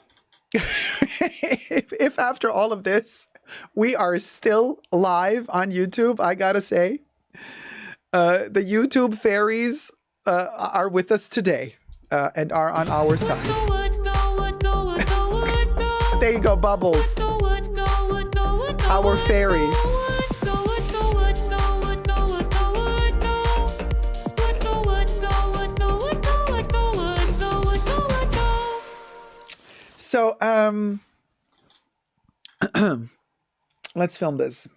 B: if after all of this, we are still live on YouTube, I gotta say, the YouTube fairies are with us today and are on our side. There you go, Bubbles. Our fairy. So, let's film this.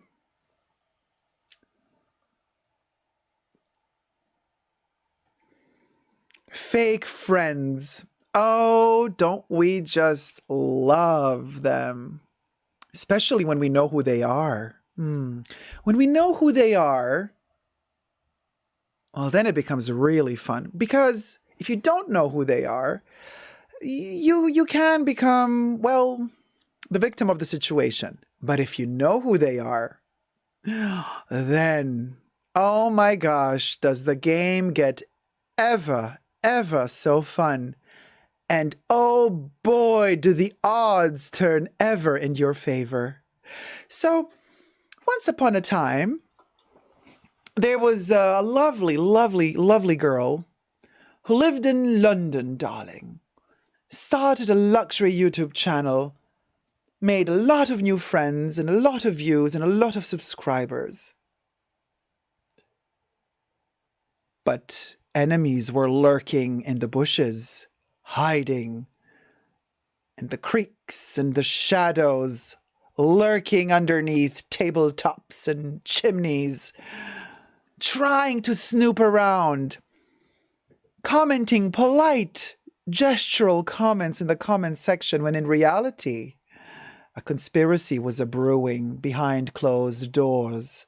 B: Fake friends. Oh, don't we just love them? Especially when we know who they are. When we know who they are, well, then it becomes really fun. Because if you don't know who they are, you can become, well, the victim of the situation. But if you know who they are, then, oh my gosh, does the game get ever so fun. And oh boy, do the odds turn ever in your favor. So, once upon a time, there was a lovely girl who lived in London, darling. Started a luxury YouTube channel, made a lot of new friends and a lot of views and a lot of subscribers. But enemies were lurking in the bushes, hiding in the creeks and the shadows, lurking underneath tabletops and chimneys, trying to snoop around, commenting polite, gestural comments in the comment section, when in reality, a conspiracy was a-brewing behind closed doors,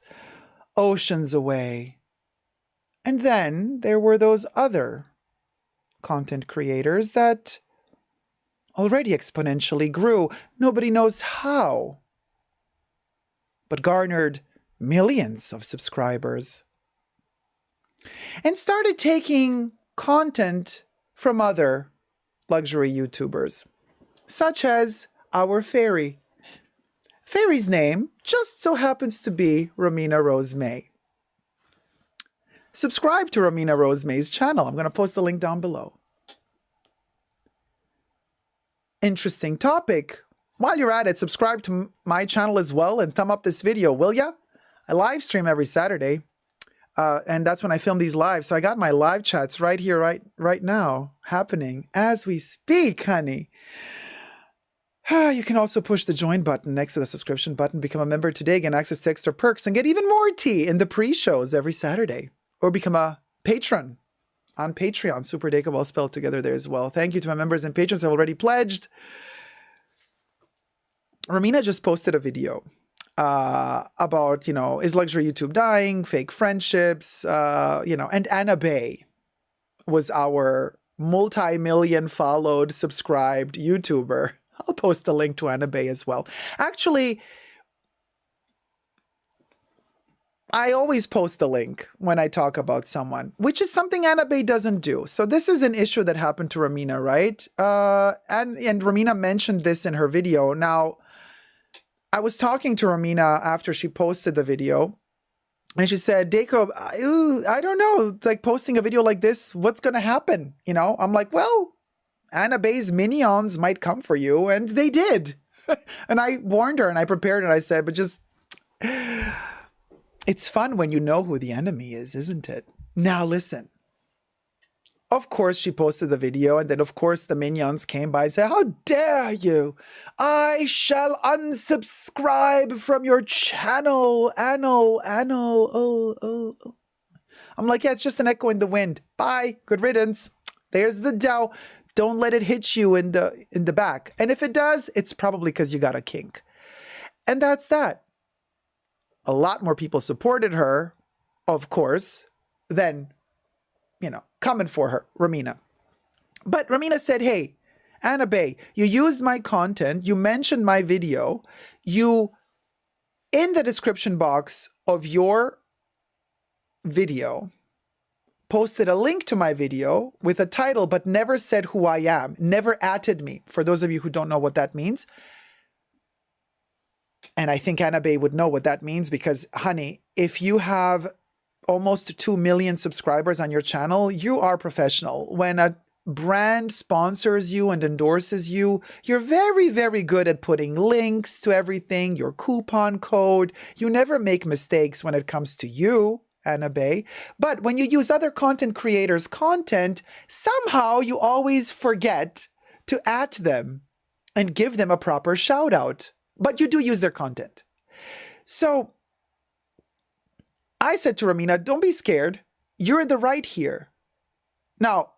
B: oceans away. And then there were those other content creators that already exponentially grew. Nobody knows how, but garnered millions of subscribers. And started taking content from other luxury YouTubers, such as our fairy. Fairy's name just so happens to be Romina Rose May. Subscribe to Romina Rose May's channel. I'm going to post the link down below. Interesting topic. While you're at it, subscribe to my channel as well and thumb up this video, will ya? I live stream every Saturday. And that's when I film these live. So I got my live chats right here, right now, happening as we speak, honey. You can also push the join button next to the subscription button. Become a member today, get access to extra perks, and get even more tea in the pre-shows every Saturday. Or become a patron on Patreon. Super Deka, well spelled together there as well. Thank you to my members and patrons who have already pledged. Romina just posted a video about, is luxury YouTube dying, fake friendships, and Anna Bay was our multi-million followed, subscribed YouTuber. I'll post a link to Anna Bay as well. Actually, I always post a link when I talk about someone, which is something Anna Bay doesn't do. So this is an issue that happened to Romina, right? And Romina mentioned this in her video. Now, I was talking to Romina after she posted the video, and she said, Deko, I don't know, like posting a video like this, what's going to happen? I'm like, well, Anna Bay's minions might come for you, and they did. And I warned her and I prepared and I said, but just, it's fun when you know who the enemy is, isn't it? Now listen. Of course, she posted the video, and then of course the minions came by and said, how dare you? I shall unsubscribe from your channel. Anno. Oh. I'm like, yeah, it's just an echo in the wind. Bye. Good riddance. There's the Dow. Don't let it hit you in the back. And if it does, it's probably because you got a kink. And that's that. A lot more people supported her, of course, than, coming for her, Romina. But Romina said, hey, Anna Bay, you used my content, you mentioned my video, you, in the description box of your video, posted a link to my video with a title, but never said who I am, never atted me. For those of you who don't know what that means. And I think Anna Bay would know what that means because, honey, if you have almost 2 million subscribers on your channel, you are professional. When a brand sponsors you and endorses you, you're very, very good at putting links to everything, your coupon code. You never make mistakes when it comes to you, Anna Bay. But when you use other content creators' content, somehow you always forget to at them and give them a proper shout out. But you do use their content. So I said to Romina, don't be scared. You're in the right here. Now,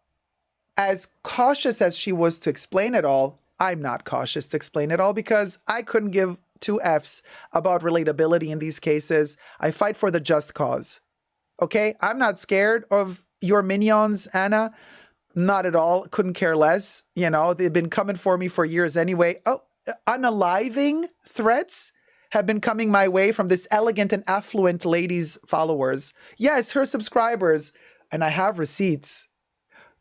B: as cautious as she was to explain it all, I'm not cautious to explain it all because I couldn't give two Fs about relatability in these cases. I fight for the just cause. Okay? I'm not scared of your minions, Anna. Not at all. Couldn't care less. They've been coming for me for years anyway. Oh, unaliving threats have been coming my way from this elegant and affluent lady's followers. Yes, her subscribers, and I have receipts,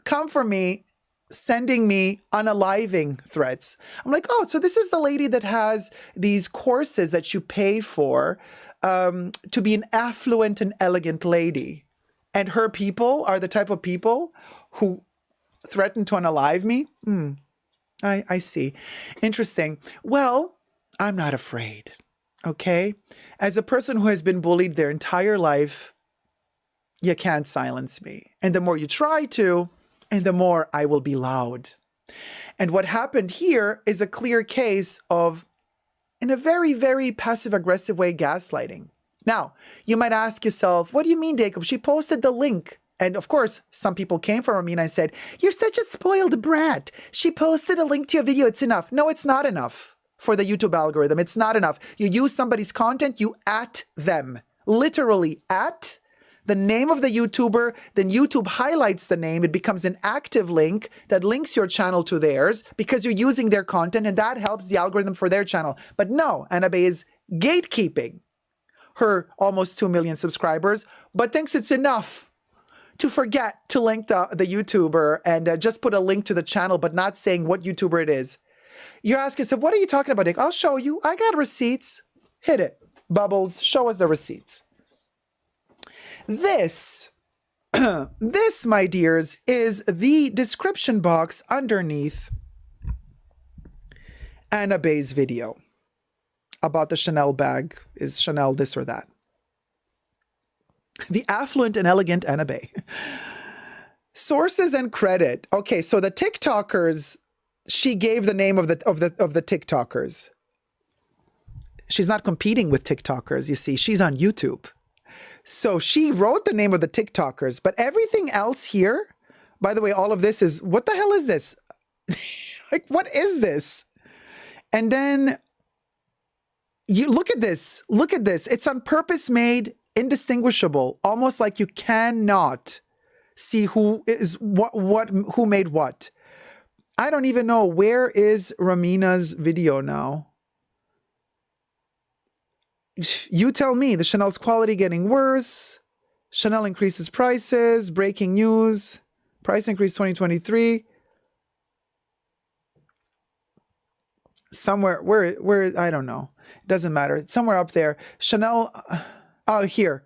B: come for me, sending me unaliving threats. I'm like, oh, so this is the lady that has these courses that you pay for to be an affluent and elegant lady. And her people are the type of people who threaten to unalive me? I see. Interesting. Well, I'm not afraid. Okay? As a person who has been bullied their entire life, you can't silence me. And the more you try to, and the more I will be loud. And what happened here is a clear case of, in a very, very passive-aggressive way, gaslighting. Now, you might ask yourself, what do you mean, Jacob? She posted the link. And of course, some people came from me and I said, you're such a spoiled brat. She posted a link to your video. It's enough. No, it's not enough for the YouTube algorithm. It's not enough. You use somebody's content, you at them. Literally at the name of the YouTuber, then YouTube highlights the name. It becomes an active link that links your channel to theirs because you're using their content and that helps the algorithm for their channel. But no, Anna Bay is gatekeeping her almost 2 million subscribers, but thinks it's enough to forget to link the YouTuber and just put a link to the channel, but not saying what YouTuber it is. You're asking yourself, what are you talking about, Dick? I'll show you. I got receipts. Hit it. Bubbles, show us the receipts. This, my dears, is the description box underneath Anna Bay's video about the Chanel bag. Is Chanel this or that? The affluent and elegant Anna Bay. Sources and credit. Okay, so the TikTokers, she gave the name of the TikTokers. She's not competing with TikTokers, you see. She's on YouTube. So she wrote the name of the TikTokers, but everything else here, by the way, all of this is, what the hell is this? Like, what is this? And then you look at this. Look at this. It's on purpose made indistinguishable, almost like you cannot see who is who made what. I don't even know, where is Romina's video now? You tell me. The Chanel's quality getting worse. Chanel increases prices. Breaking news. Price increase 2023. Somewhere, where I don't know. It doesn't matter. It's somewhere up there. Chanel, oh, here.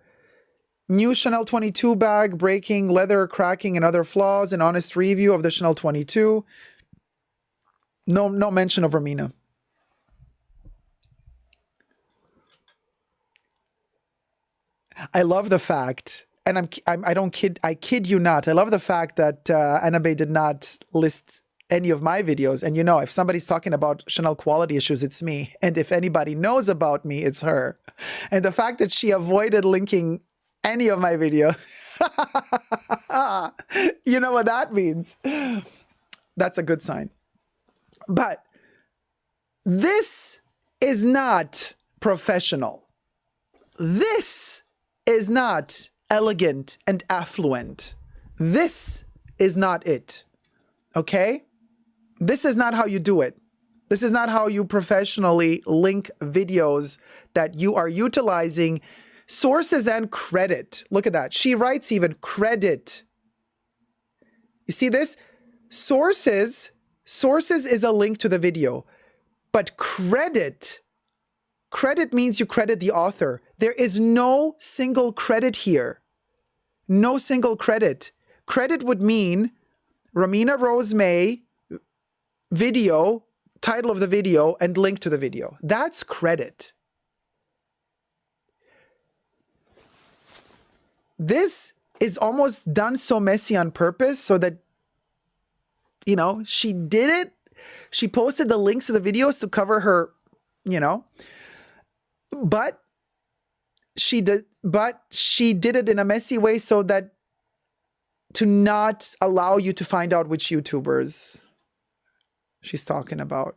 B: New Chanel 22 bag, breaking, leather cracking, and other flaws. An honest review of the Chanel 22. No mention of Romina. I love the fact, and I kid you not. I love the fact that Anabe did not list any of my videos. And if somebody's talking about Chanel quality issues, it's me. And if anybody knows about me, it's her. And the fact that she avoided linking any of my videos, you know what that means. That's a good sign. But this is not professional. This is not elegant and affluent. This is not it. Okay? This is not how you do it. This is not how you professionally link videos that you are utilizing sources and credit. Look at that. She writes even credit. You see this? Sources is a link to the video, but credit means you credit the author. There is no single credit here. No single credit. Credit would mean Ramina Rose May video, title of the video, and link to the video. That's credit. This is almost done so messy on purpose so that, she did it. She posted the links to the videos to cover her, but she did it in a messy way so that to not allow you to find out which YouTubers she's talking about.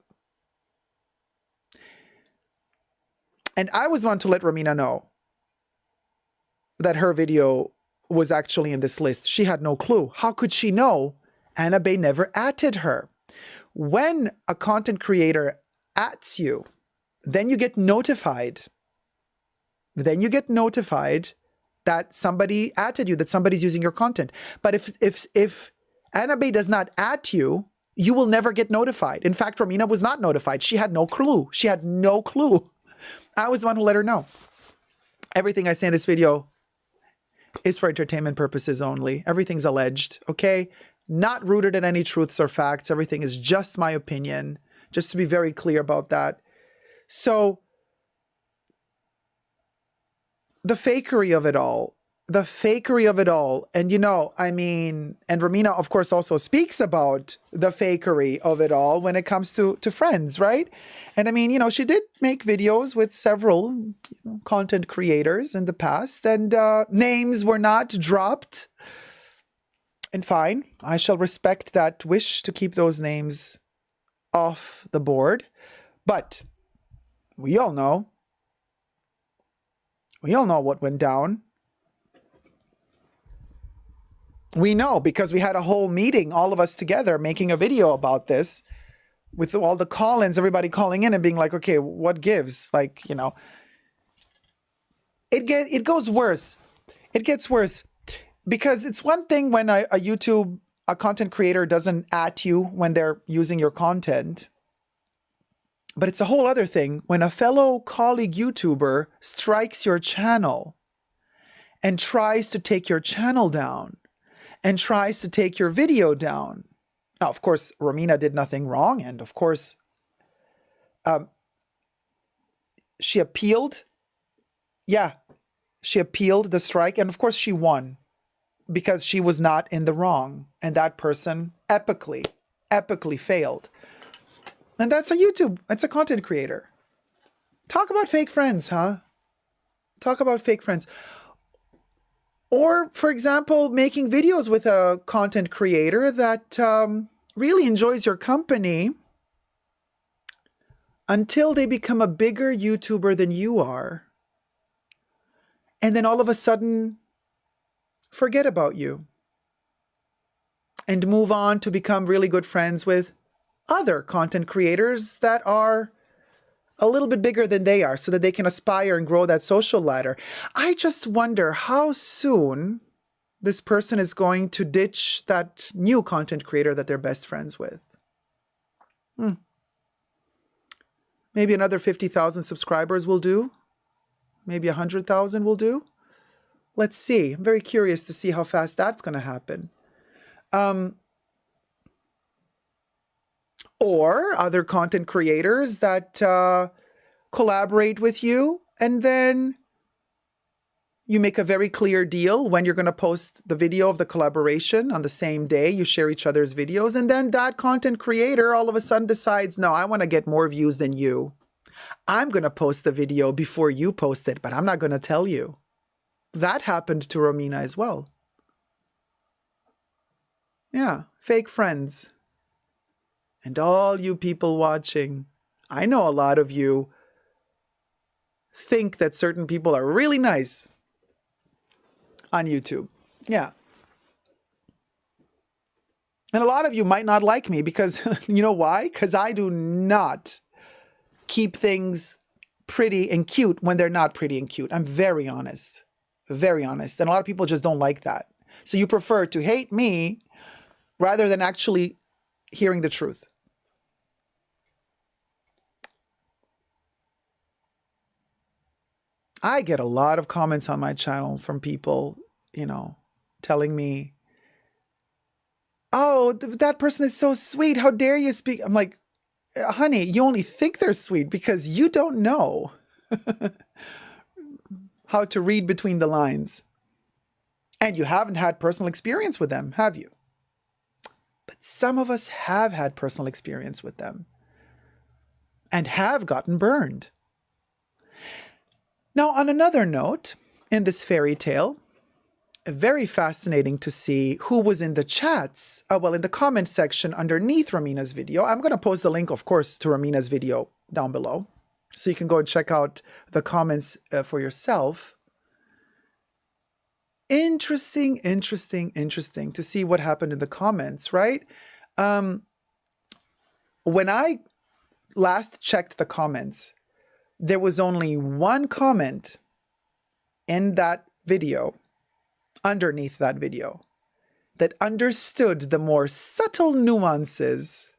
B: And I was one to let Ramina know that her video was actually in this list. She had no clue. How could she know? Anabe never atted her. When a content creator ats you, then you get notified. Then you get notified that somebody atted you, that somebody's using your content. But if Anabe does not at you, you will never get notified. In fact, Ramina was not notified. She had no clue. She had no clue. I was the one who let her know. Everything I say in this video is for entertainment purposes only. Everything's alleged, okay? Not rooted in any truths or facts. Everything is just my opinion, just to be very clear about that. So, the fakery of it all, and and Ramina, of course, also speaks about the fakery of it all when it comes to friends, right? And she did make videos with several content creators in the past, and names were not dropped. And fine, I shall respect that wish to keep those names off the board. But we all know what went down. We know because we had a whole meeting, all of us together, making a video about this with all the call-ins, everybody calling in and being like, okay, what gives? It goes worse. It gets worse because it's one thing when a content creator doesn't at you when they're using your content. But it's a whole other thing when a fellow colleague YouTuber strikes your channel and tries to take your channel down and tries to take your video down. Now, of course, Ramina did nothing wrong. And of course, she appealed. Yeah, she appealed the strike. And of course, she won because she was not in the wrong. And that person epically failed. And that's a content creator. Talk about fake friends, huh? Talk about fake friends. Or, for example, making videos with a content creator that really enjoys your company until they become a bigger YouTuber than you are. And then all of a sudden, forget about you. And move on to become really good friends with other content creators that are a little bit bigger than they are so that they can aspire and grow that social ladder. I just wonder how soon this person is going to ditch that new content creator that they're best friends with. Maybe another 50,000 subscribers will do. Maybe 100,000 will do. Let's see. I'm very curious to see how fast that's going to happen. Or other content creators that collaborate with you and then You make a very clear deal when you're going to post the video of the collaboration on the same day. You share each other's videos, and then that content creator all of a sudden decides, no, I want to get more views than you. I'm going to post the video before you post it, but I'm not going to tell you. That happened to Romina as well. Yeah, fake friends. And all you people watching, I know a lot of you think that certain people are really nice on YouTube. Yeah. And a lot of you might not like me because, you know why? Because I do not keep things pretty and cute when they're not pretty and cute. I'm very honest. Very honest. And a lot of people just don't like that. So you prefer to hate me rather than actually hearing the truth. I get a lot of comments on my channel from people, you know, telling me, oh, that person is so sweet. How dare you speak? I'm like, honey, you only think they're sweet because you don't know how to read between the lines. And you haven't had personal experience with them, have you? But some of us have had personal experience with them and have gotten burned. Now, on another note, in this fairy tale, very fascinating to see who was in the chats. Well, in the comment section underneath Romina's video. I'm going to post a link, of course, to Romina's video down below, so you can go and check out the comments for yourself. Interesting, interesting, interesting to see what happened in the comments, right? When I last checked the comments, there was only one comment in that video, underneath that video, that understood the more subtle nuances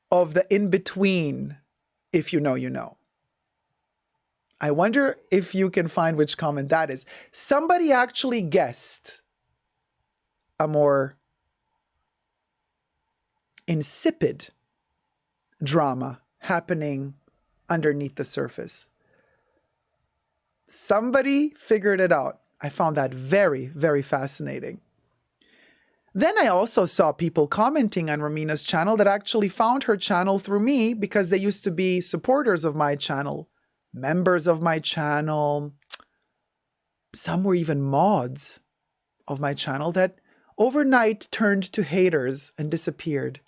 B: of the in-between, if you know, you know. I wonder if you can find which comment that is. Somebody actually guessed a more insipid drama happening underneath the surface. Somebody figured it out. I found that very, very fascinating. Then I also saw people commenting on Romina's channel that actually found her channel through me because they used to be supporters of my channel, members of my channel. Some were even mods of my channel that overnight turned to haters and disappeared,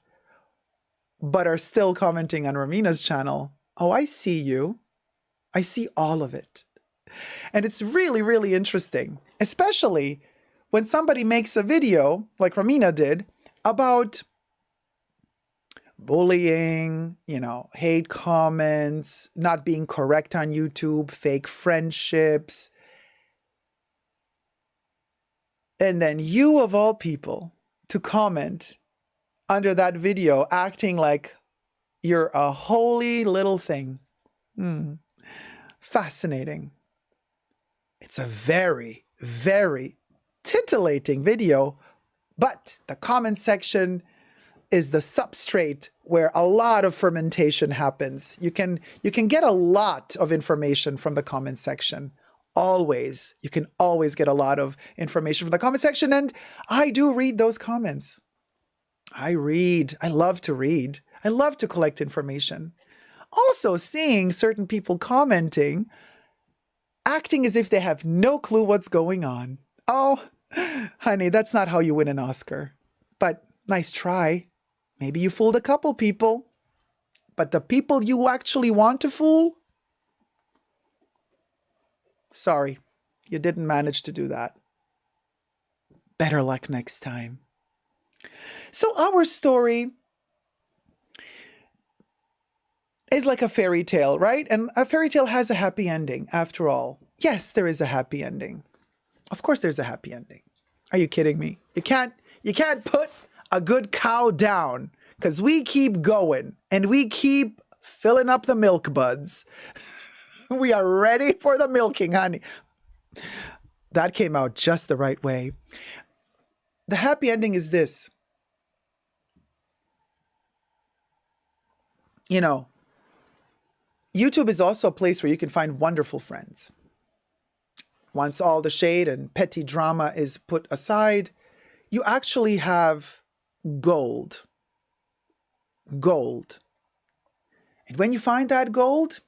B: but are still commenting on Romina's channel. Oh, I see you. I see all of it. And it's really, really interesting, especially when somebody makes a video, like Romina did, about bullying, you know, hate comments, not being correct on YouTube, fake friendships. And then you, of all people, to comment under that video acting like you're a holy little thing. Fascinating. It's a very, very titillating video, but the comment section is the substrate where a lot of fermentation happens. You can get a lot of information from the comment section. Always. You can always get a lot of information from the comment section, and I do read those comments. I love to read. I love to collect information. Also, seeing certain people commenting, acting as if they have no clue what's going on. Oh, honey, that's not how you win an Oscar. But nice try. Maybe you fooled a couple people. But the people you actually want to fool? Sorry, you didn't manage to do that. Better luck next time. So our story is like a fairy tale, right? And a fairy tale has a happy ending, after all. Yes, there is a happy ending. Of course there's a happy ending. Are you kidding me? You can't put a good cow down, because we keep going and we keep filling up the milk buds. We are ready for the milking, honey. That came out just the right way. The happy ending is this. You know, YouTube is also a place where you can find wonderful friends. once all the shade and petty drama is put aside, you actually have gold. Gold. And when you find that gold,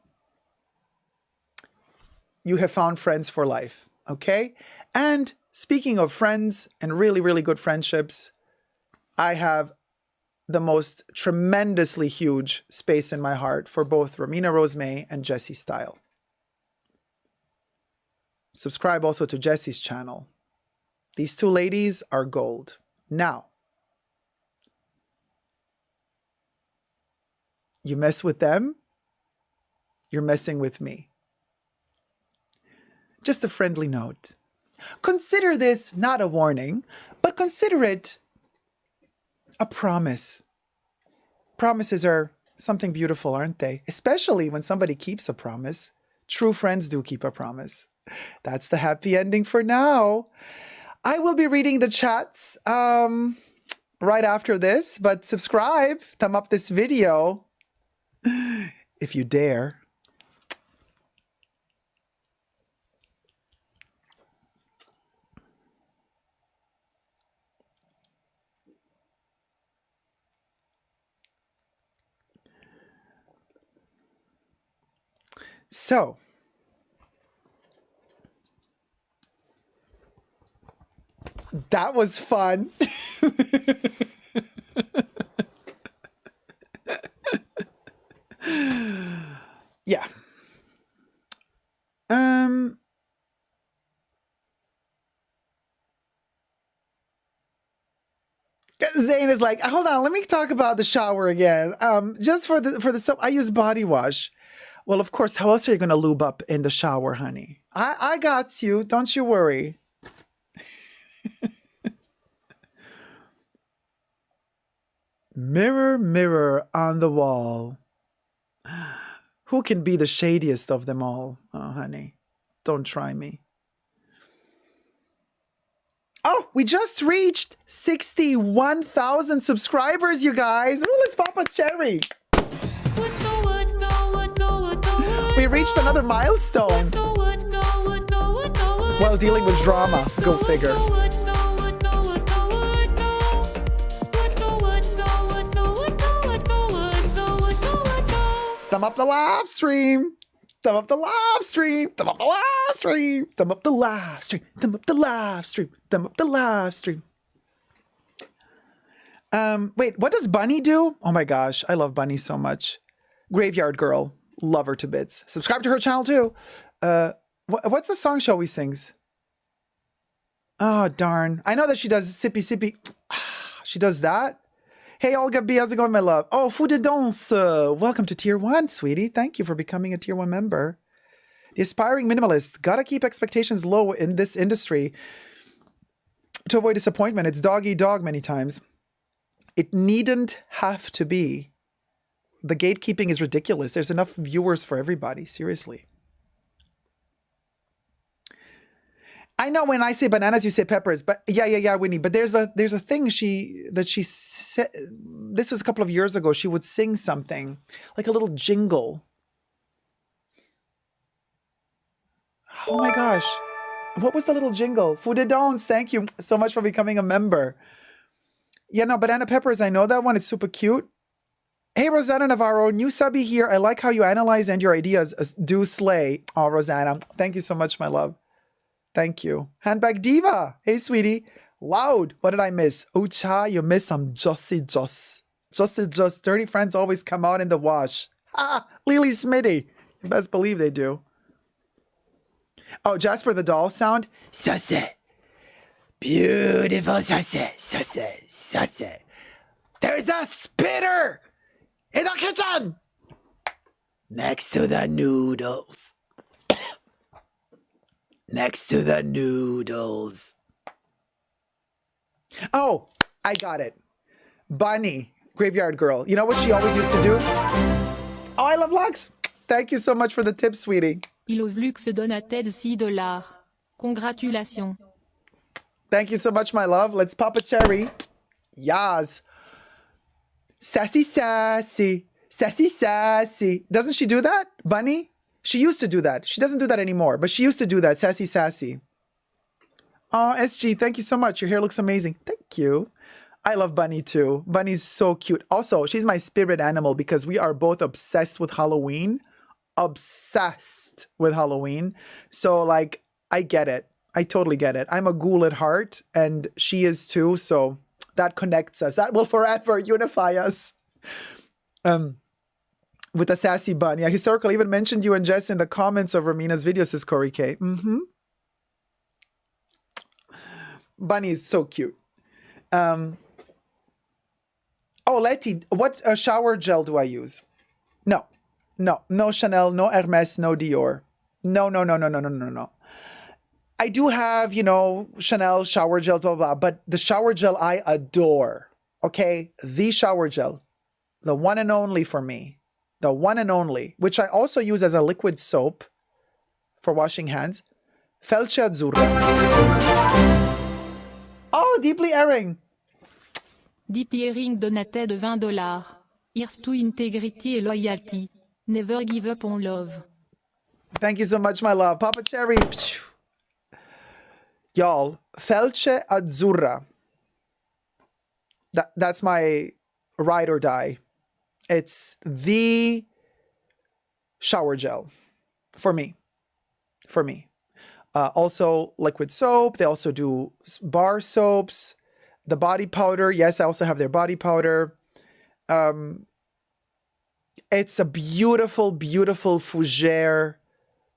B: you have found friends for life, okay? And speaking of friends and really, really good friendships, I have the most tremendously huge space in my heart for both Romina Rosemay and Jessie Style. Subscribe also to Jessie's channel. These two ladies are gold. Now, you mess with them, you're messing with me. Just a friendly note. Consider this not a warning, but consider it a promise. Promises are something beautiful, aren't they? Especially when somebody keeps a promise. True friends do keep a promise. That's the happy ending for now. I will be reading the chats right after this, but subscribe, thumb up this video if you dare. So, that was fun. Yeah. Zane is like, hold on, let me talk about the shower again. Just for the soap, I use body wash. Well, of course, how else are you going to lube up in the shower, honey? I got you. Don't you worry. Mirror, mirror on the wall. Who can be the shadiest of them all? Oh, honey, don't try me. Oh, we just reached 61,000 subscribers, you guys. Ooh, let's pop a cherry. We reached another milestone while dealing with drama. Go figure. Thumb up the live stream. Thumb up the live stream. Thumb up the live stream. Thumb up the live stream. Thumb up the live stream. Thumb up the live stream. Wait, what does Bunny do? Oh my gosh, I love Bunny so much. Graveyard Girl. Love her to bits. Subscribe to her channel too. What's the song she always sings? Oh, darn. I know that she does Sippy Sippy. She does that. Hey, Olga B, how's it going, my love? Oh, Fou de Danse. Welcome to Tier 1, sweetie. Thank you for becoming a Tier 1 member. The aspiring minimalist. Gotta keep expectations low in this industry to avoid disappointment. It's dog eat dog many times. It needn't have to be. The gatekeeping is ridiculous. There's enough viewers for everybody. Seriously. I know when I say bananas, you say peppers, but yeah, Winnie. But there's a thing she said. This was a couple of years ago. She would sing something like a little jingle. Oh my gosh, what was the little jingle? Fou de Danse. Thank you so much for becoming a member. Yeah, no, banana peppers. I know that one. It's super cute. Hey, Rosanna Navarro, new subby here. I like how you analyze and your ideas do slay. Oh, Rosanna, thank you so much, my love. Thank you. Handbag Diva. Hey, sweetie. Loud. What did I miss? Ucha, you missed some Jussie Joss. Jussie Joss. Dirty friends always come out in the wash. Ha! Lily Smitty. You best believe they do. Oh, Jasper the Doll sound. Sussy. Beautiful sussy. Sussy. Sussy. There's a spitter in the kitchen next to the noodles. Next to the noodles. Oh, I got it. Bunny, Graveyard Girl. You know what she always used to do? Oh, I love Lux. Thank you so much for the tip, sweetie.
D: Ilovlux donated $6. Congratulations.
B: Thank you so much, my love. Let's pop a cherry. Yas. Sassy, sassy. Sassy, sassy. Doesn't she do that, Bunny? She used to do that. She doesn't do that anymore, but she used to do that. Sassy, sassy. Oh, SG, thank you so much. Your hair looks amazing. Thank you. I love Bunny too. Bunny's so cute. Also, she's my spirit animal because we are both obsessed with Halloween. Obsessed with Halloween. So like, I get it. I totally get it. I'm a ghoul at heart and she is too. So that connects us. That will forever unify us. With a sassy bun. Yeah, Historical even mentioned you and Jess in the comments of Ramina's video, says Corey K. Bunny is so cute. Oh, Letty, what shower gel do I use? No Chanel, no Hermes, no Dior. No. I do have, Chanel shower gel, blah, blah, but the shower gel I adore. Okay, the shower gel, the one and only for me. The one and only, which I also use as a liquid soap for washing hands. Felce Azzurra. Oh, Deeply Erring.
D: Deeply Erring donated de $20. Here's to integrity and loyalty. Never give up on love.
B: Thank you so much, my love. Papa Cherry. Y'all, Felce Azzurra. That's my ride or die. It's the shower gel for me. Also liquid soap. They also do bar soaps. The body powder. Yes, I also have their body powder. It's a beautiful, beautiful fougere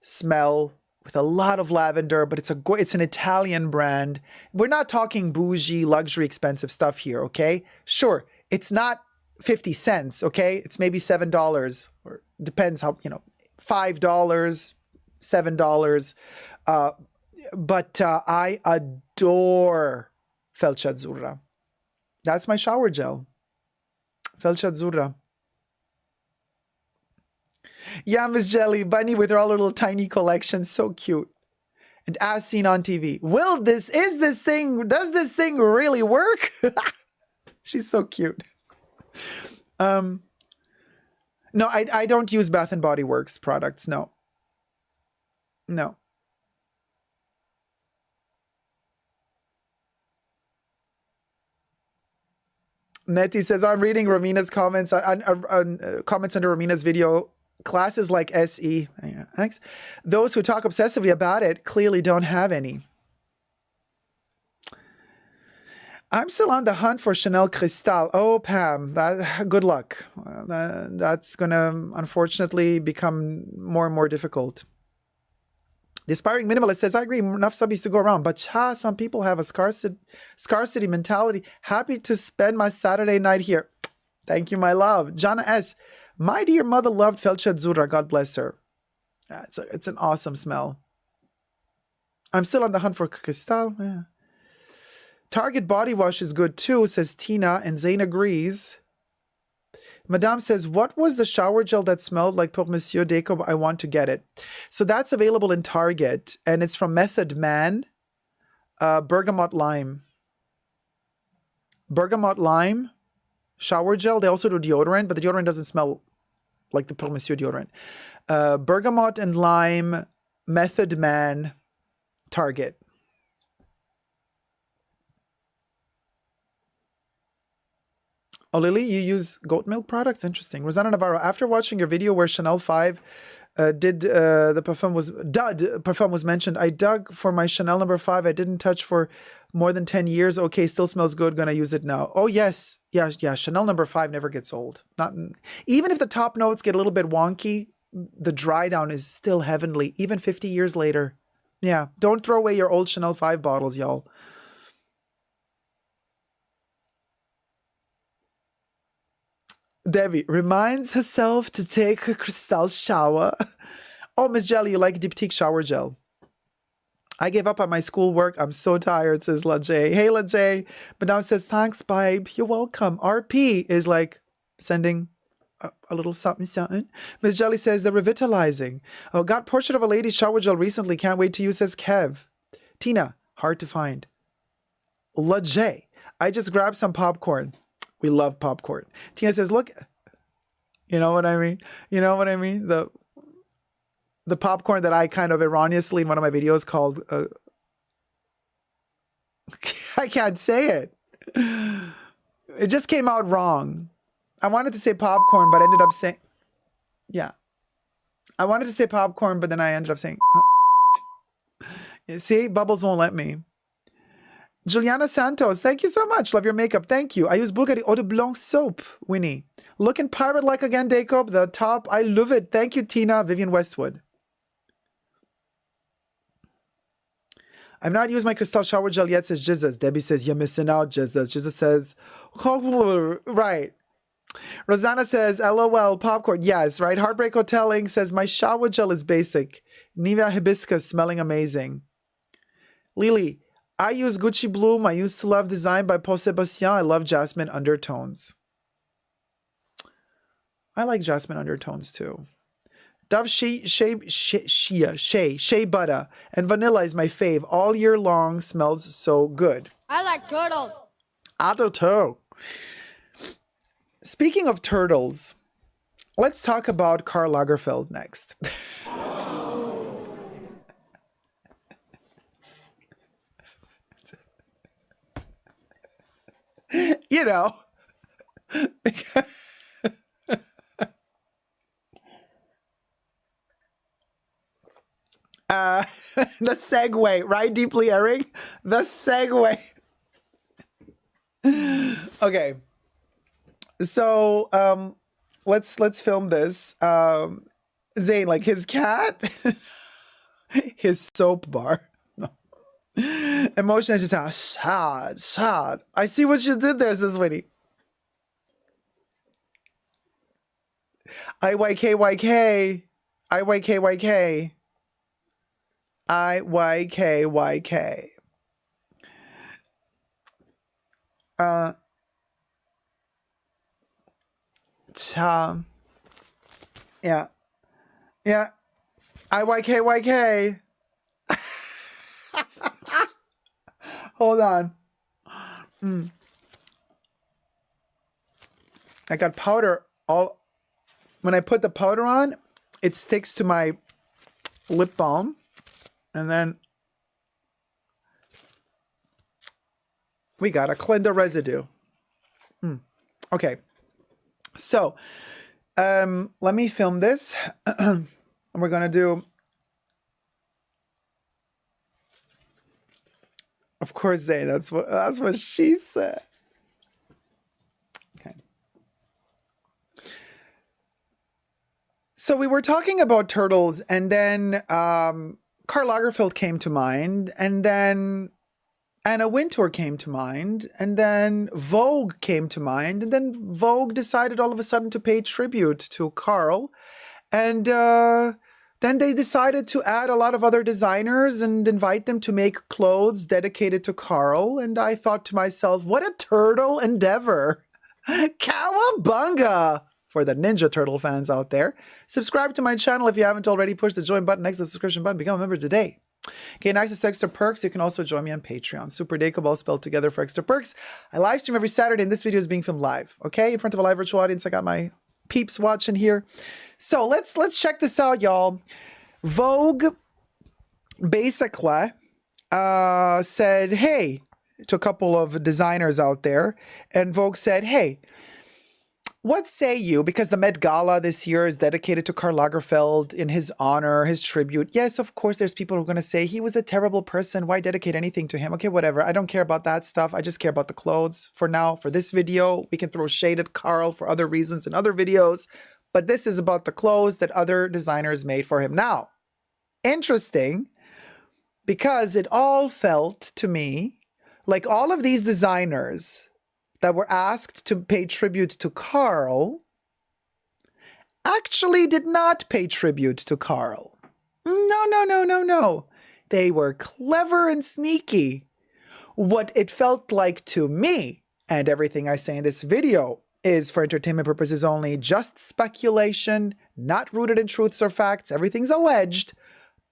B: smell with a lot of lavender, but it's an Italian brand. We're not talking bougie, luxury, expensive stuff here, okay? Sure, it's not 50 cents, okay? It's maybe $7, or depends how, $5, $7. But I adore Felce Azzurra. That's my shower gel. Felce Azzurra. Yeah, Miss Jelly, Bunny with her all little tiny collection, so cute. And as seen on TV. Does this thing really work? She's so cute. No, I don't use Bath and Body Works products. No. Nettie says, I'm reading Ramina's comments on comments under Ramina's video. Classes like SE. Thanks. Those who talk obsessively about it clearly don't have any. I'm still on the hunt for Chanel Cristal. Oh, Pam, good luck. That's going to, unfortunately, become more and more difficult. The Aspiring Minimalist says, I agree, enough subbies to go around, but some people have a scarcity mentality. Happy to spend my Saturday night here. Thank you, my love. Jana S., my dear mother loved Felce Azzurra. God bless her. It's an awesome smell. I'm still on the hunt for Cristal. Yeah. Target body wash is good too, says Tina, and Zane agrees. Madame says, what was the shower gel that smelled like Pour Monsieur Deco? I want to get it. So that's available in Target, and it's from Method Man. Bergamot Lime. Bergamot Lime shower gel. They also do deodorant, but the deodorant doesn't smell like the Pour Monsieur deodorant. Bergamot and Lime, Method Man, Target. Oh, Lily, you use goat milk products? Interesting. Rosanna Navarro, after watching your video where Chanel 5 the parfum was mentioned, I dug for my Chanel number 5. I didn't touch for more than 10 years. Okay, still smells good. Gonna use it now. Oh, yes. Yeah. Chanel number 5 never gets old. Even if the top notes get a little bit wonky, the dry down is still heavenly, even 50 years later. Yeah, don't throw away your old Chanel 5 bottles, y'all. Debbie reminds herself to take a Cristal shower. Oh, Miss Jelly, you like Diptyque shower gel. I gave up on my schoolwork. I'm so tired, says LaJ. Hey, LaJ. Madame says, thanks, babe. You're welcome. RP is like sending a little something. Miss Jelly says, they're revitalizing. Oh, got Portrait of a Lady shower gel recently. Can't wait to use, says Kev. Tina, hard to find. LaJ, I just grabbed some popcorn. We love popcorn. Tina says, look, you know what I mean? The the popcorn that I kind of erroneously in one of my videos called I can't say it. It just came out wrong. I wanted to say popcorn, but I ended up saying, yeah. I wanted to say popcorn, but then I ended up saying, you see, Bubbles won't let me. Juliana Santos, thank you so much. Love your makeup. Thank you. I use Bulgari Eau de Blanc soap, Winnie. Looking pirate-like again, Jacob. The top, I love it. Thank you, Tina. Vivian Westwood. I've not used my Crystal shower gel yet, says Jesus. Debbie says, you're missing out, Jesus. Jesus says, right. Rosanna says, LOL, popcorn. Yes, right. Heartbreak Hoteling says, my shower gel is basic. Nivea Hibiscus, smelling amazing. Lily, I use Gucci Bloom. I used to love Design by Paul Sebastien. I love jasmine undertones. I like jasmine undertones too. Dove Shea Butter and vanilla is my fave. All year long, smells so good.
C: I like turtles.
B: I do too. Speaking of turtles, let's talk about Karl Lagerfeld next. You know. The segue, right? Deeply erring. The segue. Okay. So let's film this. Zane, like his cat, his soap bar. No. Emotion is just sad. I see what you did there, says Winnie. IYKYK. IYKYK. IYKYK. Yeah. Yeah. IYKYK. Hold on. I got powder all. When I put the powder on, it sticks to my lip balm. And then we got a Clinda residue. Okay. So, let me film this. And we're going to do, of course, Zay, that's what she said. Okay. So we were talking about turtles, and then Karl Lagerfeld came to mind, and then Anna Wintour came to mind, and then Vogue came to mind, and then Vogue decided all of a sudden to pay tribute to Karl, and then they decided to add a lot of other designers and invite them to make clothes dedicated to Karl, and I thought to myself, what a turtle endeavor! Cowabunga! For the Ninja Turtle fans out there. Subscribe to my channel if you haven't already. Push the join button next to the subscription button. Become a member today. Gain access to extra perks. You can also join me on Patreon. Super Dacob all spelled together for extra perks. I live stream every Saturday, and this video is being filmed live. Okay, in front of a live virtual audience. I got my peeps watching here. So let's check this out, y'all. Vogue basically said, hey, to a couple of designers out there, and Vogue said, hey, what say you, because the Met Gala this year is dedicated to Karl Lagerfeld in his honor, his tribute. Yes, of course, there's people who are going to say he was a terrible person. Why dedicate anything to him? Okay, whatever. I don't care about that stuff. I just care about the clothes. For now, for this video, we can throw shade at Karl for other reasons in other videos. But this is about the clothes that other designers made for him. Now, interesting, because it all felt to me like all of these designers that were asked to pay tribute to Karl actually did not pay tribute to Karl. No. They were clever and sneaky. What it felt like to me, and everything I say in this video is for entertainment purposes only, just speculation, not rooted in truths or facts, everything's alleged,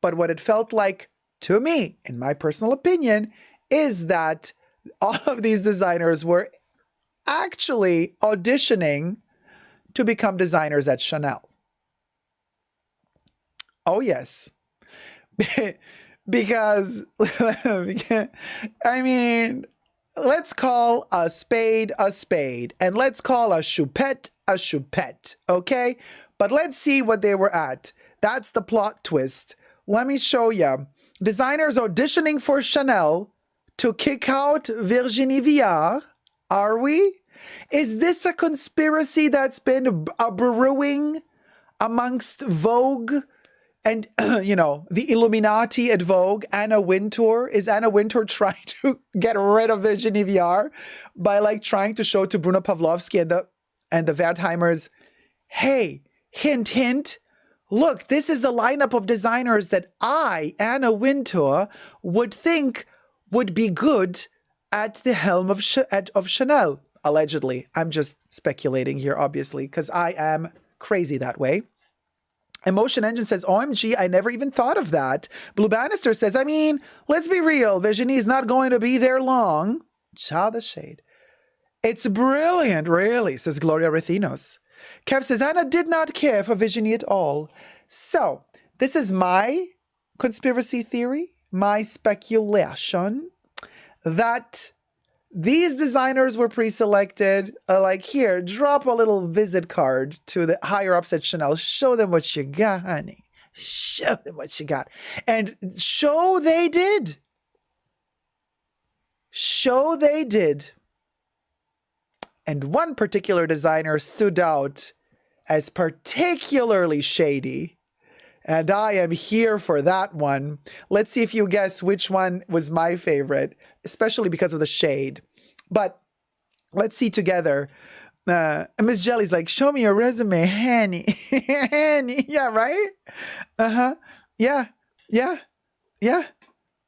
B: but what it felt like to me, in my personal opinion, is that all of these designers were actually auditioning to become designers at Chanel. Oh, yes. Because, I mean, let's call a spade, and let's call a choupette, okay? But let's see what they were at. That's the plot twist. Let me show you. Designers auditioning for Chanel to kick out Virginie Viard. Are we? Is this a conspiracy that's been brewing amongst Vogue and, you know, the Illuminati at Vogue? Anna Wintour? Is Anna Wintour trying to get rid of Virginie Viard by like trying to show to Bruno Pavlovsky and the Wertheimers, hey, hint, hint, look, this is a lineup of designers that I, Anna Wintour, would think would be good at the helm of Chanel, allegedly. I'm just speculating here, obviously, because I am crazy that way. Emotion Engine says, OMG, I never even thought of that. Blue Bannister says, I mean, let's be real. Virginie's not going to be there long. Cha the shade. It's brilliant, really, says Gloria Rathinos. Kev says, Anna did not care for Virginie at all. So, this is my conspiracy theory, my speculation, that these designers were pre-selected, like, here, drop a little visit card to the higher-ups at Chanel. Show them what you got, honey. Show them what you got. And show they did. Show they did. And one particular designer stood out as particularly shady. And I am here for that one. Let's see if you guess which one was my favorite, especially because of the shade. But let's see together. Miss Jelly's like, show me your resume, Hanny. Hanny. Yeah, right? Uh-huh. Yeah. Yeah. Yeah.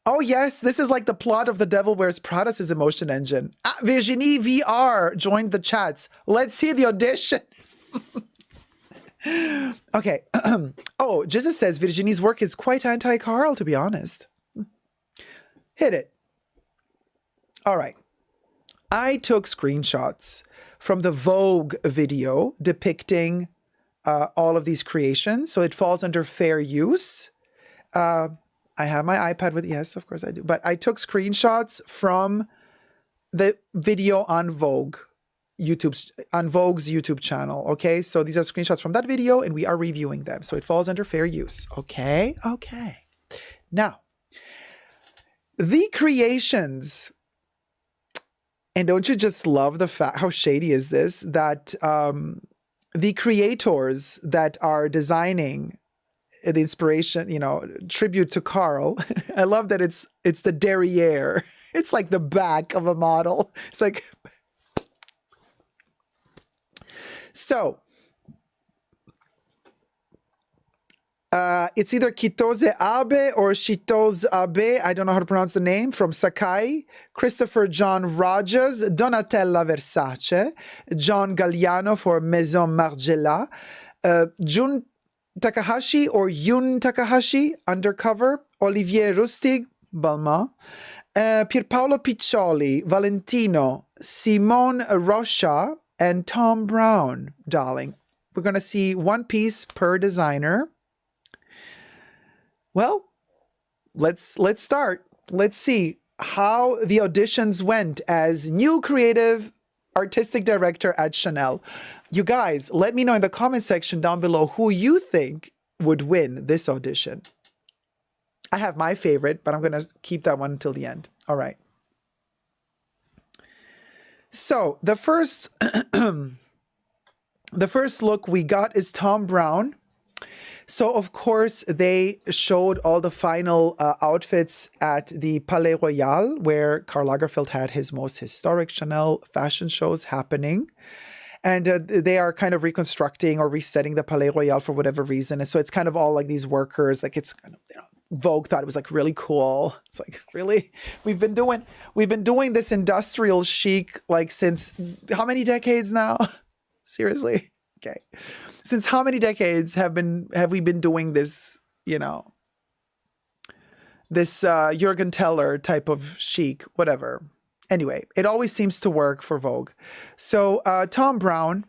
B: Oh, yes. This is like the plot of The Devil Wears Prada, says Emotion Engine. Virginie VR joined the chats. Let's see the audition. Okay. Oh, Jesus says Virginie's work is quite anti-Carl, to be honest. Hit it. All right. I took screenshots from the Vogue video depicting all of these creations. So it falls under fair use. I have my iPad with, yes, of course I do. But I took screenshots from the video on Vogue. On Vogue's YouTube channel, okay? So these are screenshots from that video and we are reviewing them. So it falls under fair use, okay? Okay. Now, the creations, and don't you just love the fact, how shady is this, that the creators that are designing the inspiration, you know, tribute to Carl, I love that it's the derriere. It's like the back of a model. It's like... So, it's either Kitose Abe or Shitose Abe, I don't know how to pronounce the name, from Sakai, Christopher John Rogers, Donatella Versace, John Galliano for Maison Margiela, Jun Takahashi or Yun Takahashi, Undercover, Olivier Rustig, Balmain, Pierpaolo Piccioli, Valentino, Simone Rocha, and Tom Brown, darling. We're going to see one piece per designer. Well, let's start. Let's see how the auditions went as new creative artistic director at Chanel. You guys, let me know in the comment section down below who you think would win this audition. I have my favorite, but I'm going to keep that one until the end. All right. So the first look we got is Tom Brown. So of course they showed all the final outfits at the Palais Royal, where Karl Lagerfeld had his most historic Chanel fashion shows happening. And they are kind of reconstructing or resetting the Palais Royal for whatever reason. And so it's kind of all like these workers, like it's kind of, you know, Vogue thought it was like really cool. It's like, really? We've been doing this industrial chic like since how many decades now? Seriously? Okay. Since how many decades have we been doing this, you know, this Jürgen Teller type of chic, whatever. Anyway, it always seems to work for Vogue. So Tom Brown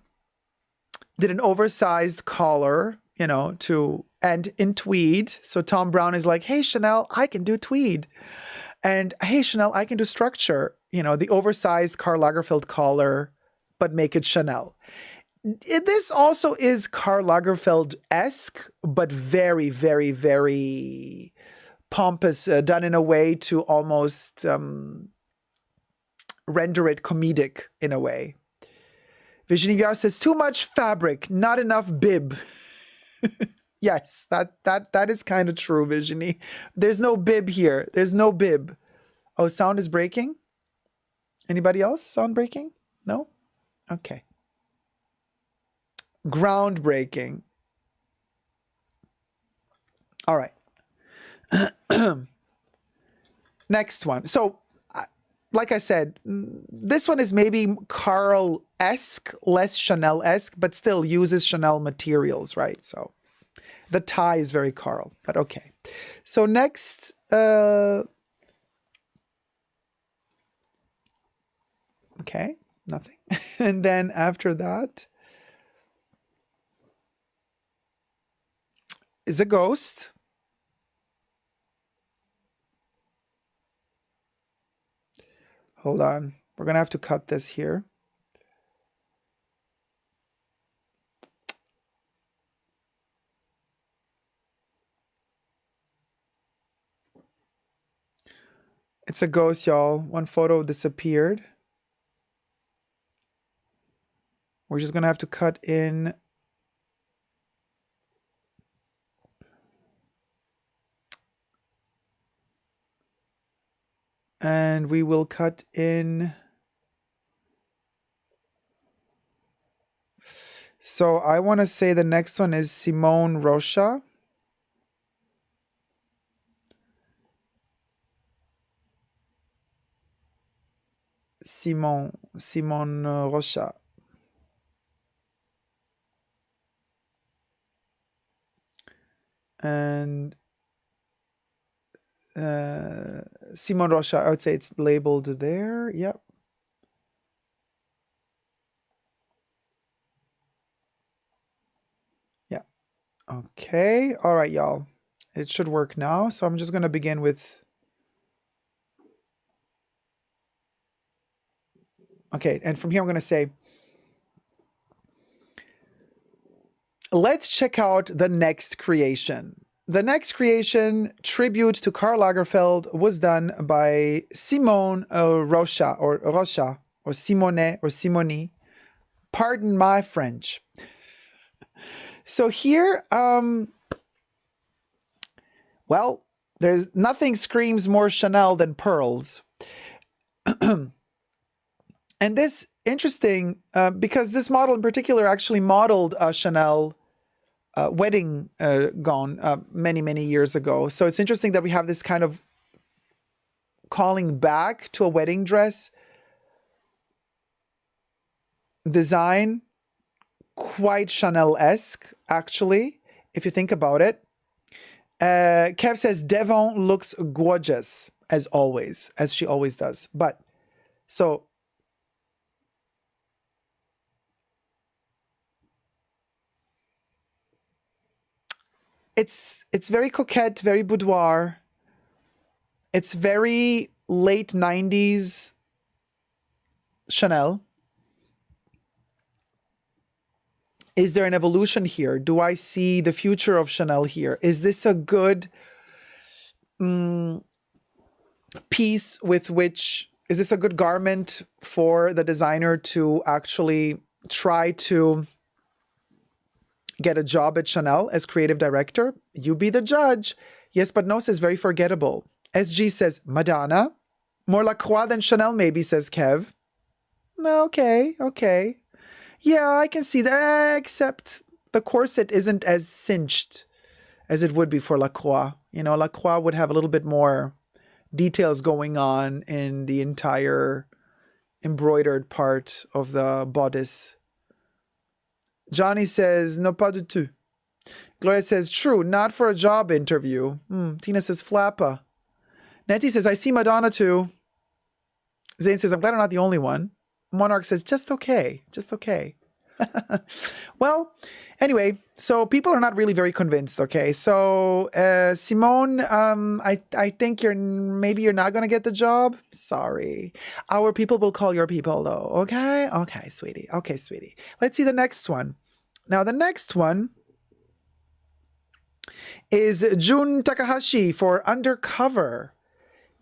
B: did an oversized collar, you know, to and in tweed. So Tom Brown is like, hey, Chanel, I can do tweed. And hey, Chanel, I can do structure. You know, the oversized Karl Lagerfeld collar, but make it Chanel. This also is Karl Lagerfeld-esque, but very, very, very pompous, done in a way to almost render it comedic in a way. Virginie Viard says, too much fabric, not enough bib. Yes, that is kind of true, Virginie. There's no bib here. There's no bib. Oh, sound is breaking? Anybody else? Sound breaking? No? Okay. Groundbreaking. All right. Next one. So, like I said, this one is maybe Karl-esque, less Chanel-esque, but still uses Chanel materials, right? So, the tie is very Karl, but okay. So next, okay, nothing. And then after that is a ghost. Hold on. We're going to have to cut this here. It's a ghost, y'all. One photo disappeared. We're just going to have to cut in. And we will cut in. So I want to say the next one is Simone Rocha. Simone Rocha. And Simone Rocha, I would say it's labeled there. Yep. Yeah. Okay. All right, y'all. It should work now. So I'm just going to begin with. Okay. And from here, I'm going to say, let's check out the next creation. The next creation, tribute to Karl Lagerfeld, was done by Simone Rocha, or Simone, or Simone. Pardon my French. So here, well, there's nothing screams more Chanel than pearls. And this, interesting, because this model in particular actually modeled a Chanel wedding gown many, many years ago. So it's interesting that we have this kind of calling back to a wedding dress design, quite Chanel-esque, actually, if you think about it. Kev says, Devon looks gorgeous, as always, as she always does. But, so, it's very coquette, very boudoir. It's very late 90s Chanel. Is there an evolution here? Do I see the future of Chanel here? Is this a good piece with which, is this a good garment for the designer to actually try to get a job at Chanel as creative director? You be the judge. Yes, but no says very forgettable. SG says Madonna. More Lacroix than Chanel maybe, says Kev. Okay, okay. Yeah, I can see that, except the corset isn't as cinched as it would be for Lacroix. You know, Lacroix would have a little bit more details going on in the entire embroidered part of the bodice. Johnny says, no pas du tout. Gloria says, true, not for a job interview. Tina says, flappa. Nettie says, I see Madonna too. Zane says, I'm glad I'm not the only one. Monarch says, just okay, just okay. Well, anyway, so people are not really very convinced, okay? So, Simone, I think maybe you're not going to get the job. Sorry. Our people will call your people, though, okay? Okay, sweetie. Okay, sweetie. Let's see the next one. Now, the next one is Jun Takahashi for Undercover.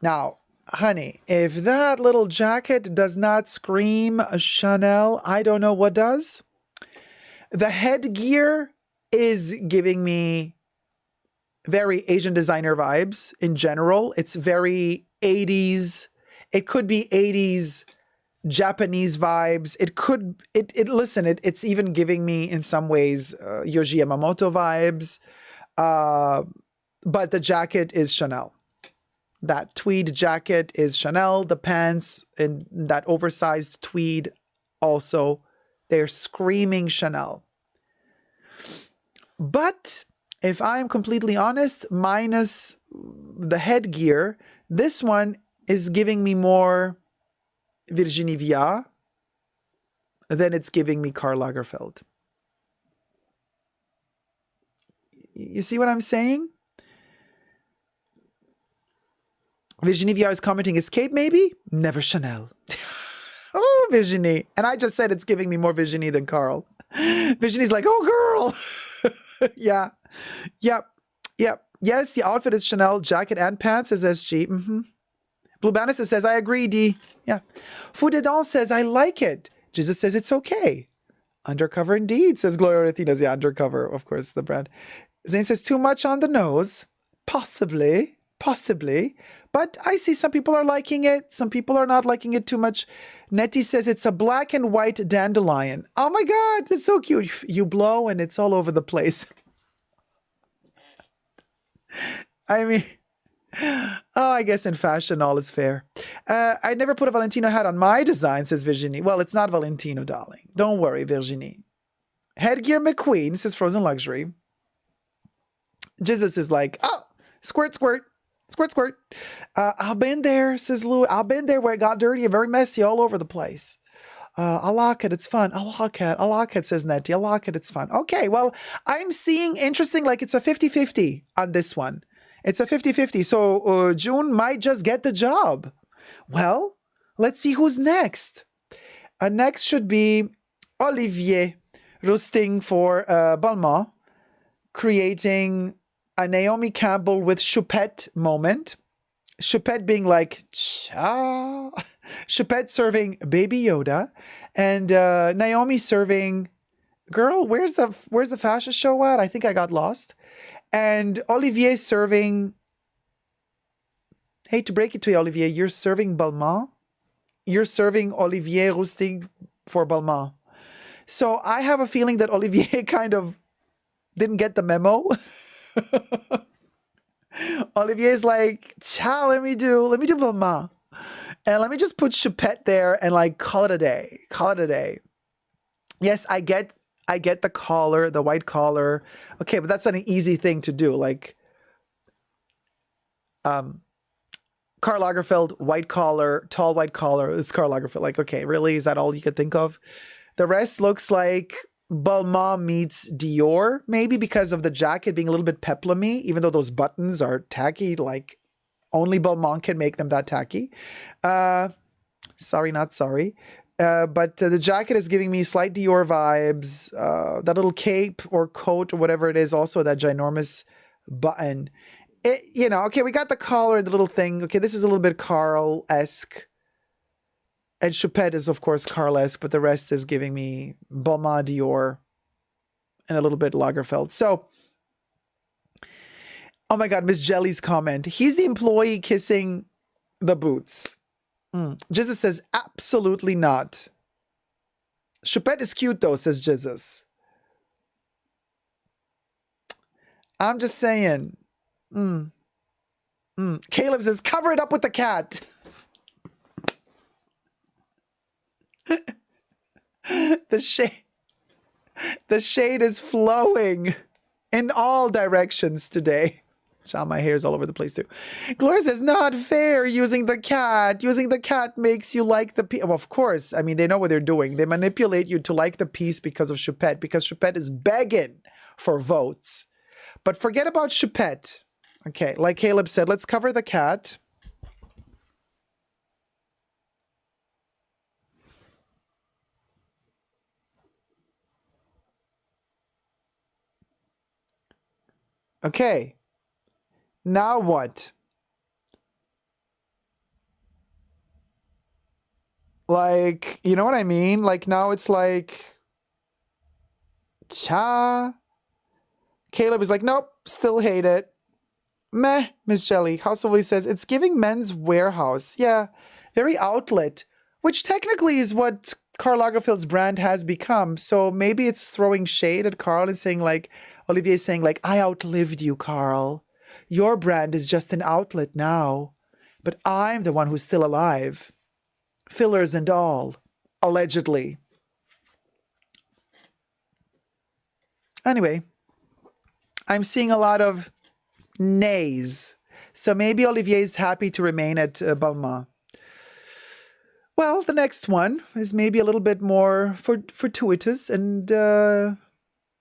B: Now, honey, if that little jacket does not scream Chanel, I don't know what does. The headgear is giving me very Asian designer vibes in general. It's very 80s. It could be 80s Japanese vibes. It's even giving me in some ways Yoji Yamamoto vibes. But the jacket is Chanel. That tweed jacket is Chanel. The pants and that oversized tweed also, they're screaming Chanel. But if I'm completely honest, minus the headgear, this one is giving me more Virginie Viard than it's giving me Karl Lagerfeld. You see what I'm saying? Virginie Viard is commenting, escape maybe? Never Chanel. Oh, Virginie. And I just said it's giving me more Virginie than Karl. Virginie's like, oh, girl. Yeah. Yep. Yes, the outfit is Chanel, jacket and pants is SG. Blue Bannister says, I agree, D. Yeah. Foudedan says, I like it. Jesus says, it's okay. Undercover indeed, says Gloria Athena's. Yeah, Undercover, of course, the brand. Zane says, too much on the nose. Possibly. But I see some people are liking it. Some people are not liking it too much. Nettie says it's a black and white dandelion. Oh my God, that's so cute. You blow and it's all over the place. I mean, oh, I guess in fashion, all is fair. I never put a Valentino hat on my design, says Virginie. Well, it's not Valentino, darling. Don't worry, Virginie. Headgear McQueen, says Frozen Luxury. Jesus is like, oh, squirt, squirt. Squirt, squirt. I've been there, says Lou. I've been there where it got dirty and very messy all over the place. I like it. It's fun. I like it, says Nettie. I like it. It's fun. Okay, well, I'm seeing interesting, like it's a 50-50 on this one. It's a 50-50. So June might just get the job. Well, let's see who's next. Next should be Olivier roasting for Balmain, creating a Naomi Campbell with Choupette moment. Choupette being like, cha. Choupette serving Baby Yoda. And Naomi serving, girl, where's the fashion show at? I think I got lost. And Olivier serving, hate to break it to you, Olivier, you're serving Balmain. You're serving Olivier roasting for Balmain. So I have a feeling that Olivier kind of didn't get the memo. Olivier's like, ciao, let me do Balmain. And let me just put Choupette there and like call it a day. Yes, I get the collar, the white collar. Okay, but that's not an easy thing to do. Like Karl Lagerfeld, white collar, tall white collar. It's Karl Lagerfeld. Like, okay, really? Is that all you could think of? The rest looks like Balmain meets Dior, maybe because of the jacket being a little bit peplumy, even though those buttons are tacky, like only Balmain can make them that tacky. Sorry, not sorry. But the jacket is giving me slight Dior vibes. That little cape or coat or whatever it is, also that ginormous button. Okay, we got the collar and the little thing. Okay, this is a little bit Karl-esque. And Choupette is, of course, Karl-esque, but the rest is giving me Balmain, Dior, and a little bit Lagerfeld. So, oh my God, Miss Jelly's comment. He's the employee kissing the boots. Jesus says, absolutely not. Choupette is cute, though, says Jesus. I'm just saying. Caleb says, cover it up with the cat. The shade is flowing in all directions today. Sean, my hair's all over the place too. Gloria says, not fair using the cat. Using the cat makes you like the piece. Well, of course. I mean, they know what they're doing. They manipulate you to like the piece because of Choupette, because Choupette is begging for votes. But forget about Choupette. Okay, like Caleb said, let's cover the cat. Okay. Now what? Like, you know what I mean? Like, now it's like, cha. Caleb is like, nope, still hate it. Meh, Miss Jelly. House of Lee says, it's giving Men's Warehouse. Yeah, very outlet, which technically is what Karl Lagerfeld's brand has become. So maybe it's throwing shade at Karl and saying like, Olivier is saying like, I outlived you, Karl. Your brand is just an outlet now, but I'm the one who's still alive. Fillers and all, allegedly. Anyway, I'm seeing a lot of nays. So maybe Olivier's happy to remain at Balmain. Well, the next one is maybe a little bit more fortuitous and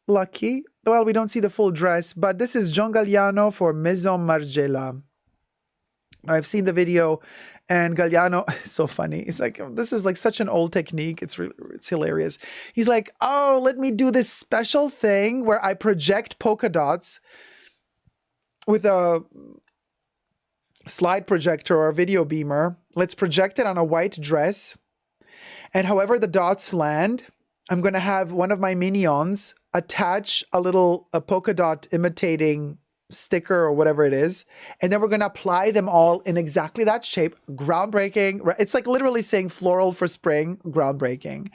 B: lucky. Well, we don't see the full dress, but this is John Galliano for Maison Margiela. I've seen the video, and Galliano is so funny. It's like, this is like such an old technique. It's hilarious. He's like, oh, let me do this special thing where I project polka dots with a slide projector or a video beamer. Let's project it on a white dress. And however the dots land, I'm going to have one of my minions attach a polka dot imitating sticker or whatever it is. And then we're going to apply them all in exactly that shape. Groundbreaking. It's like literally saying floral for spring. Groundbreaking.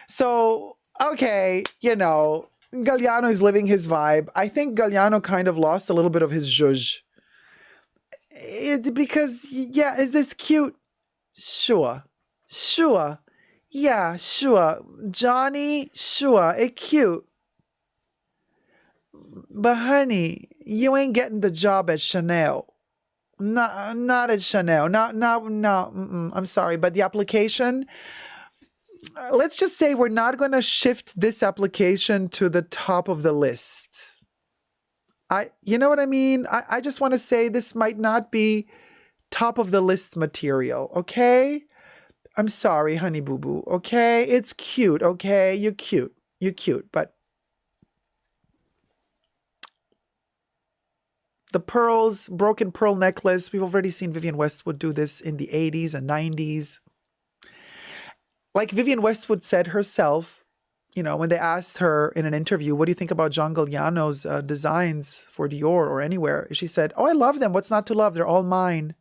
B: So, okay, you know, Galliano is living his vibe. I think Galliano kind of lost a little bit of his zhuzh. Because, yeah, is this cute? Sure. Sure. Yeah, sure. Johnny, sure. It's cute. But honey, you ain't getting the job at Chanel. Not at Chanel. No. I'm sorry, but the application, let's just say we're not going to shift this application to the top of the list. You know what I mean? I just want to say this might not be top of the list material, okay? I'm sorry, honey boo boo, okay? It's cute, okay? You're cute. You're cute, but the pearls, broken pearl necklace, we've already seen Vivienne Westwood do this in the 80s and 90s. Like Vivienne Westwood said herself, you know, when they asked her in an interview, what do you think about John Galliano's designs for Dior or anywhere? She said, oh, I love them. What's not to love? They're all mine.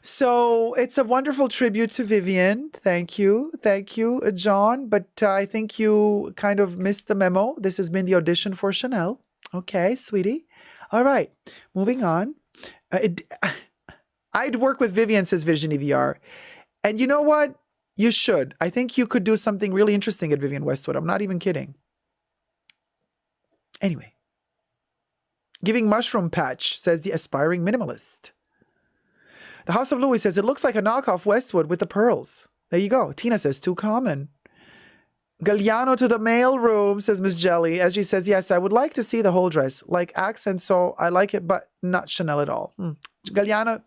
B: So it's a wonderful tribute to Vivienne. Thank you. Thank you, John. But I think you kind of missed the memo. This has been the audition for Chanel. Okay, sweetie. All right, moving on. I'd work with Vivienne, says Virginie VR. And you know what? You should. I think you could do something really interesting at Vivienne Westwood. I'm not even kidding. Anyway. Giving mushroom patch, says the aspiring minimalist. The House of Louis says, it looks like a knockoff Westwood with the pearls. There you go. Tina says, too common. Galliano to the mail room, says Miss Jelly. As she says, yes, I would like to see the whole dress. Like accents, so I like it, but not Chanel at all. Galliano,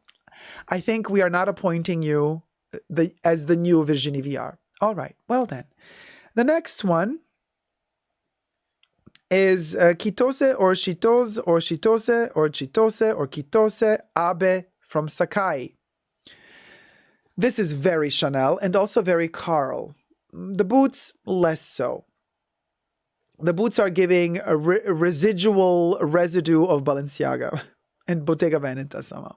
B: I think we are not appointing you as the new Virginie VR. All right, well then. The next one is Kitose or Chitose or Chitose or Chitose or Kitose Abe from Sakai. This is very Chanel and also very Karl. The boots, less so. The boots are giving a residual residue of Balenciaga and Bottega Veneta somehow.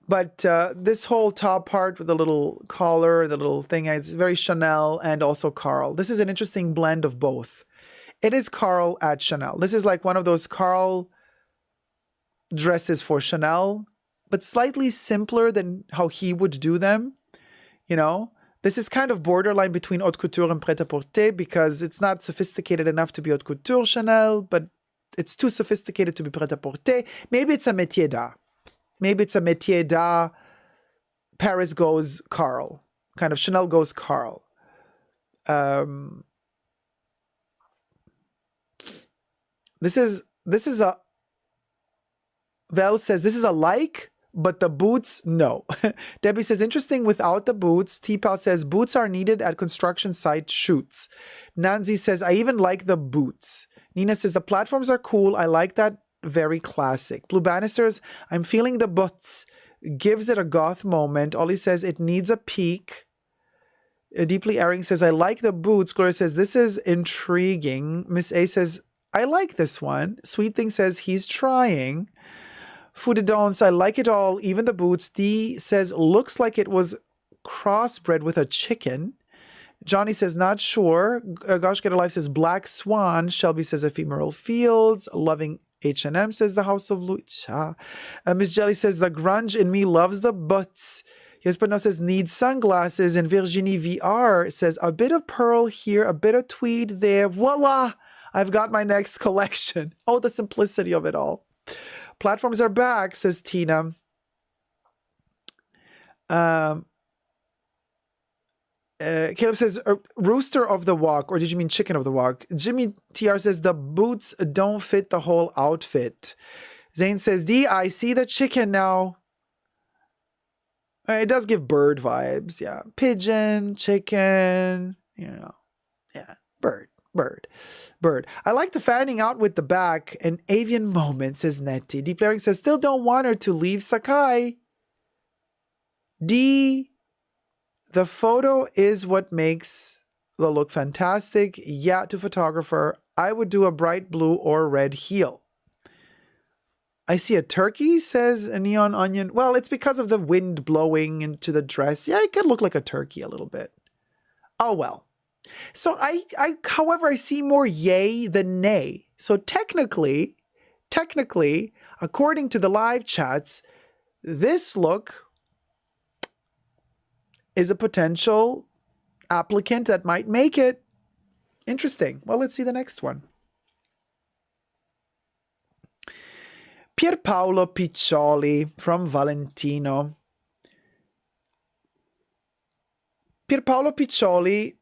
B: But this whole top part with the little collar, the little thing, it's very Chanel and also Karl. This is an interesting blend of both. It is Karl at Chanel. This is like one of those Karl dresses for Chanel, but slightly simpler than how he would do them. You know, this is kind of borderline between haute couture and prêt-à-porter because it's not sophisticated enough to be haute couture Chanel, but it's too sophisticated to be prêt-à-porter. Maybe it's a métier d'art. Maybe it's a métier d'art. Paris goes Carl. Kind of Chanel goes Carl. This is a, Vel says, this is a like, but the boots, no. Debbie says, interesting without the boots. T-Pal says, boots are needed at construction site shoots. Nancy says, I even like the boots. Nina says, the platforms are cool. I like that, very classic. Blue Bannisters, I'm feeling the boots. Gives it a goth moment. Ollie says, it needs a peak. Deeply Erring says, I like the boots. Gloria says, this is intriguing. Miss A says, I like this one. Sweet Thing says, he's trying. Foodedons, I like it all, even the boots. D says, looks like it was crossbred with a chicken. Johnny says, not sure. Gosh Get a Life says, Black Swan. Shelby says, Ephemeral Fields. Loving H&M says, The House of Louis. Miss Jelly says, the grunge in me loves the butts. Yes, but no says, needs sunglasses. And Virginie VR says, a bit of pearl here, a bit of tweed there. Voila! I've got my next collection. Oh, the simplicity of it all. Platforms are back, says Tina. Caleb says, rooster of the walk, or did you mean chicken of the walk? Jimmy TR says, the boots don't fit the whole outfit. Zane says, D, I see the chicken now. It does give bird vibes, yeah. Pigeon, chicken, yeah, bird. I like the fanning out with the back. An avian moment, says Nettie. Deep Laring says, still don't want her to leave Sakai. D, the photo is what makes the look fantastic. Yeah, to photographer, I would do a bright blue or red heel. I see a turkey, says a Neon Onion. Well, it's because of the wind blowing into the dress. Yeah, it could look like a turkey a little bit. Oh, well. So however, I see more yay than nay. So technically, according to the live chats, this look is a potential applicant that might make it. Interesting. Well, let's see the next one. Pierpaolo Piccioli from Valentino. Pierpaolo Piccioli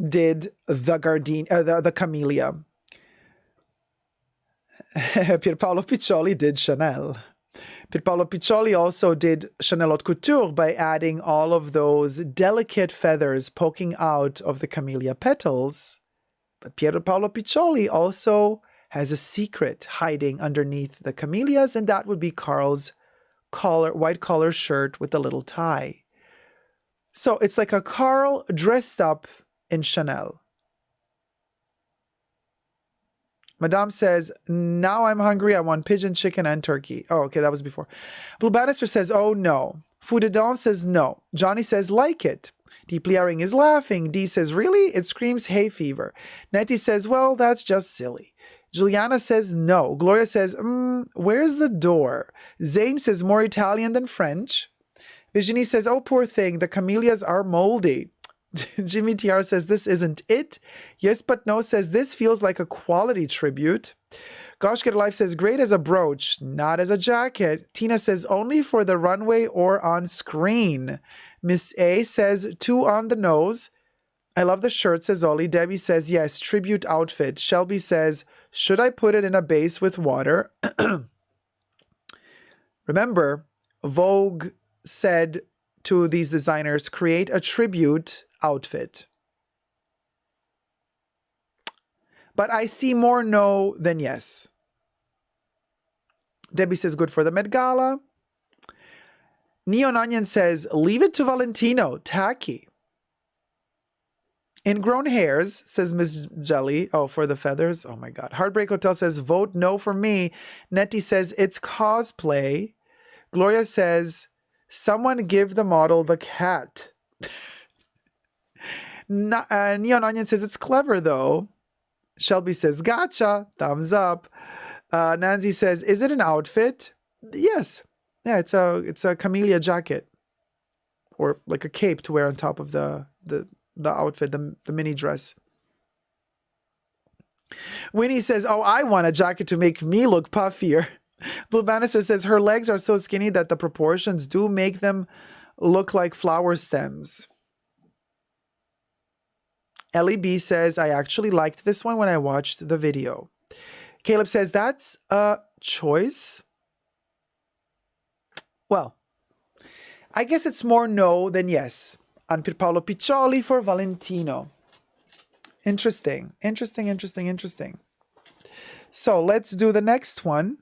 B: did the Camellia. Pierpaolo Piccioli did Chanel. Pierpaolo Piccioli also did Chanel Haute Couture by adding all of those delicate feathers poking out of the Camellia petals. But Pierpaolo Piccioli also has a secret hiding underneath the camellias, and that would be Carl's white collar shirt with a little tie. So it's like a Carl dressed up in Chanel. Madame says, now I'm hungry. I want pigeon, chicken, and turkey. Oh, okay, that was before. Blue Bannister says, oh no. Foodedon says no. Johnny says, like it. Deeply Erring is laughing. D says, really? It screams hay fever. Nettie says, well, that's just silly. Juliana says, no. Gloria says, where's the door? Zane says, more Italian than French. Virginie says, oh, poor thing. The camellias are moldy. Jimmy TR says, this isn't it. Yes, but no says, this feels like a quality tribute. Gosh Get a Life says, great as a brooch, not as a jacket. Tina says, only for the runway or on screen. Miss A says, 2 on the nose. I love the shirt, says Oli. Debbie says, yes, tribute outfit. Shelby says, should I put it in a base with water? Remember, Vogue said to these designers, create a tribute outfit. But I see more no than yes. Debbie says, good for the Met Gala. Neon Onion says, leave it to Valentino, tacky. Ingrown hairs, says Miss Jelly. Oh, for the feathers? Oh my God. Heartbreak Hotel says, vote no for me. Nettie says, it's cosplay. Gloria says, someone give the model the cat. Neon Onion says, it's clever though. Shelby says, gotcha. Thumbs up. Nancy says, is it an outfit? Yes. Yeah, it's a camellia jacket. Or like a cape to wear on top of the outfit, the mini dress. Winnie says, oh, I want a jacket to make me look puffier. Blue Bannister says, her legs are so skinny that the proportions do make them look like flower stems. Ellie B says, I actually liked this one when I watched the video. Caleb says, that's a choice. Well, I guess it's more no than yes. On Pierpaolo Piccioli for Valentino. Interesting. So let's do the next one.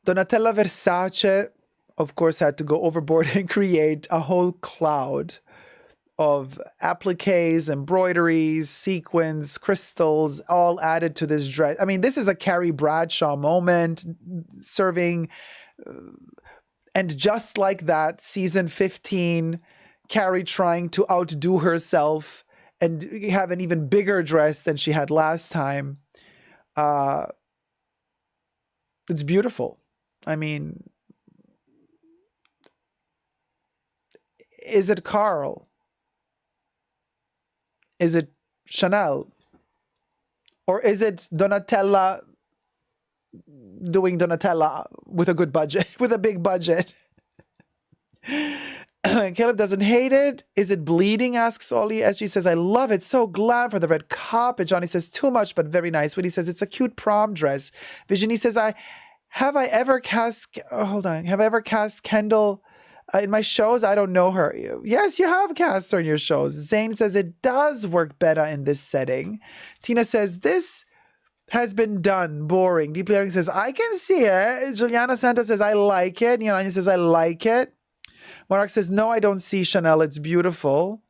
B: Donatella Versace, of course, had to go overboard and create a whole cloud of appliques, embroideries, sequins, crystals, all added to this dress. I mean, this is a Carrie Bradshaw moment, serving... and just like that, season 15, Carrie trying to outdo herself and have an even bigger dress than she had last time. It's beautiful. I mean, is it Carl? Is it Chanel? Or is it Donatella doing Donatella with a good budget, with a big budget? Caleb doesn't hate it. Is it bleeding? Asks Ollie. SG says, I love it. So glam for the red carpet. Johnny says, too much, but very nice. Woody says, it's a cute prom dress. Virginie says, have I ever cast Kendall in my shows? I don't know her. Yes, you have cast her in your shows. Zane says, it does work better in this setting. Tina says, this has been done. Boring. Deeply Learning says, I can see it. Juliana Santos says, I like it. Yolanda says, I like it. Monarch says, no, I don't see Chanel. It's beautiful,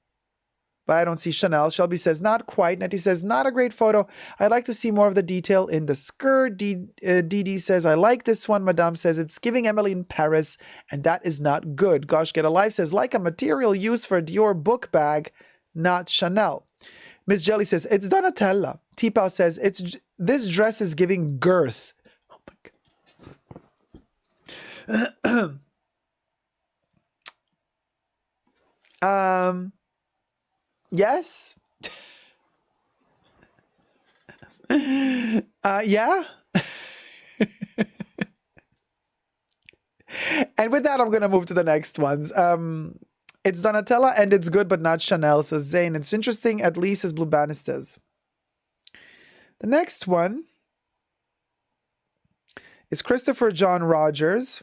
B: but I don't see Chanel. Shelby says, not quite. Nettie says, not a great photo. I'd like to see more of the detail in the skirt. Dee says, I like this one. Madame says, it's giving Emily in Paris, and that is not good. Gosh Get Alive says, like a material used for a Dior book bag, not Chanel. Miss Jelly says, it's Donatella. T-Pal says, this dress is giving girth. Oh my God. Yes. Yeah. And with that, I'm going to move to the next ones. It's Donatella and it's good, but not Chanel, says Zane. It's interesting, at least as Blue Bannisters. The next one is Christopher John Rogers.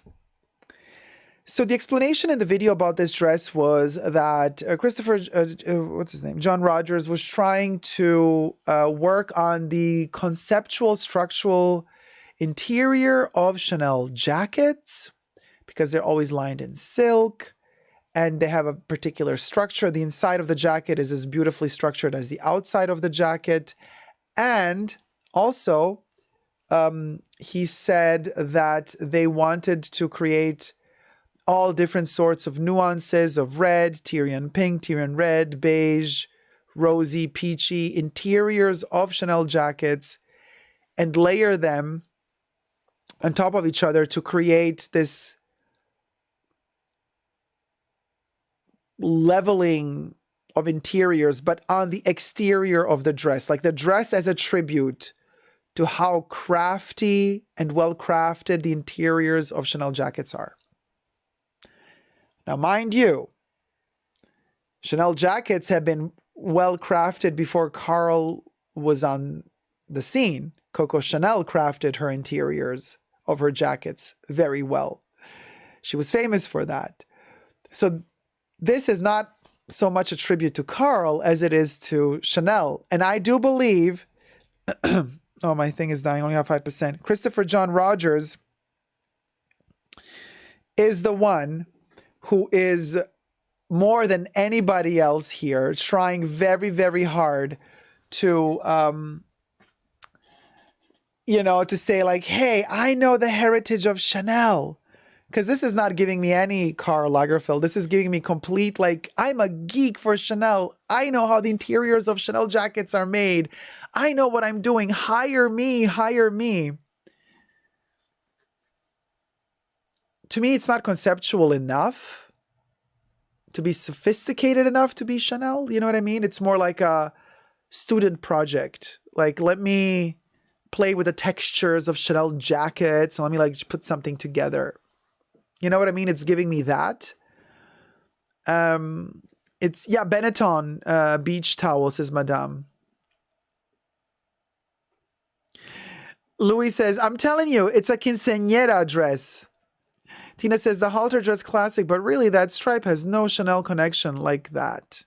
B: So the explanation in the video about this dress was that John Rogers was trying to work on the conceptual, structural interior of Chanel jackets because they're always lined in silk and they have a particular structure. The inside of the jacket is as beautifully structured as the outside of the jacket. And also, he said that they wanted to create all different sorts of nuances of red, Tyrian pink, Tyrian red, beige, rosy, peachy, interiors of Chanel jackets and layer them on top of each other to create this leveling of interiors, but on the exterior of the dress, like the dress as a tribute to how crafty and well-crafted the interiors of Chanel jackets are. Now, mind you, Chanel jackets have been well crafted before Carl was on the scene. Coco Chanel crafted her interiors of her jackets very well. She was famous for that. So this is not so much a tribute to Carl as it is to Chanel. And I do believe, oh, my thing is dying, only have 5%. Christopher John Rogers is the one who is more than anybody else here trying very, very hard to, to say like, hey, I know the heritage of Chanel. Because this is not giving me any Karl Lagerfeld. This is giving me complete, like, I'm a geek for Chanel. I know how the interiors of Chanel jackets are made. I know what I'm doing. Hire me, hire me. To me, it's not conceptual enough. to be sophisticated enough to be Chanel. You know what I mean? It's more like a student project. Like, let me play with the textures of Chanel jackets. And let me like put something together. You know what I mean? It's giving me that. It's, yeah, Benetton beach towel, says Madame. Louis says, I'm telling you, it's a quinceañera dress. Tina says, the halter dress classic, but really that stripe has no Chanel connection like that.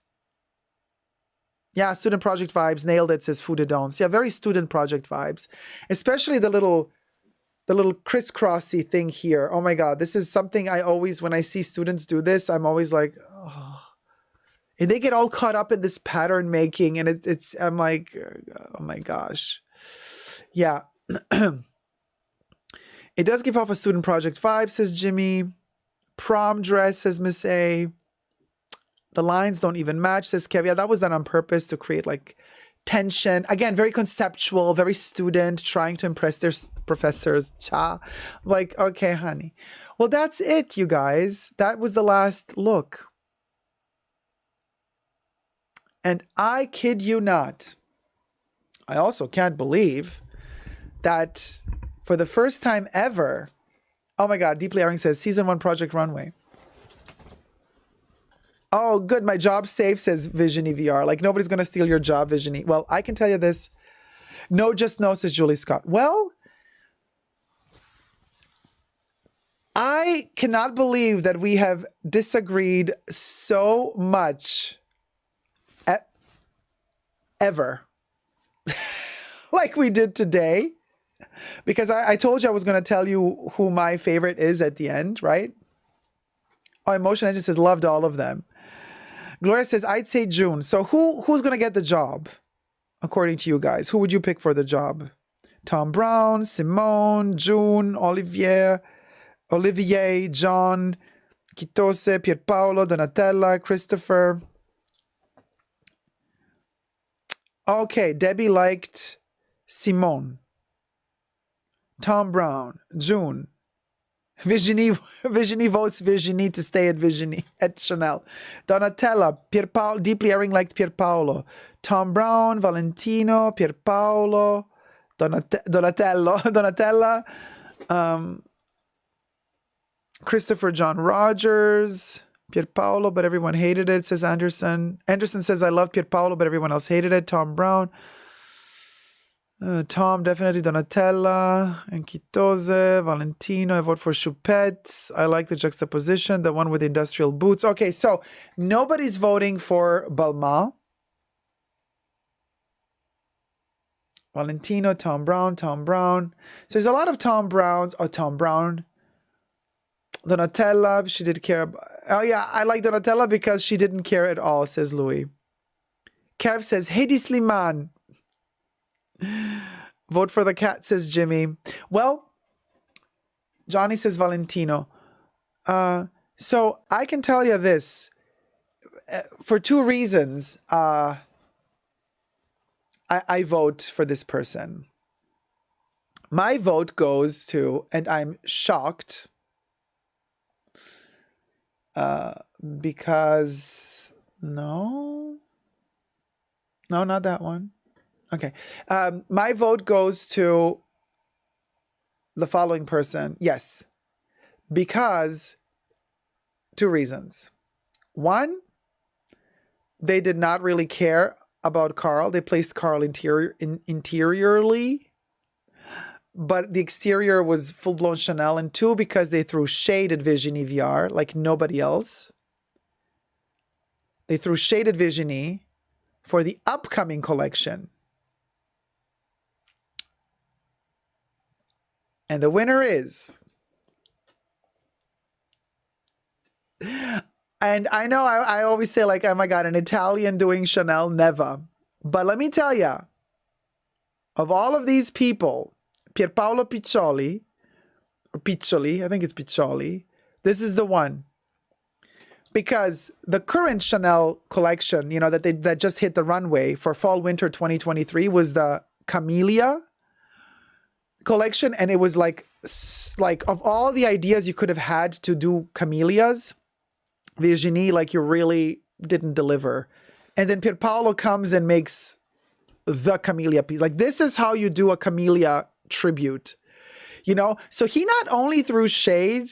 B: Yeah, student project vibes, nailed it, says Foudedons. Yeah, very student project vibes. Especially the little crisscrossy thing here. Oh my God, this is something I always, when I see students do this, I'm always like, oh. And they get all caught up in this pattern making, and it's I'm like, oh my gosh. Yeah. It does give off a student project vibe, says Jimmy. Prom dress, says Miss A. The lines don't even match, says Kev. Yeah, that was done on purpose to create like tension. Again, very conceptual, very student, trying to impress their professors. Cha. Like, okay, honey. Well, that's it, you guys. That was the last look. And I kid you not, I also can't believe that for the first time ever, oh my God, Deeply Airing says, Season 1 Project Runway. Oh, good, my job's safe, says Visiony VR. Like, nobody's going to steal your job, Visiony. Well, I can tell you this. No, just no, says Julie Scott. Well, I cannot believe that we have disagreed so much ever like we did today. Because I told you I was going to tell you who my favorite is at the end, right? Oh, Emotion Engine says, loved all of them. Gloria says, I'd say June. So who's going to get the job, according to you guys? Who would you pick for the job? Tom Brown, Simone, June, Olivier, John, Kitose, Pierpaolo, Donatella, Christopher. Okay, Debbie liked Simone. Tom Brown, June. Visiony votes Visiony to stay at Visiony at Chanel. Donatella, Pierpaolo, Deeply Airing liked Pierpaolo. Tom Brown, Valentino, Pierpaolo, Donatella, Christopher John Rogers, Pierpaolo, but everyone hated it, says Anderson. Anderson says, I love Pierpaolo, but everyone else hated it. Tom Brown. Tom, definitely Donatella, and Kitose, Valentino. I vote for Choupette. I like the juxtaposition, the one with the industrial boots. Okay, so nobody's voting for Balmain. Valentino, Tom Brown. So there's a lot of Tom Browns. Oh, Tom Brown. Donatella, she did care about... Oh yeah, I like Donatella because she didn't care at all, says Louis. Kev says, Hedi Sliman. Vote for the cat, says Jimmy. Well, Johnny says Valentino. So I can tell you this. For two reasons, I vote for this person. My vote goes to, and I'm shocked, because no, not that one. Okay. My vote goes to the following person. Yes. Because two reasons. One, they did not really care about Carl. They placed Carl interiorly, but the exterior was full-blown Chanel. And two, because they threw shade at Visiony VR like nobody else. They threw shade at Visiony for the upcoming collection. And the winner is... And I know I always say like, oh my God, an Italian doing Chanel, never. But let me tell you, of all of these people, Pierpaolo Piccioli, or Piccioli, I think it's Piccioli, this is the one. Because the current Chanel collection, you know, that just hit the runway for fall-winter 2023 was the Camellia collection, and it was like of all the ideas you could have had to do camellias, Virginie, like, you really didn't deliver. And then Pierpaolo comes and makes the Camellia piece. Like, this is how you do a Camellia tribute, you know? So he not only threw shade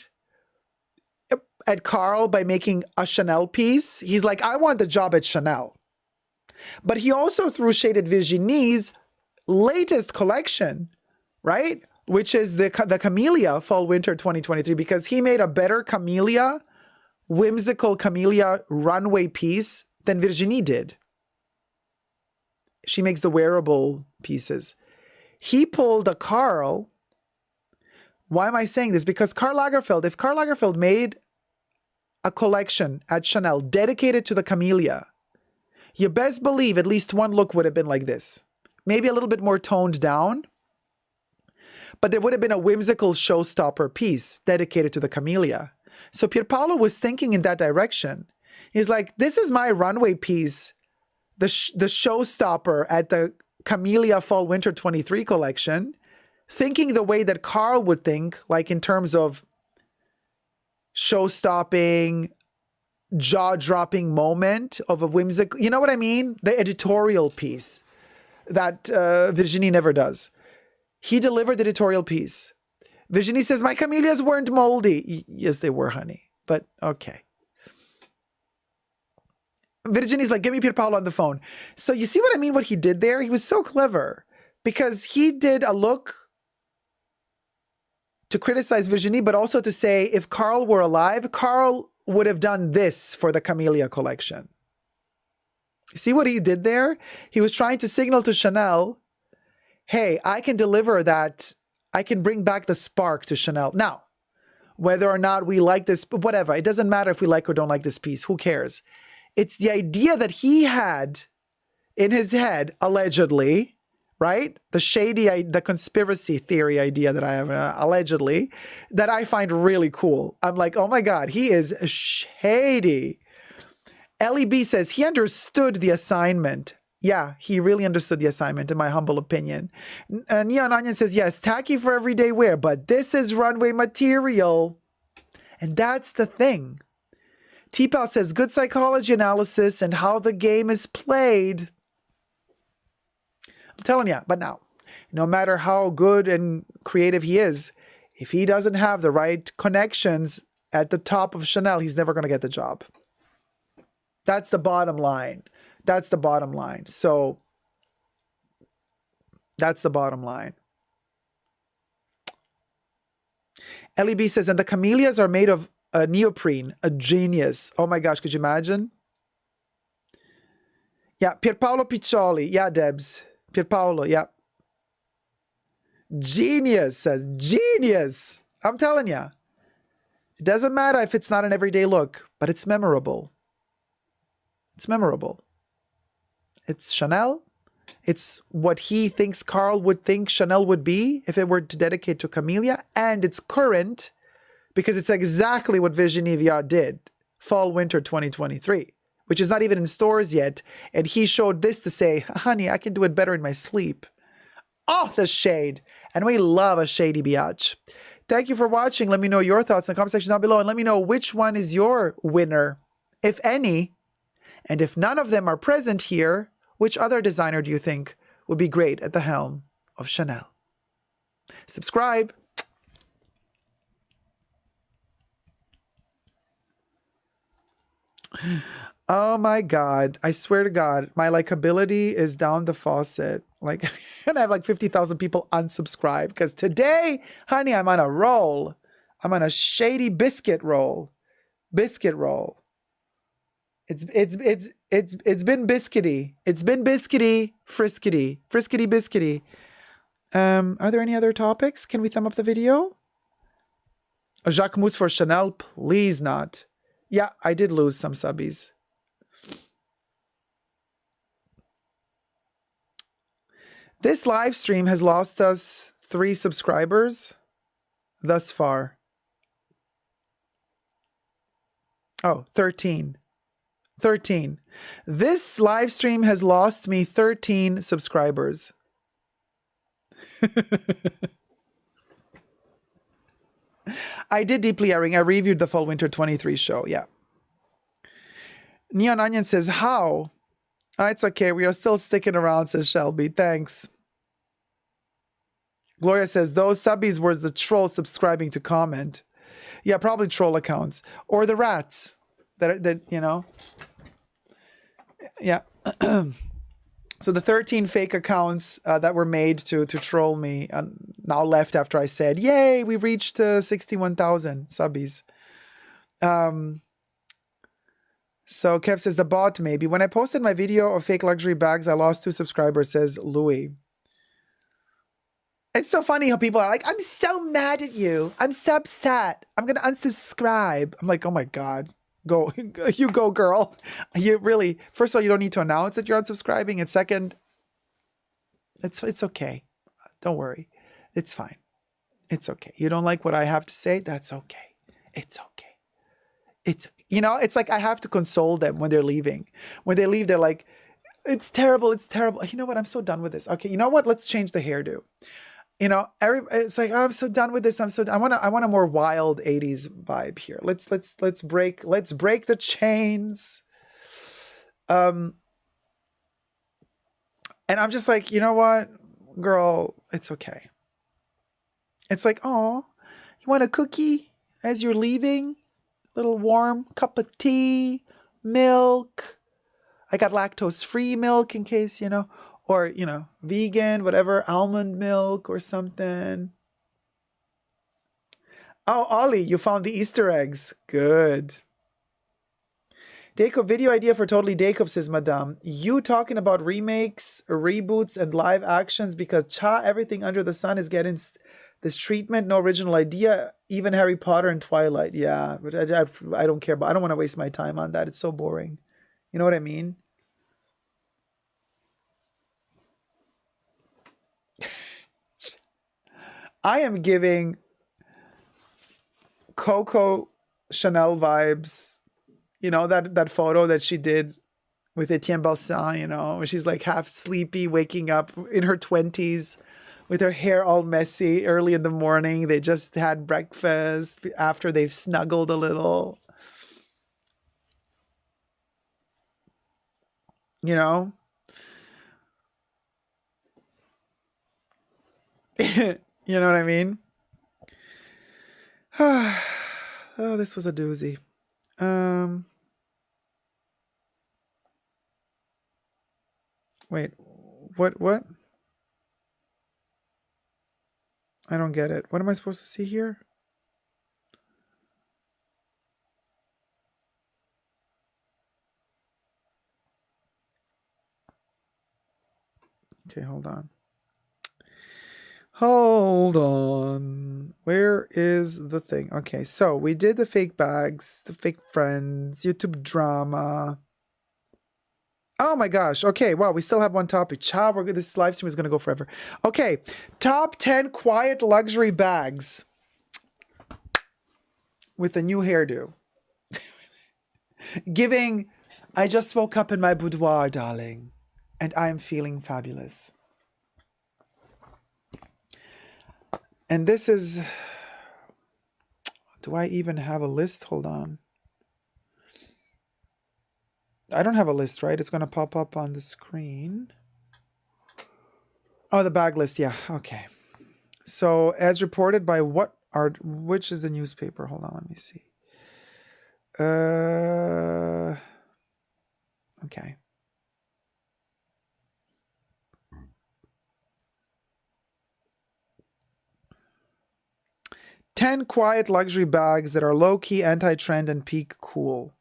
B: at Carl by making a Chanel piece, he's like, I want the job at Chanel. But he also threw shade at Virginie's latest collection, right? Which is the Camellia Fall Winter 2023, because he made a better Camellia, whimsical Camellia runway piece than Virginie did. She makes the wearable pieces. He pulled a Karl. Why am I saying this? Because Karl Lagerfeld, if Karl Lagerfeld made a collection at Chanel dedicated to the Camellia, you best believe at least one look would have been like this. Maybe a little bit more toned down, but there would have been a whimsical showstopper piece dedicated to the Camellia. So Pierpaolo was thinking in that direction. He's like, this is my runway piece, the showstopper at the Camellia Fall Winter 23 collection, thinking the way that Karl would think, like in terms of show-stopping, jaw-dropping moment of a whimsical, you know what I mean? The editorial piece that Virginie never does. He delivered the editorial piece. Virginie says, my camellias weren't moldy. Yes, they were, honey, but okay. Virginie's like, give me Pierpaolo on the phone. So you see what I mean, what he did there? He was so clever because he did a look to criticize Virginie, but also to say if Karl were alive, Karl would have done this for the Camellia collection. See what he did there? He was trying to signal to Chanel, hey, I can deliver that. I can bring back the spark to Chanel. Now, whether or not we like this, whatever, it doesn't matter if we like or don't like this piece. Who cares? It's the idea that he had in his head, allegedly, right? The conspiracy theory idea that I have, allegedly, that I find really cool. I'm like, oh my God, he is shady. Ellie B says, he understood the assignment. Yeah, he really understood the assignment, in my humble opinion. Neon Onion says, yes, tacky for everyday wear, but this is runway material. And that's the thing. T-Pal says, good psychology analysis and how the game is played. I'm telling you, but now, no matter how good and creative he is, if he doesn't have the right connections at the top of Chanel, he's never going to get the job. That's the bottom line. That's the bottom line. So that's the bottom line. LEB says, and the camellias are made of neoprene, a genius. Oh my gosh, could you imagine? Yeah, Pierpaolo Piccioli. Yeah, Debs. Pierpaolo, yeah. Genius, says genius. I'm telling you. It doesn't matter if it's not an everyday look, but it's memorable. It's memorable. It's Chanel. It's what he thinks Karl would think Chanel would be if it were to dedicate to Camellia. And it's current because it's exactly what Virginie Viard did. Fall Winter 2023. Which is not even in stores yet. And he showed this to say, honey, I can do it better in my sleep. Oh, the shade. And we love a shady biatch. Thank you for watching. Let me know your thoughts in the comment section down below. And let me know which one is your winner, if any. And if none of them are present here, which other designer do you think would be great at the helm of Chanel? Subscribe. Oh my God. I swear to God, my likability is down the faucet. Like, and I have like 50,000 people unsubscribe because today, honey, I'm on a roll. I'm on a shady biscuit roll. Biscuit roll. It's been biscuity. It's been biscuity, friskity, friskity biscuity. Are there any other topics? Can we thumb up the video? A Jacques Mousse for Chanel? Please not. Yeah, I did lose some subbies. This live stream has lost us 3 subscribers thus far. Oh, 13. 13. This live stream has lost me 13 subscribers. I did Deeply Airing. I reviewed the Fall Winter 23 show. Yeah. Neon Onion says, how? It's okay. We are still sticking around, says Shelby. Thanks. Gloria says, those subbies were the trolls subscribing to comment. Yeah, probably troll accounts. Or the rats that you know. Yeah. So the 13 fake accounts that were made to troll me now left after I said, yay, we reached 61,000 subbies. So Kev says, the bot maybe. When I posted my video of fake luxury bags, I lost 2 subscribers, says Louis. It's so funny how people are like, I'm so mad at you. I'm so upset. I'm going to unsubscribe. I'm like, oh my God. Go. You go, girl. You really, first of all, you don't need to announce that you're unsubscribing. And second, it's okay. Don't worry. It's fine. It's okay. You don't like what I have to say? That's okay. It's okay. It's, you know, it's like I have to console them when they're leaving. When they leave, they're like, it's terrible. It's terrible. You know what? I'm so done with this. Okay. You know what? Let's change the hairdo. You know, it's like, oh, I'm so done with this. I want a more wild 80s vibe here. Let's break the chains. And I'm just like, you know what, girl, it's okay. It's like, oh, you want a cookie as you're leaving? A little warm cup of tea, milk. I got lactose-free milk in case, you know. Or, you know, vegan, whatever, almond milk or something. Oh, Ollie, you found the Easter eggs. Good. Dacob, video idea for Totally Dacob, says Madame. You talking about remakes, reboots, and live actions because everything under the sun is getting this treatment. No original idea. Even Harry Potter and Twilight. Yeah, but I don't care. But I don't want to waste my time on that. It's so boring. You know what I mean? I am giving Coco Chanel vibes. You know, that photo that she did with Etienne Balsan, you know, where she's like half sleepy, waking up in her 20s with her hair all messy early in the morning. They just had breakfast after they've snuggled a little. You know? You know what I mean? Oh, this was a doozy. Wait, what? I don't get it. What am I supposed to see here? Okay, hold on. Hold on. Where is the thing? Okay, so we did the fake bags, the fake friends, YouTube drama. Oh my gosh. Okay, wow, we still have one topic. Ciao, this live stream is going to go forever. Okay, top 10 quiet luxury bags with a new hairdo. Giving, I just woke up in my boudoir, darling, and I am feeling fabulous. And this is, do I even have a list? Hold on. I don't have a list, right? It's going to pop up on the screen. Oh, the bag list. Yeah. Okay. So as reported by which is the newspaper? Hold on. Let me see. Okay. "10 quiet luxury bags that are low-key, anti-trend, and peak cool."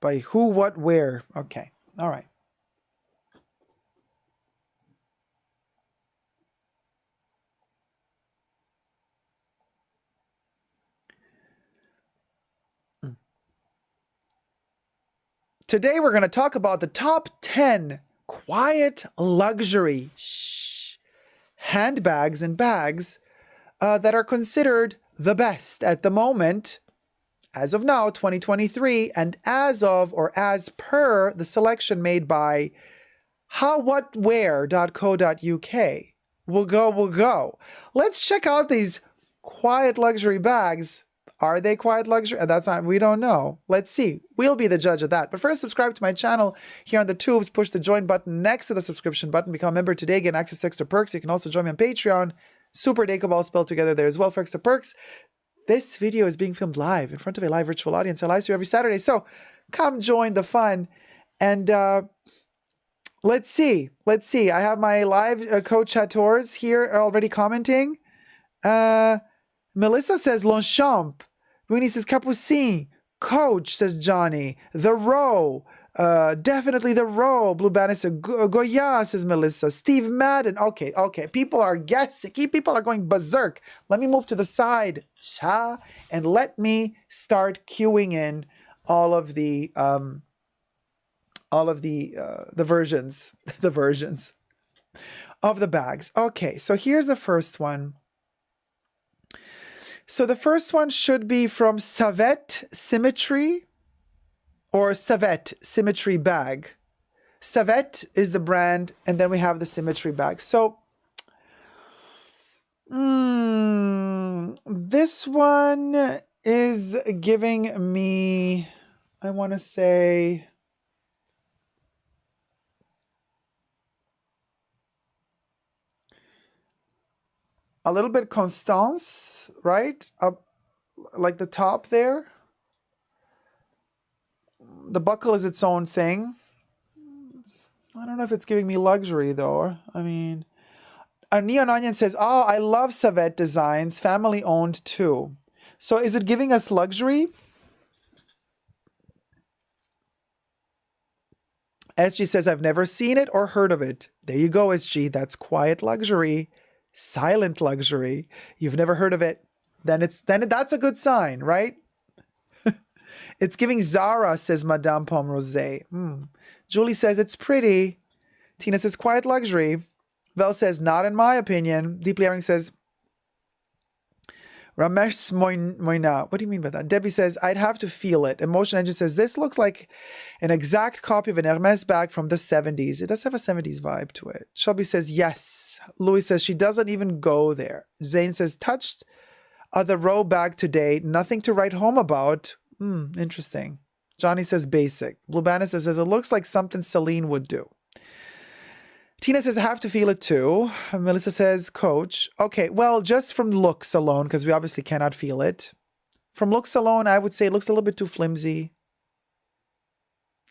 B: By who, what, where. Okay. All right. Today we're going to talk about the top 10 quiet luxury handbags and bags that are considered the best at the moment, as of now, 2023, and as per the selection made by howwhatwhere.co.uk. We'll go. Let's check out these quiet luxury bags Are they quiet luxury? That's not, we don't know. Let's see. We'll be the judge of that. But first, subscribe to my channel here on the tubes. Push the join button next to the subscription button. Become a member today. Get access to extra perks. You can also join me on Patreon. Super Decoball spelled together there as well for extra perks. This video is being filmed live in front of a live virtual audience. I live stream every Saturday. So come join the fun. And let's see. Let's see. I have my live co-chatteurs here already commenting. Melissa says Longchamp. Rooney says Capucin. Coach, says Johnny. The Row. Definitely the Row. Blue Bannister. Goya, says Melissa. Steve Madden. Okay. People are guessing. People are going berserk. Let me move to the side. And let me start queuing in all of the versions. The versions of the bags. Okay, so here's the first one. So the first one should be from Savette Symmetry or Savette Symmetry bag. Savette is the brand, and then we have the Symmetry bag. So this one is giving me, I want to say, a little bit Constance, right? Up, like the top there. The buckle is its own thing. I don't know if it's giving me luxury though. I mean, Neon Onion says, oh, I love Savette designs, family owned too. So is it giving us luxury? SG says, I've never seen it or heard of it. There you go, SG. That's quiet luxury. Silent luxury. You've never heard of it. Then that's a good sign, right? It's giving Zara, says Madame Pomme Rosé. Julie says it's pretty. Tina says quiet luxury. Vel says not in my opinion. Deeply Airing says Ramesh Moina. What do you mean by that? Debbie says I'd have to feel it. Emotion Engine says this looks like an exact copy of an Hermes bag from the 70s. It does have a 70s vibe to it. Shelby says yes. Louis says she doesn't even go there. Zane says touched the Row bag today. Nothing to write home about. Interesting. Johnny says basic. Blue Bannister says it looks like something Celine would do. Tina says I have to feel it too. Melissa says coach. Okay, well, just from looks alone, because we obviously cannot feel it. From looks alone, I would say it looks a little bit too flimsy.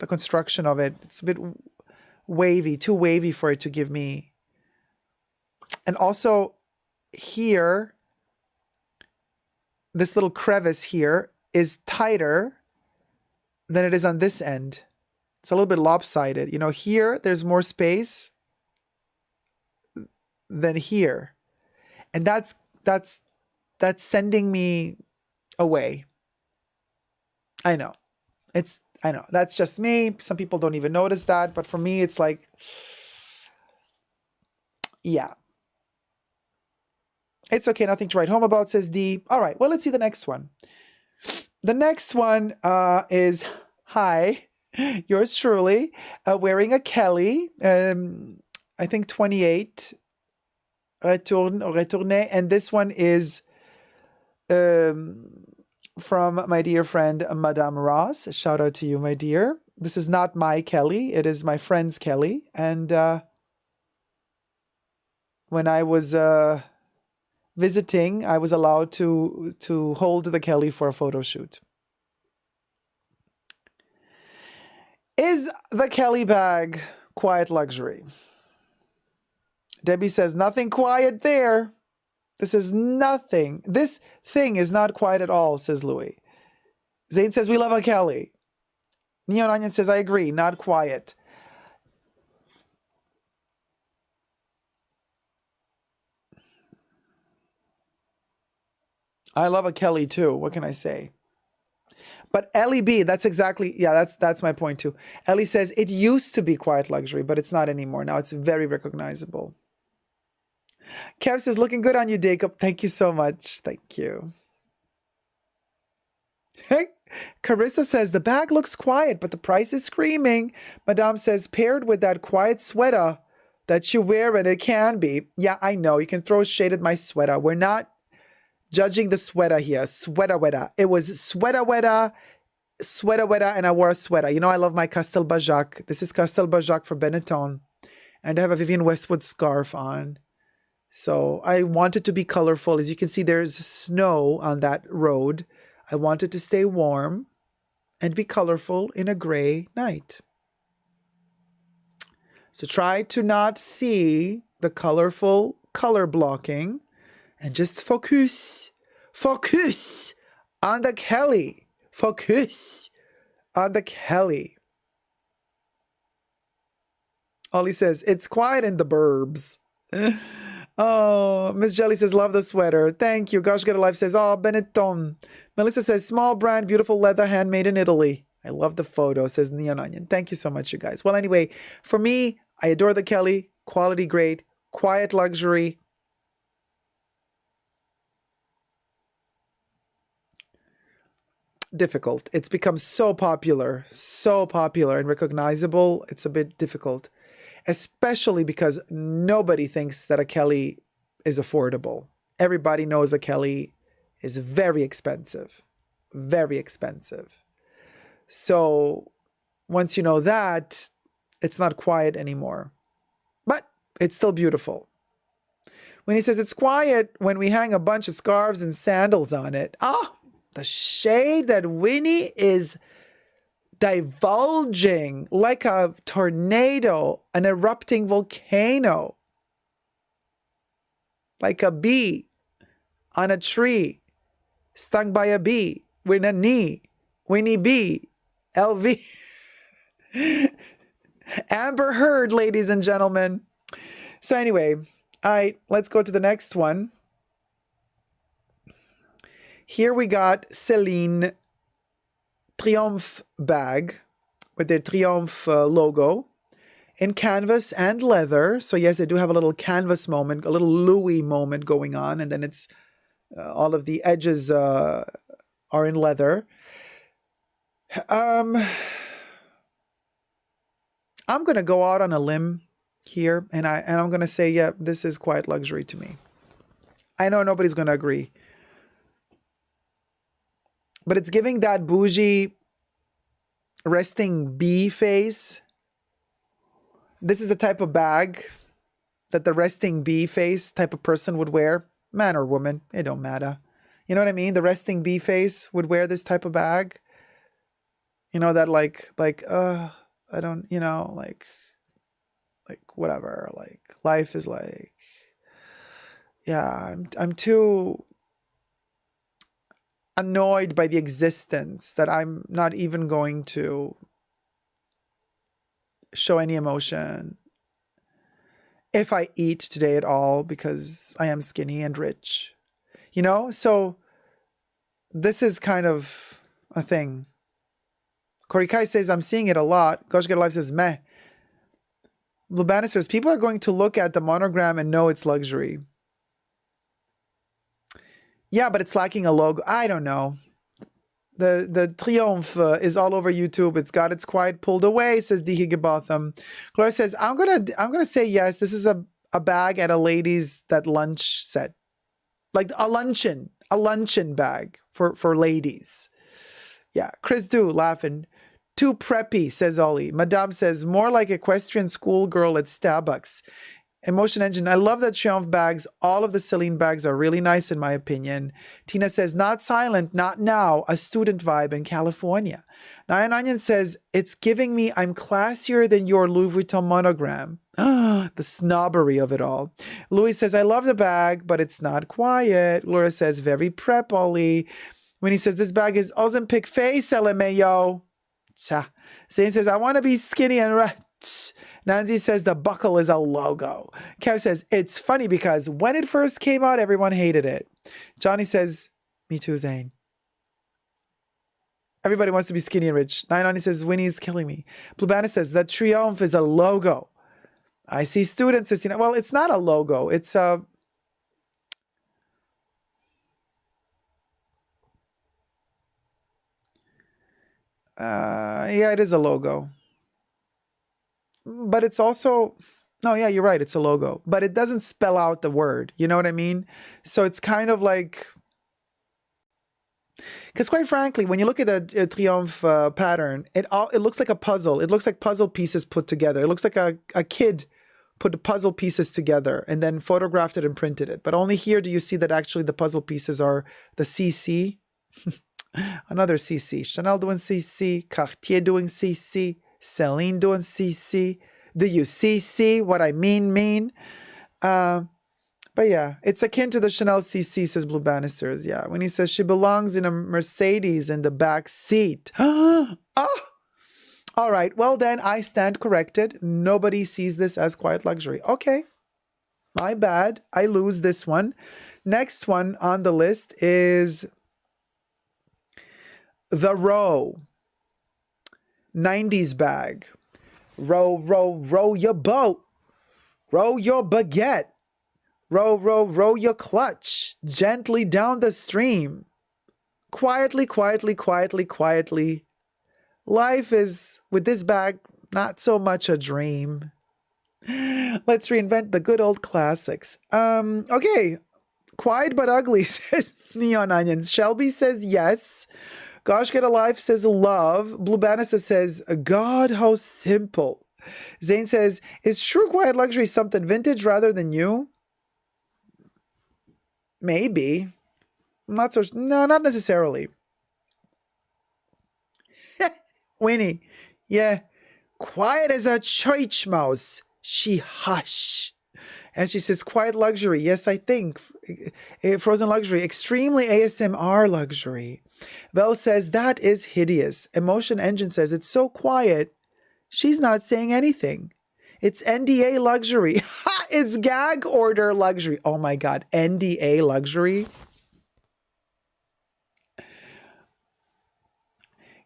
B: The construction of it, it's a bit wavy, too wavy for it to give me. And also here, this little crevice here is tighter than it is on this end. It's a little bit lopsided. You know, here there's more space than here. And that's sending me away. I know. That's just me. Some people don't even notice that, but for me it's like, yeah. It's okay, nothing to write home about, says D. All right, well, let's see the next one. The next one is, hi, yours truly, wearing a Kelly, I think 28, retourné, and this one is from my dear friend, Madame Ross. Shout out to you, my dear. This is not my Kelly, it is my friend's Kelly, and when I was visiting, I was allowed to hold the Kelly for a photo shoot. Is the Kelly bag quiet luxury? Debbie says nothing quiet there. This is nothing. This thing is not quiet at all, says Louis. Zane says we love a Kelly. Neon Onion says I agree, not quiet. I love a Kelly too. What can I say? But Ellie B, that's exactly, yeah, that's my point too. Ellie says it used to be quiet luxury, but it's not anymore. Now it's very recognizable. Kev says, looking good on you, Jacob. Thank you so much. Thank you. Carissa says, the bag looks quiet, but the price is screaming. Madame says, paired with that quiet sweater that you wear, and it can be. Yeah, I know. You can throw shade at my sweater. We're not judging the sweater here. Sweater weather. It was sweater weather, and I wore a sweater. You know, I love my Castel Bajac. This is Castel Bajac for Benetton. And I have a Vivienne Westwood scarf on. So I want it to be colorful. As you can see, there's snow on that road. I want it to stay warm and be colorful in a gray night. So try to not see the colorful color blocking and just focus on the Kelly. Focus on the Kelly. Ollie says, it's quiet in the burbs. Oh, Miss Jelly says, love the sweater. Thank you. Gosh, Get a Life says, oh, Benetton. Melissa says, small brand, beautiful leather, handmade in Italy. I love the photo, says Neon Onion. Thank you so much, you guys. Well, anyway, for me, I adore the Kelly. Quality great. Quiet luxury. Difficult. It's become so popular and recognizable. It's a bit difficult, especially because nobody thinks that a Kelly is affordable. Everybody knows a Kelly is very expensive, very expensive. So once you know that, it's not quiet anymore, but it's still beautiful. When he says it's quiet when we hang a bunch of scarves and sandals on it. Ah, the shade that Winnie is divulging like a tornado, an erupting volcano, like a bee on a tree, stung by a bee, with a knee, Winnie B, LV. Amber Heard, ladies and gentlemen. So anyway, all right, let's go to the next one. Here we got Celine Triomphe bag with their Triomphe logo in canvas and leather. So yes, they do have a little canvas moment, a little Louis moment going on. And then it's all of the edges are in leather. I'm going to go out on a limb here. And I'm going to say, yeah, this is quiet luxury to me. I know nobody's going to agree. But it's giving that bougie resting bee face. This is the type of bag that the resting bee face type of person would wear. Man or woman, it don't matter. You know what I mean? The resting bee face would wear this type of bag. You know, that like, I don't, you know, like whatever, like life is like, yeah, I'm too annoyed by the existence that I'm not even going to show any emotion if I eat today at all because I am skinny and rich, you know? So this is kind of a thing. Corey Kai says, I'm seeing it a lot. Gosh Get a Life says, meh. Blue Banner says, people are going to look at the monogram and know it's luxury. Yeah, but it's lacking a logo. I don't know. The Triomphe is all over YouTube. It's got its quiet pulled away, says D. Higginbotham. Gloria says, I'm gonna say yes. This is a bag at a ladies that lunch set. Like a luncheon bag for ladies. Yeah. Chris Do laughing. Too preppy, says Ollie. Madame says, more like equestrian schoolgirl at Starbucks. Emotion Engine, I love the Triumph bags. All of the Celine bags are really nice in my opinion. Tina says, not silent, not now. A student vibe in California. Nyan Onion says, it's giving me I'm classier than your Louis Vuitton monogram. The snobbery of it all. Louis says, I love the bag, but it's not quiet. Laura says, very prep, Ollie. When he says, this bag is Ozempic face, LMAO. Cha. Zane says, I want to be skinny and rich. Nancy says the buckle is a logo. Kev says, it's funny because when it first came out, everyone hated it. Johnny says, me too, Zane. Everybody wants to be skinny and rich. Nine says, Winnie's killing me. Blue Banner says, the Triumph is a logo. I see students says, well, it's not a logo. It's a... yeah, it is a logo. But it's also, no, yeah, you're right. It's a logo, but it doesn't spell out the word. You know what I mean? So it's kind of like, Because quite frankly, when you look at the Triomphe pattern, it looks like a puzzle. It looks like puzzle pieces put together. It looks like a kid put the puzzle pieces together and then photographed it and printed it. But only here do you see that actually the puzzle pieces are the CC. Another CC. Chanel doing CC. Cartier doing CC. Celine doing CC. Do you CC what I mean? But yeah, it's akin to the Chanel CC, says Blue Bannisters. Yeah, when he says she belongs in a Mercedes in the back seat. Oh! All right, well then, I stand corrected. Nobody sees this as quiet luxury. Okay, my bad. I lose this one. Next one on the list is the Row 90s bag. Row, row, row your boat. Row your baguette. Row, row, row your clutch gently down the stream. Quietly, quietly, quietly, quietly. Life is, with this bag, not so much a dream. Let's reinvent the good old classics. Okay. Quiet but ugly, says Neon Onions. Shelby says yes. Gosh Get Alive says love. Blue Bannister says, God, how simple. Zane says, is true quiet luxury something vintage rather than new? Maybe. No, not necessarily. Winnie. Yeah. Quiet as a church mouse. She hush. And she says, quiet luxury. Yes, I think. Frozen luxury. Extremely ASMR luxury. Vel says, that is hideous. Emotion Engine says, it's so quiet. She's not saying anything. It's NDA luxury. It's gag order luxury. Oh my God. NDA luxury.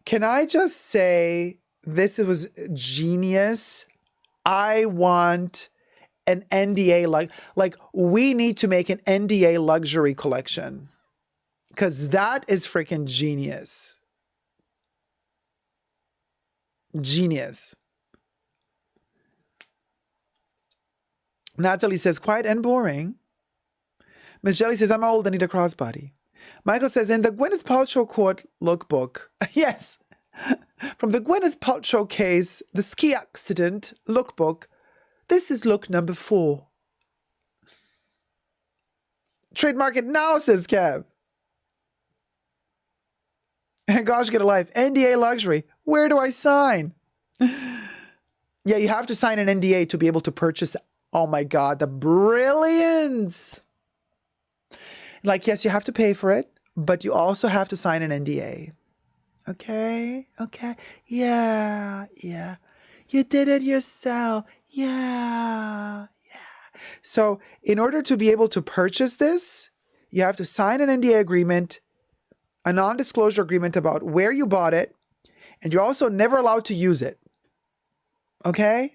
B: Can I just say this was genius? I want an NDA like we need to make an NDA luxury collection. Because that is freaking genius. Genius. Natalie says, quiet and boring. Miss Jelly says, I'm old, I need a crossbody. Michael says, in the Gwyneth Paltrow court lookbook. Yes. From the Gwyneth Paltrow case, the ski accident lookbook. This is look number 4. Trademark it now, says Kev. And Gosh Get a Life. NDA luxury. Where do I sign? Yeah, you have to sign an NDA to be able to purchase. Oh my God, the brilliance. Like, yes, you have to pay for it, but you also have to sign an NDA. Okay? Okay. Yeah. Yeah. You did it yourself. Yeah. Yeah. So in order to be able to purchase this, you have to sign an NDA agreement, a non-disclosure agreement about where you bought it, and you're also never allowed to use it. Okay?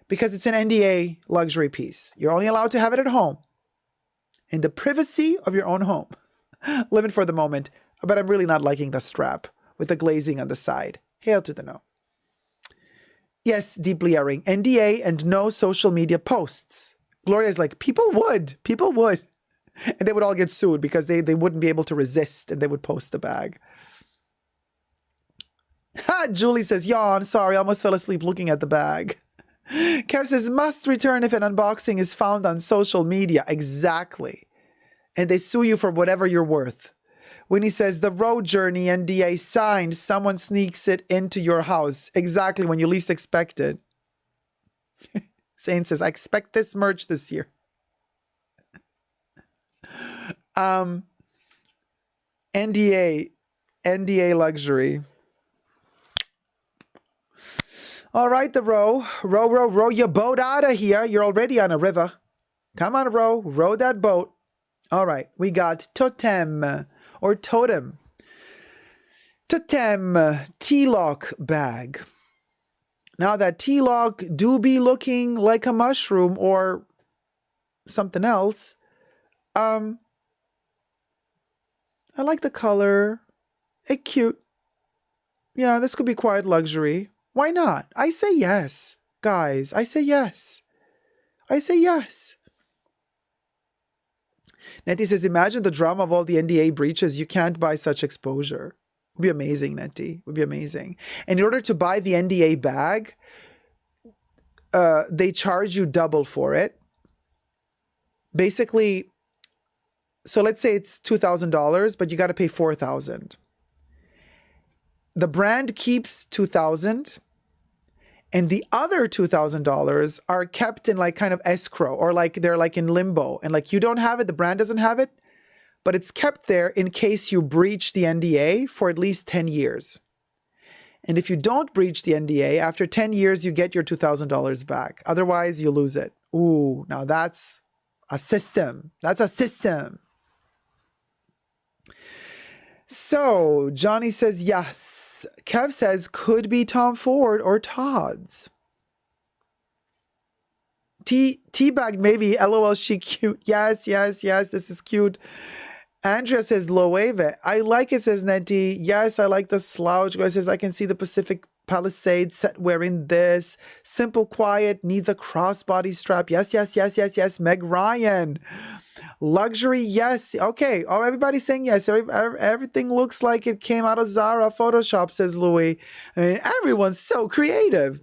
B: Because it's an NDA luxury piece. You're only allowed to have it at home. In the privacy of your own home. Live it for the moment. But I'm really not liking the strap with the glazing on the side. Hail to the no. Yes, deeply erring. NDA and no social media posts. Gloria's like, people would. And they would all get sued because they wouldn't be able to resist and they would post the bag. Ha! Julie says, yawn, sorry, almost fell asleep looking at the bag. Kev says, must return if an unboxing is found on social media. Exactly. And they sue you for whatever you're worth. When he says, the road journey NDA signed, someone sneaks it into your house. Exactly, when you least expect it. Zane says, I expect this merch this year. NDA luxury. All right, the row your boat out of here. You're already on a river. Come on, row that boat. All right, we got totem or totem. Totem T-lock bag. Now that T-lock do be looking like a mushroom or something else. I like the color. It's cute. Yeah, this could be quiet luxury. Why not? I say yes. Guys, I say yes. I say yes. Nettie says, imagine the drama of all the NDA breaches. You can't buy such exposure. It would be amazing, Nettie. It would be amazing. And in order to buy the NDA bag, they charge you double for it. Basically, so let's say it's $2,000, but you got to pay $4,000. The brand keeps $2,000, and the other $2,000 are kept in like kind of escrow, or like they're like in limbo, and like you don't have it, the brand doesn't have it, but it's kept there in case you breach the NDA for at least 10 years. And if you don't breach the NDA, after 10 years, you get your $2,000 back. Otherwise, you lose it. Ooh, now that's a system. That's a system. So Johnny says yes. Kev says could be Tom Ford or Todd's. Teabag maybe. LOL, she cute. Yes, yes, yes. This is cute. Andrea says Loewe. I like it, says Nettie. Yes, I like the slouch. Guy says I can see the Pacific Palisade set wearing this. Simple, quiet, needs a crossbody strap. Yes, yes, yes, yes, yes. Meg Ryan. Luxury, yes. Okay. Oh, everybody's saying yes. Everything looks like it came out of Zara Photoshop, says Louis. I mean, everyone's so creative.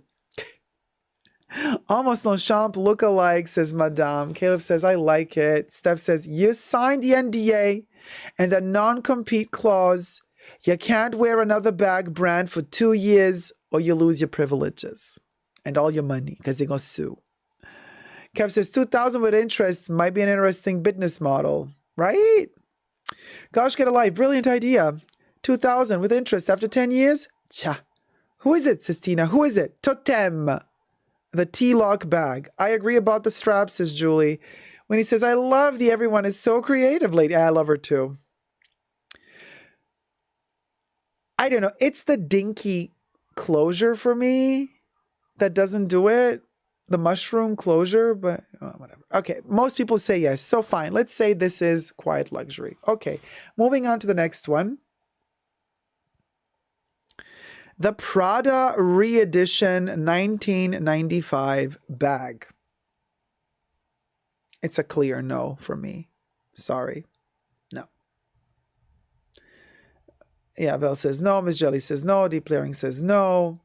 B: Almost no champ look-alike, says Madame. Caleb says, I like it. Steph says, you signed the NDA and a non-compete clause. You can't wear another bag brand for 2 years or you lose your privileges and all your money because they're going to sue. Kev says, 2,000 with interest might be an interesting business model, right? Gosh, get a life. Brilliant idea. 2,000 with interest after 10 years? Cha. Who is it, says Tina? Who is it? Totem. The T-lock bag. I agree about the strap, says Julie. When he says, I love the everyone is so creative lady. I love her too. I don't know. It's the dinky closure for me that doesn't do it. The mushroom closure, but whatever. Okay, most people say yes. So fine. Let's say this is quiet luxury. Okay, moving on to the next one. The Prada Re-Edition 1995 bag. It's a clear no for me. Sorry. No. Yeah, Belle says no. Miss Jelly says no. Deep Clearing says no.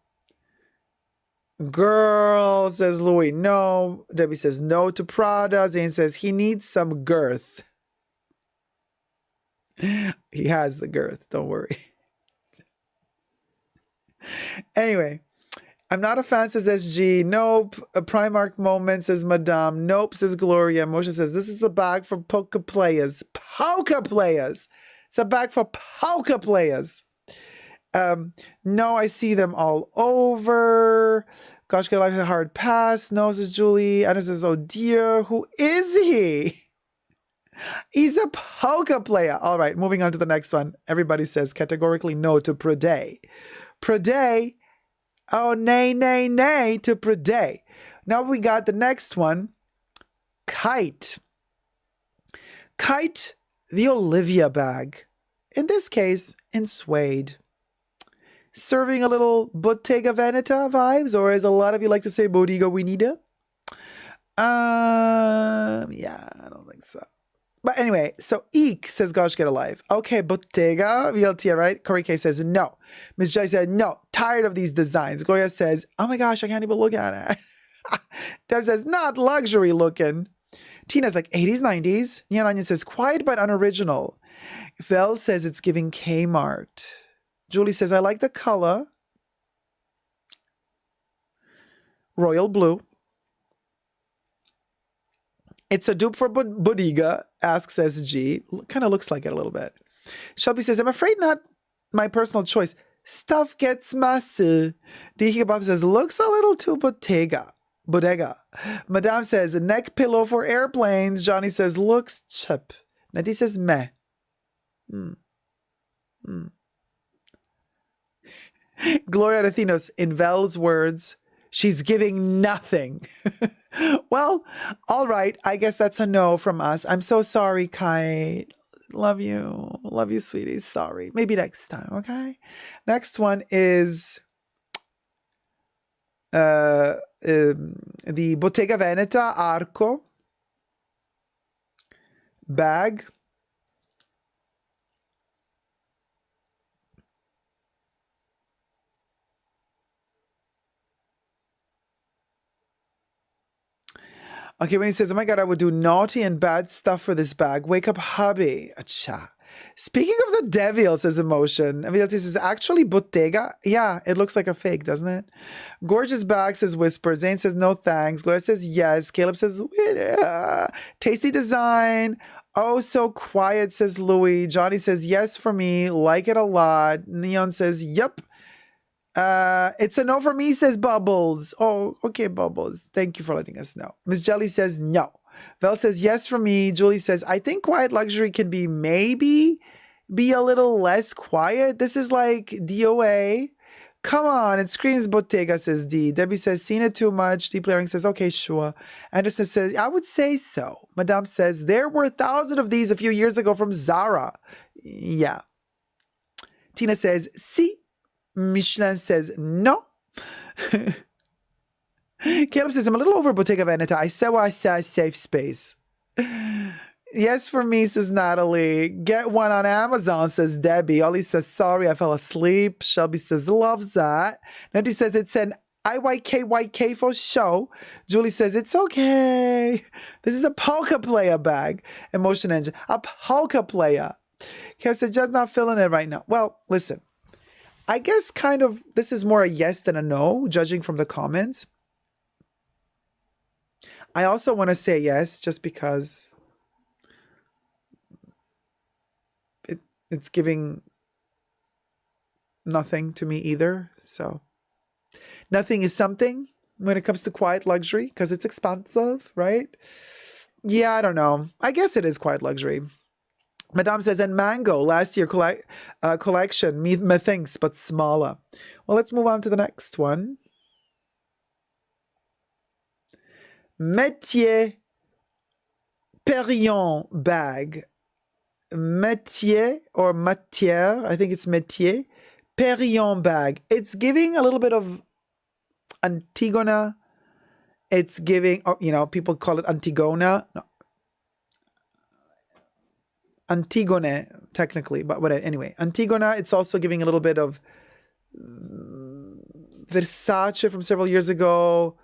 B: Girl, says Louis, no. Debbie says no to Prada. Zane says he needs some girth. He has the girth. Don't worry. Anyway, I'm not a fan, says SG. Nope. A Primark moment, says Madame. Nope, says Gloria. Moshe says this is a bag for poker players. Poker players. It's a bag for poker players. No, I see them all over. Gosh, get a life a hard pass. No, says Julie. Anna says, oh dear, who is he? He's a poker player. All right, moving on to the next one. Everybody says categorically no to Prade. Prade, oh nay, nay, nay to Prade. Now we got the next one. Kite. Kite, the Olivia bag. In this case, in suede. Serving a little Bottega Veneta vibes, or as a lot of you like to say, Bodega Winida. Yeah, I don't think so. But anyway, so Eek says, gosh, get alive. Okay, Bottega, VLT, right? Corey K says, no. Miss J said, no, tired of these designs. Gloria says, oh my gosh, I can't even look at it. Dev says, not luxury looking. Tina's like, 80s, 90s. Neon Onion says, quiet but unoriginal. Vel says, it's giving Kmart. Julie says, I like the color. Royal blue. It's a dupe for Bodega, asks SG. Kind of looks like it a little bit. Shelby says, I'm afraid not my personal choice. Stuff gets messy. Dihigabata says, looks a little too Bodega. Madame says, neck pillow for airplanes. Johnny says, looks chip. Nettie says, meh. Gloria Athenos, in Vel's words, she's giving nothing. Well, all right. I guess that's a no from us. I'm so sorry, Kai. Love you. Love you, sweetie. Sorry. Maybe next time, okay? Next one is the Bottega Veneta Arco bag. Okay, when he says, oh my God, I would do naughty and bad stuff for this bag. Wake up, hubby. Acha. Speaking of the devil, says Emotion. Avilti says, actually, Bottega? Yeah, it looks like a fake, doesn't it? Gorgeous bag, says Whisper. Zane says, no thanks. Gloria says, yes. Caleb says, tasty design. Oh, so quiet, says Louis. Johnny says, yes for me. Like it a lot. Neon says, yep. It's a no for me, says Bubbles. Oh, okay, Bubbles. Thank you for letting us know. Miss Jelly says no. Vel says yes for me. Julie says, I think quiet luxury can be maybe be a little less quiet. This is like DOA. Come on, it screams Bottega, says D. Debbie says, seen it too much. Deep Layering says, okay, sure. Anderson says, I would say so. Madame says, there were 1,000 of these a few years ago from Zara. Yeah. Tina says, si. Michelin says no. Caleb says, I'm a little over Bottega Veneta. I said what I said, safe space. Yes for me, says Natalie. Get one on Amazon, says Debbie. Ollie says, sorry, I fell asleep. Shelby says, loves that. Nancy says, it's an IYKYK for show. Julie says, it's okay. This is a polka player bag. Emotion Engine. A polka player. Kev says, just not feeling it right now. Well, listen. I guess kind of this is more a yes than a no, judging from the comments. I also want to say yes, just because it's giving nothing to me either. So nothing is something when it comes to quiet luxury because it's expensive, right? Yeah, I don't know. I guess it is quiet luxury. Madame says, and Mango, last year collection, methinks, but smaller. Well, let's move on to the next one. Métier Perillon bag. Métier or matière, I think it's métier. Perillon bag. It's giving a little bit of Antigona. It's giving, or, you know, people call it Antigona. No. Antigone, technically, but anyway, Antigona, it's also giving a little bit of Versace from several years ago.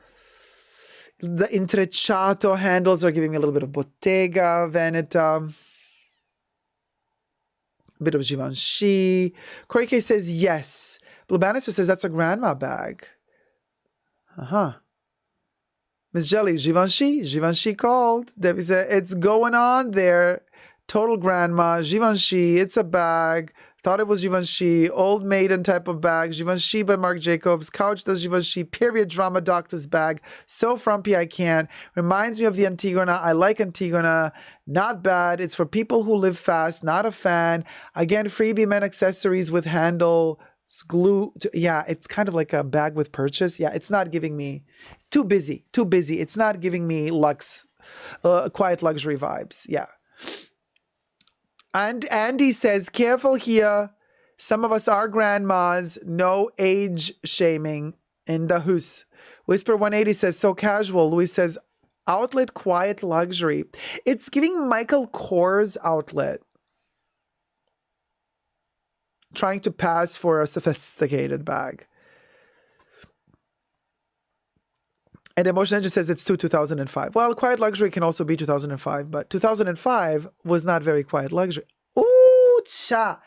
B: The intrecciato handles are giving me a little bit of Bottega Veneta. A bit of Givenchy. Corey K says yes. Blue Bannister says that's a grandma bag. Miss Jelly, Givenchy called. Debbie said, it's going on there. Total grandma, Givenchy, it's a bag. Thought it was Givenchy, old maiden type of bag. Givenchy by Marc Jacobs. Couch does Givenchy, period drama doctor's bag. So frumpy I can't. Reminds me of the Antigona. I like Antigona. Not bad. It's for people who live fast. Not a fan. Again, freebie men accessories with handle. Glue. Yeah, it's kind of like a bag with purchase. Yeah, it's not giving me too busy. It's not giving me luxe, quiet luxury vibes. Yeah. And Andy says, careful here. Some of us are grandmas. No age shaming in the house. Whisper 180 says, so casual. Louis says, outlet quiet luxury. It's giving Michael Kors outlet. Trying to pass for a sophisticated bag. And Emotion Engine says it's 2005. Well, quiet luxury can also be 2005, but 2005 was not very quiet luxury. Ooh, cha.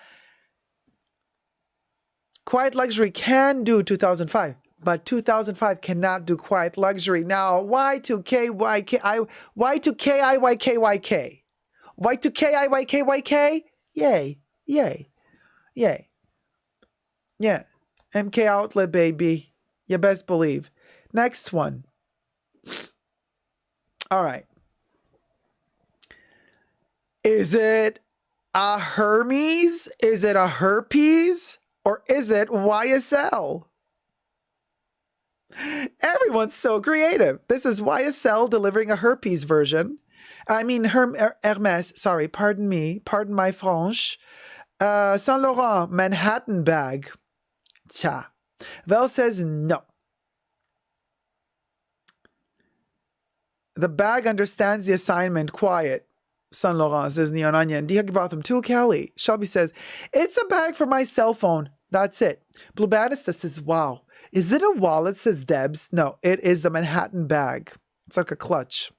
B: Quiet luxury can do 2005, but 2005 cannot do quiet luxury. Now, Y2KYK, Y2KIYKYK. Y2KIYKYK? Yay. Yeah. MK outlet, baby. You best believe. Next one. All right. Is it a Hermes? Is it a Herpes? Or is it YSL? Everyone's so creative. This is YSL delivering a Herpes version. I mean, Hermes, sorry, pardon me. Pardon my French. Saint Laurent Manhattan bag. Cha. Vel says no. The bag understands the assignment. Quiet. Saint Laurent, says Neon Onion. Diak Botham, 2 Kelly. Shelby says, it's a bag for my cell phone. That's it. Blue Bannister says, wow. Is it a wallet, says Debs? No, it is the Manhattan bag. It's like a clutch.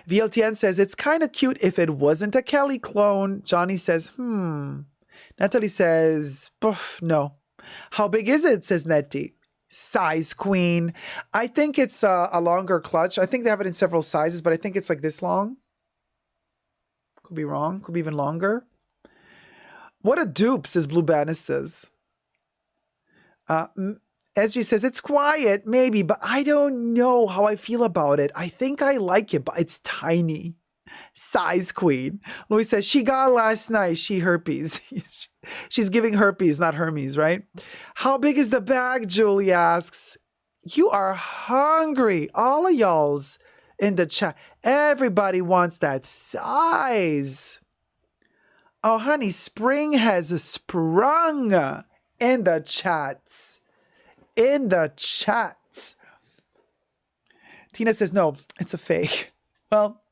B: VLTN says, it's kind of cute if it wasn't a Kelly clone. Johnny says, Natalie says, no. How big is it, says Nettie. Size queen. I think it's a longer clutch. I think they have it in several sizes, but I think it's like this long. Could be wrong. Could be even longer. What a dupe, says Blue Bannisters. SG says, it's quiet, maybe, but I don't know how I feel about it. I think I like it, but it's tiny. Size queen. Louis says, she got last night. She herpes. She's giving herpes, not Hermes, right? How big is the bag, Julie asks. You are hungry. All of y'all's in the chat. Everybody wants that size. Oh, honey, spring has sprung in the chats. In the chats. Tina says, no, it's a fake. Well,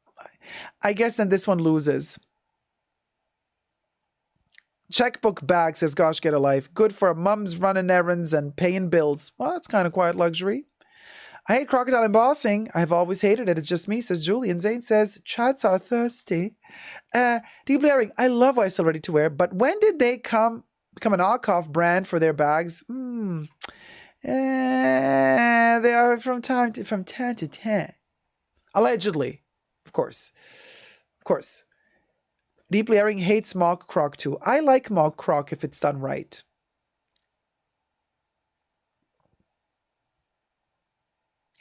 B: I guess then this one loses. Checkbook bag, says Gosh Get a Life. Good for mums running errands and paying bills. Well, that's kind of quiet luxury. I hate crocodile embossing. I've always hated it. It's just me, says Julie. And Zane says, chats are thirsty. Deep Blaring, I love Why So Ready to Wear, but when did they become a knockoff brand for their bags? They are from time to time. Allegedly. Of course. Deeply Airing hates mock croc too. I like mock croc if it's done right.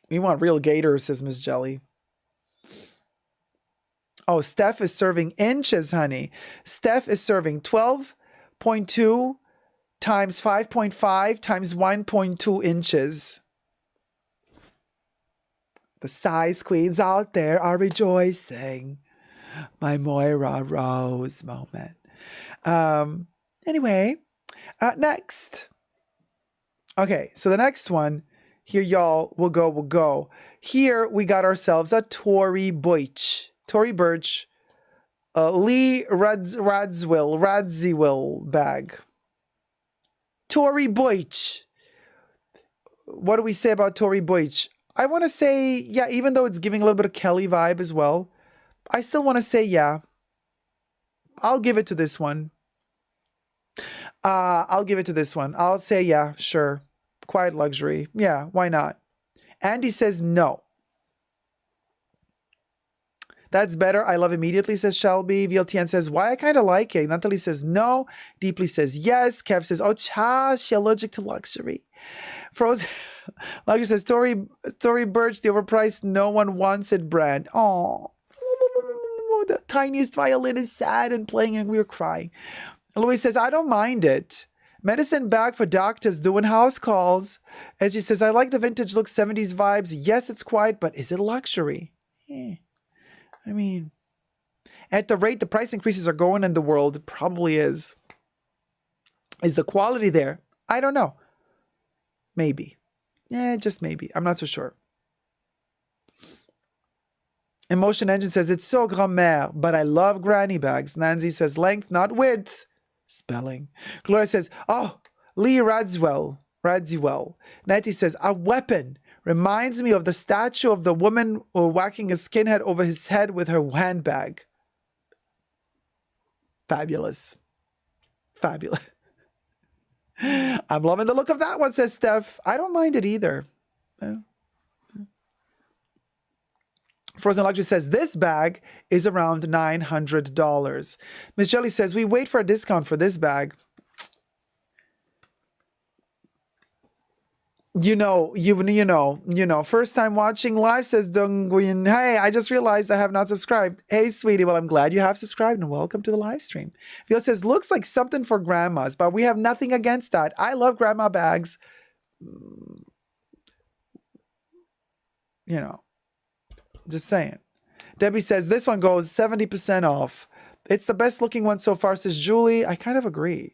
B: We want real gators, says Miss Jelly. Oh, Steph is serving inches, honey. Steph is serving 12.2 times 5.5 times 1.2 inches. The size queens out there are rejoicing. My Moira Rose moment. Anyway, next. Okay, so the next one, here y'all, we'll go. Here we got ourselves a Tory Burch. Lee Radziwill bag. Tory Burch. What do we say about Tory Burch? I want to say, yeah, even though it's giving a little bit of Kelly vibe as well, I still want to say, yeah. I'll give it to this one. I'll say, yeah, sure. Quiet luxury. Yeah, why not? Andy says no. That's better. I love immediately, says Shelby. VLTN says, why I kind of like it. Natalie says no. Deeply says yes. Kev says, oh, she allergic to luxury. Frozen Luxury says, Tory Burch, the overpriced, no one wants it brand. Oh, the tiniest violin is sad and playing and we were crying. Louis says, I don't mind it. Medicine bag for doctors doing house calls. As she says, I like the vintage look, 70s vibes. Yes, it's quiet, but is it luxury? I mean, at the rate the price increases are going in the world, it probably is. Is the quality there? I don't know. Maybe. Just maybe. I'm not so sure. Emotion Engine says, it's so grand-mère, but I love granny bags. Nancy says, length, not width. Spelling. Gloria says, oh, Lee Radziwill. Nettie says, a weapon. Reminds me of the statue of the woman whacking a skinhead over his head with her handbag. Fabulous. I'm loving the look of that one, says Steph. I don't mind it either. Frozen Luxury says, this bag is around $900. Miss Jelly says, we wait for a discount for this bag. You know, first time watching live, says Dongguin. Hey, I just realized I have not subscribed. Hey, sweetie, well, I'm glad you have subscribed and welcome to the live stream. Phil says, looks like something for grandmas, but we have nothing against that. I love grandma bags. Just saying. Debbie says, this one goes 70% off. It's the best looking one so far, says Julie. I kind of agree.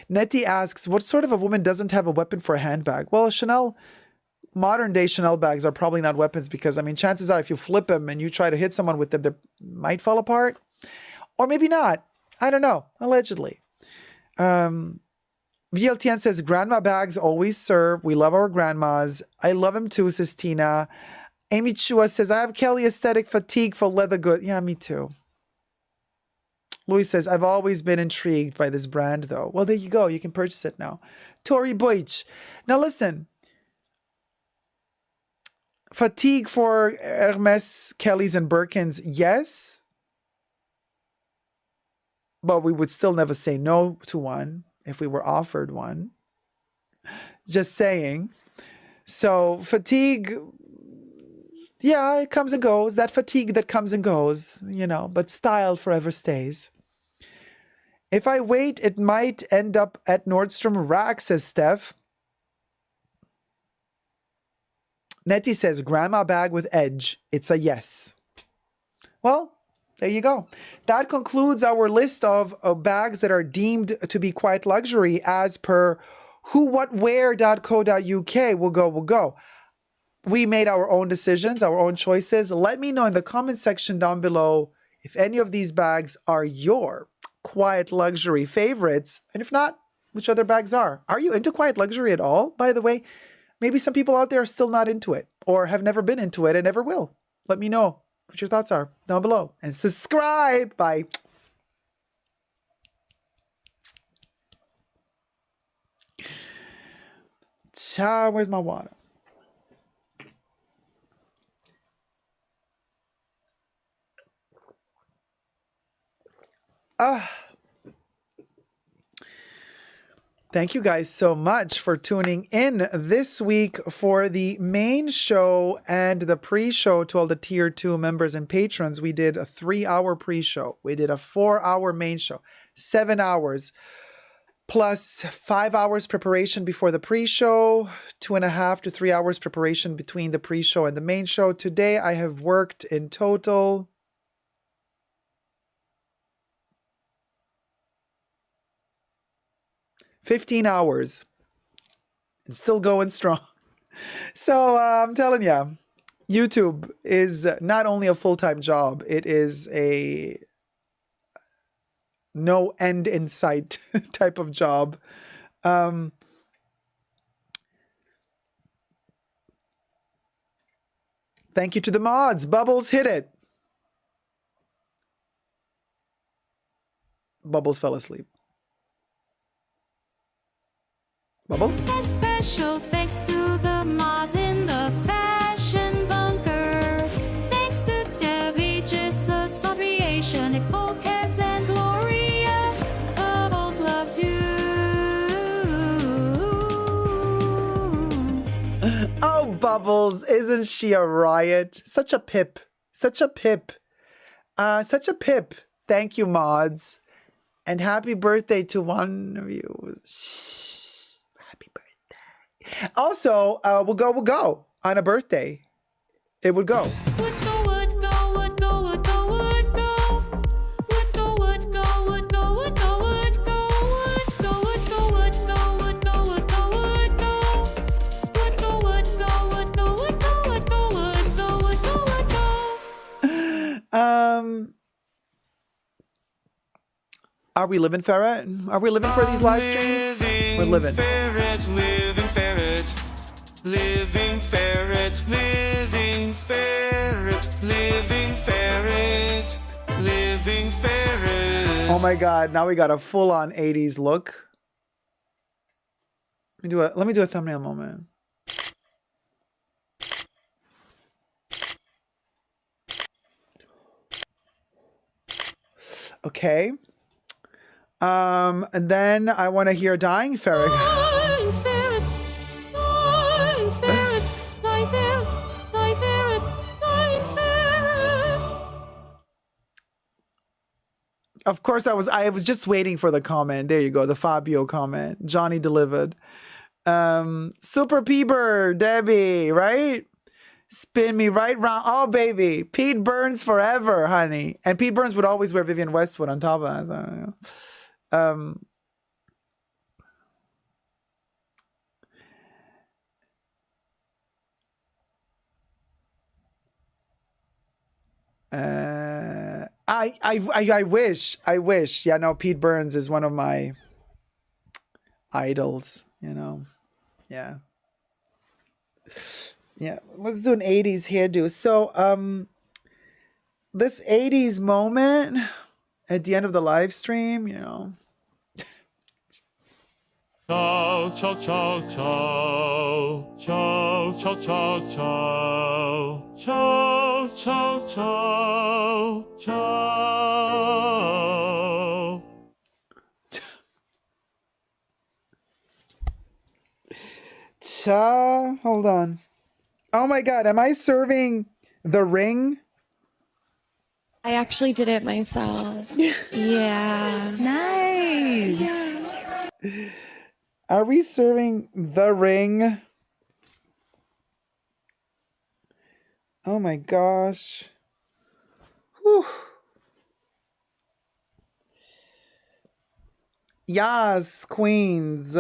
B: Nettie asks, what sort of a woman doesn't have a weapon for a handbag? Well, Chanel modern day Chanel bags are probably not weapons because, I mean, chances are if you flip them and you try to hit someone with them, they might fall apart. Or maybe not. I don't know. Allegedly. VLTN says, grandma bags always serve. We love our grandmas. I love them too, says Tina. Amy Chua says, I have Kelly aesthetic fatigue for leather goods. Yeah, me too. Louis says, I've always been intrigued by this brand, though. Well, there you go. You can purchase it now. Tori Boych. Now, listen. Fatigue for Hermes, Kellys, and Birkins, yes. But we would still never say no to one if we were offered one. Just saying. So, fatigue, yeah, it comes and goes. That fatigue that comes and goes, you know, but style forever stays. If I wait, it might end up at Nordstrom Rack, says Steph. Nettie says, grandma bag with edge. It's a yes. Well, there you go. That concludes our list of bags that are deemed to be quite luxury as per whowhatwhere.co.uk. We'll go. We made our own decisions, our own choices. Let me know in the comment section down below if any of these bags are your quiet luxury favorites. And if not, which other bags are. Are you into quiet luxury at all, by the way? Maybe some people out there are still not into it or have never been into it and never will. Let me know what your thoughts are down below. And subscribe. Bye. Ciao. Where's my water? Thank you guys so much for tuning in this week for the main show and the pre-show to all the tier 2 members and patrons. We did a 3-hour pre-show. We did a 4-hour main show, 7 hours, plus 5 hours preparation before the pre-show, 2.5 to 3 hours preparation between the pre-show and the main show. Today I have worked in total 15 hours and still going strong. So I'm telling you, YouTube is not only a full-time job, it is a no end in sight type of job. Thank you to the mods. Bubbles, hit it. Bubbles fell asleep. Bubbles?
C: A special thanks to the mods in the fashion bunker. Thanks to Debbie, Jesus, Creation, Nicole, Kebs, and Gloria. Bubbles loves you.
B: Oh, Bubbles, isn't she a riot? Such a pip. Such a pip. Such a pip. Thank you, mods. And happy birthday to one of you. Shh. Also, we'll go on a birthday. It would go. Are we living, Ferret? Are we living for these live streams? We're living.
E: Ferret, living ferret, living ferret, living ferret, living ferret, living ferret.
B: Oh my God! Now we got a full-on '80s look. Let me do a thumbnail moment. Okay. And then I want to hear Dying Ferret.
C: Dying ferret, dying ferret, dying ferret, dying ferret, dying ferret.
B: Of course, I was just waiting for the comment. There you go, the Fabio comment. Johnny delivered. Super Peeber, Debbie, right? Spin me right round. Oh, baby. Pete Burns forever, honey. And Pete Burns would always wear Vivienne Westwood on top of that. I wish. Yeah, no, Pete Burns is one of my idols, you know. Yeah. Yeah, let's do an 80s hairdo. So, this 80s moment at the end of the live stream, you know.
E: Ciao, ciao, ciao, ciao. Ciao, ciao, ciao, ciao. Ciao, ciao, ciao. Ciao.
B: Cha, hold on. Oh my God, am I serving The Ring?
F: I actually did it myself. Yeah.
D: Nice.
B: Are we serving The Ring? Oh my gosh. Whew. Yes, queens.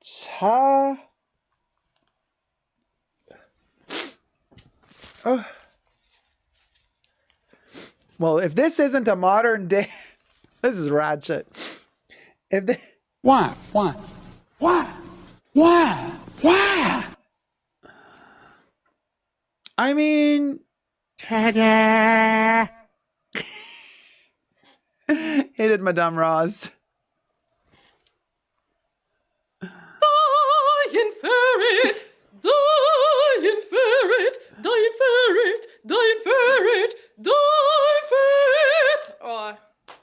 B: Cha. Oh. Well, if this isn't a modern day, this is ratchet. If they,
G: Why?
B: I mean, hit it, Madame Ross.
H: Dying ferret, dying ferret, dying ferret, dying ferret, dying ferret. Or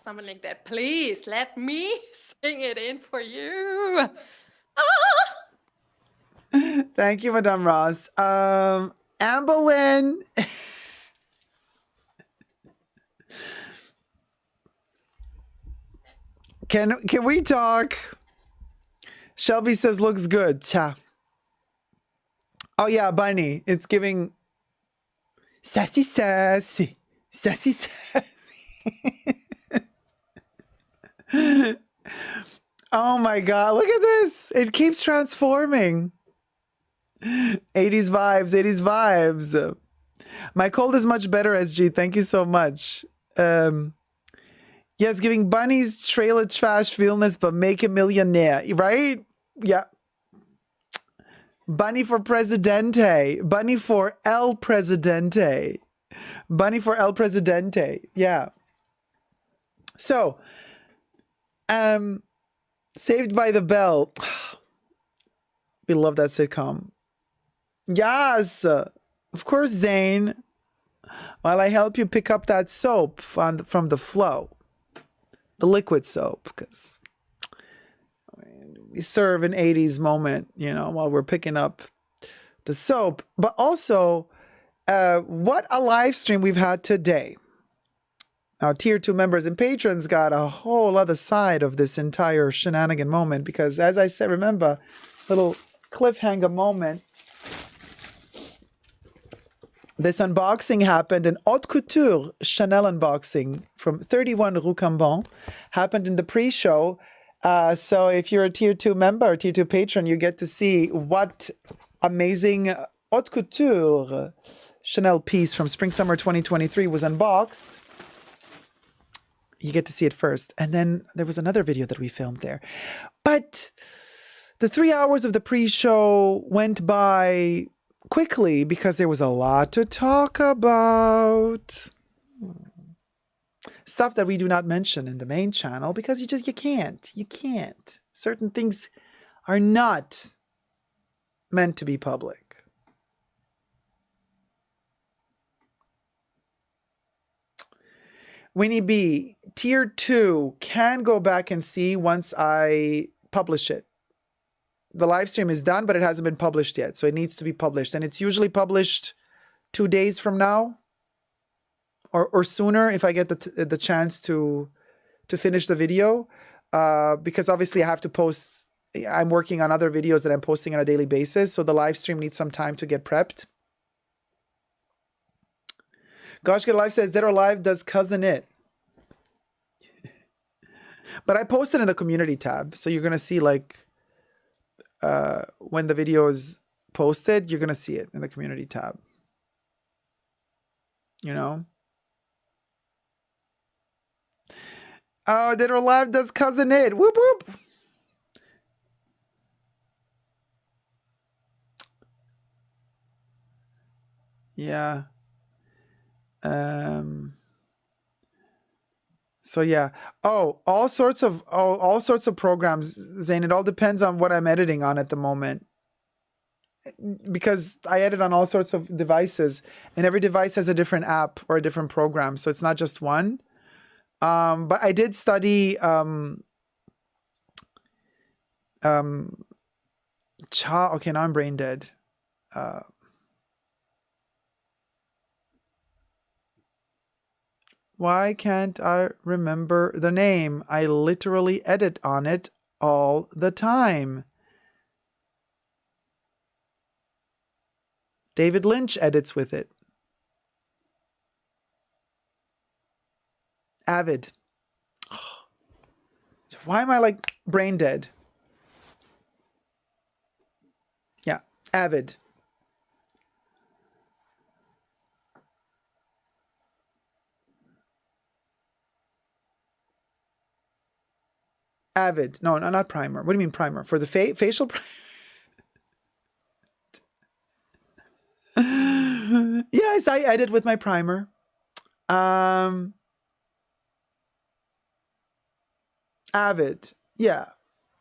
H: something like that. Please let me sing it in for you.
B: Thank you, Madame Ross. Amberlynn. Can we talk? Shelby says looks good. Cha. Oh yeah, Bunny. It's giving sassy. Oh my God, look at this. It keeps transforming. 80s vibes. My cold is much better, SG. Thank you so much. Yes, giving Bunny's trailer trash realness, but make a millionaire, right? Yeah. Bunny for Presidente. Bunny for El Presidente. Bunny for El Presidente. Yeah. So, Saved by the Bell. We love that sitcom. Yes. Of course, Zane. While I help you pick up that soap from the flow. The liquid soap. Because we serve an 80s moment, you know, while we're picking up the soap. But also, what a live stream we've had today. Now, Tier 2 members and patrons got a whole other side of this entire shenanigan moment because, as I said, remember, little cliffhanger moment. This unboxing happened in Haute Couture Chanel unboxing from 31 Rue Cambon. Happened in the pre-show. So if you're a Tier 2 member or Tier 2 patron, you get to see what amazing Haute Couture Chanel piece from Spring-Summer 2023 was unboxed. You get to see it first. And then there was another video that we filmed there. But the 3 hours of the pre-show went by quickly because there was a lot to talk about. Stuff that we do not mention in the main channel because you can't. Certain things are not meant to be public. Winnie B, Tier 2 can go back and see once I publish it. The live stream is done, but it hasn't been published yet, so it needs to be published. And it's usually published 2 days from now or sooner if I get the chance to finish the video. Because obviously I have to post, I'm working on other videos that I'm posting on a daily basis, so the live stream needs some time to get prepped. Gosh Get Alive says, Dead or Alive does Cousin It. But I posted in the community tab, so you're going to see like when the video is posted, you're going to see it in the community tab. You know? Oh, Dead or Alive does Cousin It. Whoop whoop. Yeah. So yeah. Oh, all sorts of programs, Zane. It all depends on what I'm editing on at the moment. Because I edit on all sorts of devices, and every device has a different app or a different program, so it's not just one. But I did study okay, now I'm brain dead. Why can't I remember the name? I literally edit on it all the time. David Lynch edits with it. Avid. Why am I like brain dead? Yeah, Avid. Avid. No, not primer. What do you mean primer? For the facial primer? Yes, I edit with my primer. Avid. Yeah.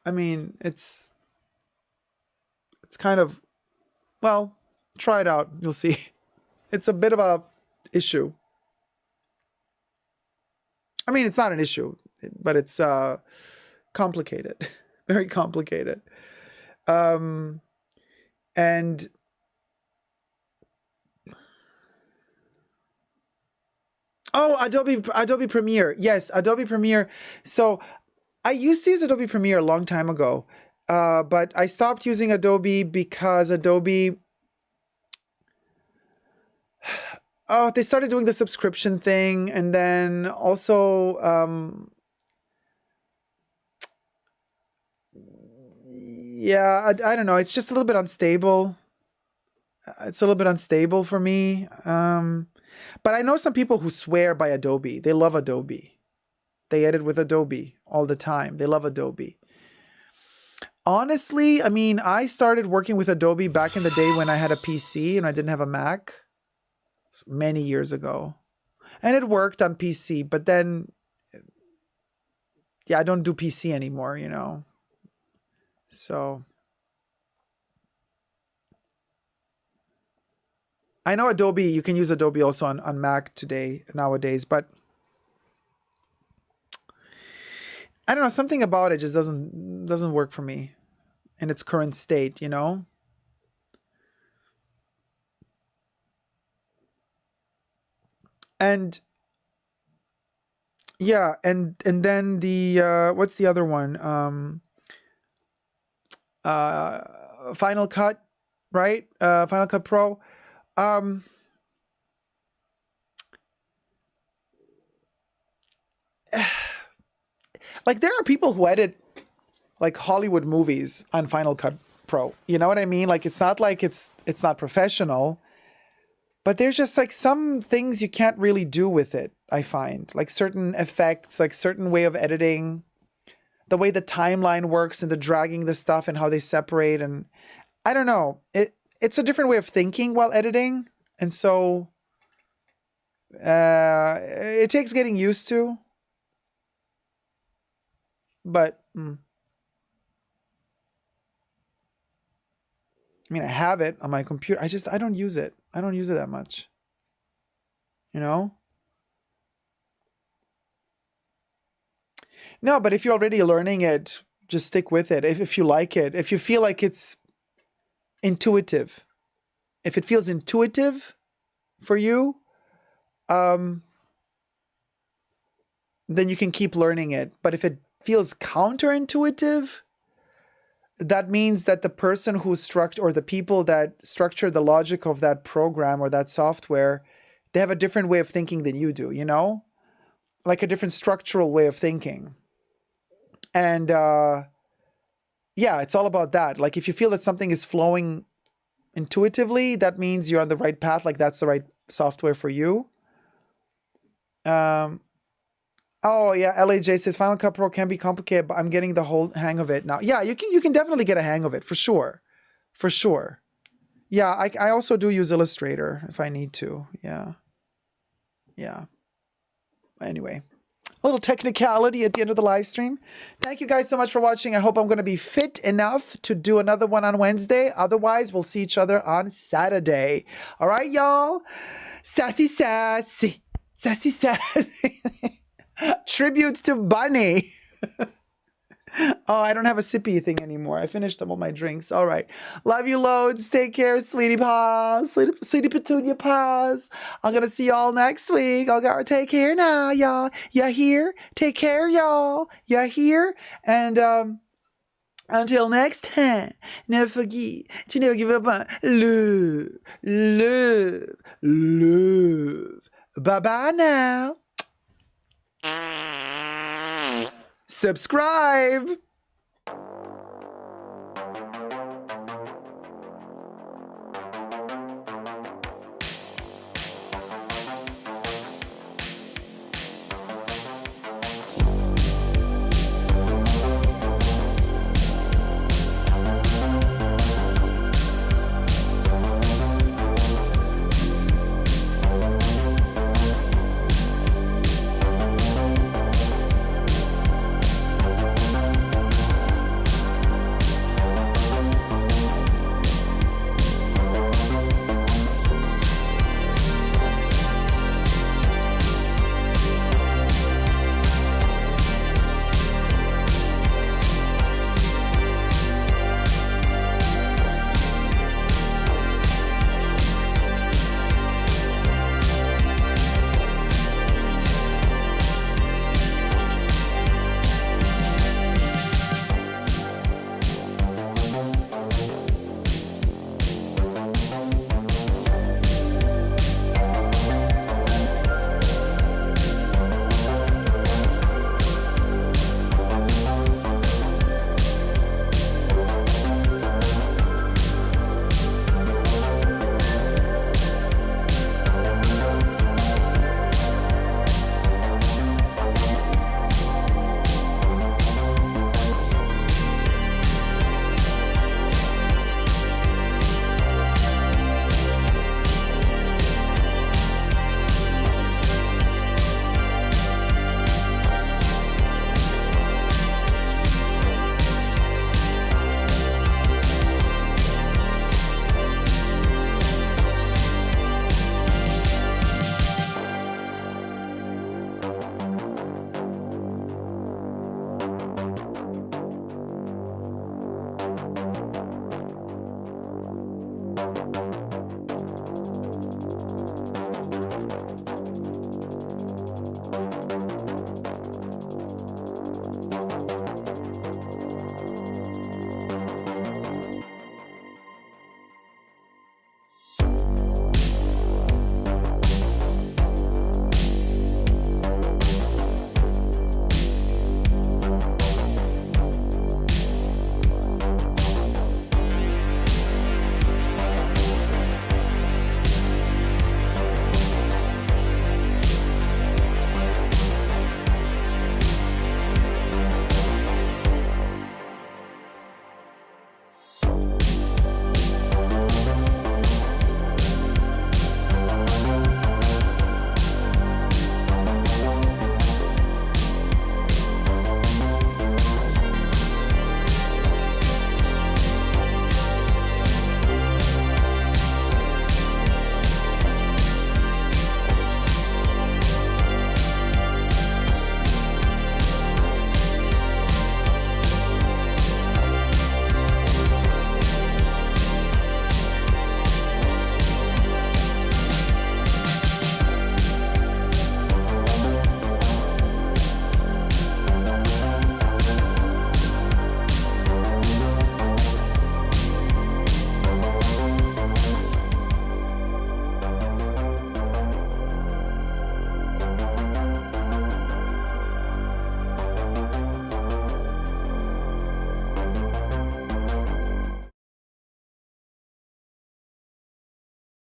B: I mean, it's kind of, well, try it out. You'll see. It's a bit of a issue. I mean, it's not an issue, but it's complicated. Very complicated. And oh, Adobe Premiere. Yes, Adobe Premiere. So I used to use Adobe Premiere a long time ago, but I stopped using Adobe because Adobe, they started doing the subscription thing, and then also, yeah, I don't know. It's just a little bit unstable. It's a little bit unstable for me. But I know some people who swear by Adobe. They love Adobe. They edit with Adobe all the time. They love Adobe. Honestly, I mean, I started working with Adobe back in the day when I had a PC and I didn't have a Mac. Many years ago. And it worked on PC, but then, yeah, I don't do PC anymore, you know. So I know Adobe, you can use Adobe also on Mac nowadays, but I don't know, something about it just doesn't work for me in its current state, you know? And yeah, and then the what's the other one? Final Cut, right? Final Cut Pro. Like there are people who edit like Hollywood movies on Final Cut Pro. You know what I mean? Like it's not like it's not professional, but there's just like some things you can't really do with it, I find. Like certain effects, like certain way of editing, the way the timeline works and the dragging the stuff and how they separate, and I don't know. It's a different way of thinking while editing, and so it takes getting used to. But I mean, I have it on my computer. I don't use it. I don't use it that much. You know? No, but if you're already learning it, just stick with it. If you like it, if you feel like it's intuitive, if it feels intuitive for you, then you can keep learning it. But if it feels counterintuitive, that means that the person who structured, or the people that structure the logic of that program or that software, they have a different way of thinking than you do, you know? Like a different structural way of thinking. And yeah, it's all about that. Like if you feel that something is flowing intuitively, that means you're on the right path. Like that's the right software for you. Oh yeah, LAJ says Final Cut Pro can be complicated, but I'm getting the whole hang of it now. Yeah, you can definitely get a hang of it for sure. For sure. Yeah, I also do use Illustrator if I need to. Yeah. Yeah. Anyway, a little technicality at the end of the live stream. Thank you guys so much for watching. I hope I'm going to be fit enough to do another one on Wednesday. Otherwise, we'll see each other on Saturday. All right, y'all. Sassy, sassy. Sassy, sassy. Tributes to Bunny. Oh, I don't have a sippy thing anymore. I finished all my drinks. All right. Love you loads. Take care, sweetie paws. Sweetie petunia paws. I'm going to see y'all next week. I gotta take care now, y'all. You hear? Take care, y'all. You hear? And until next time, never forget to never give up on love, love, love. Bye-bye now. Subscribe.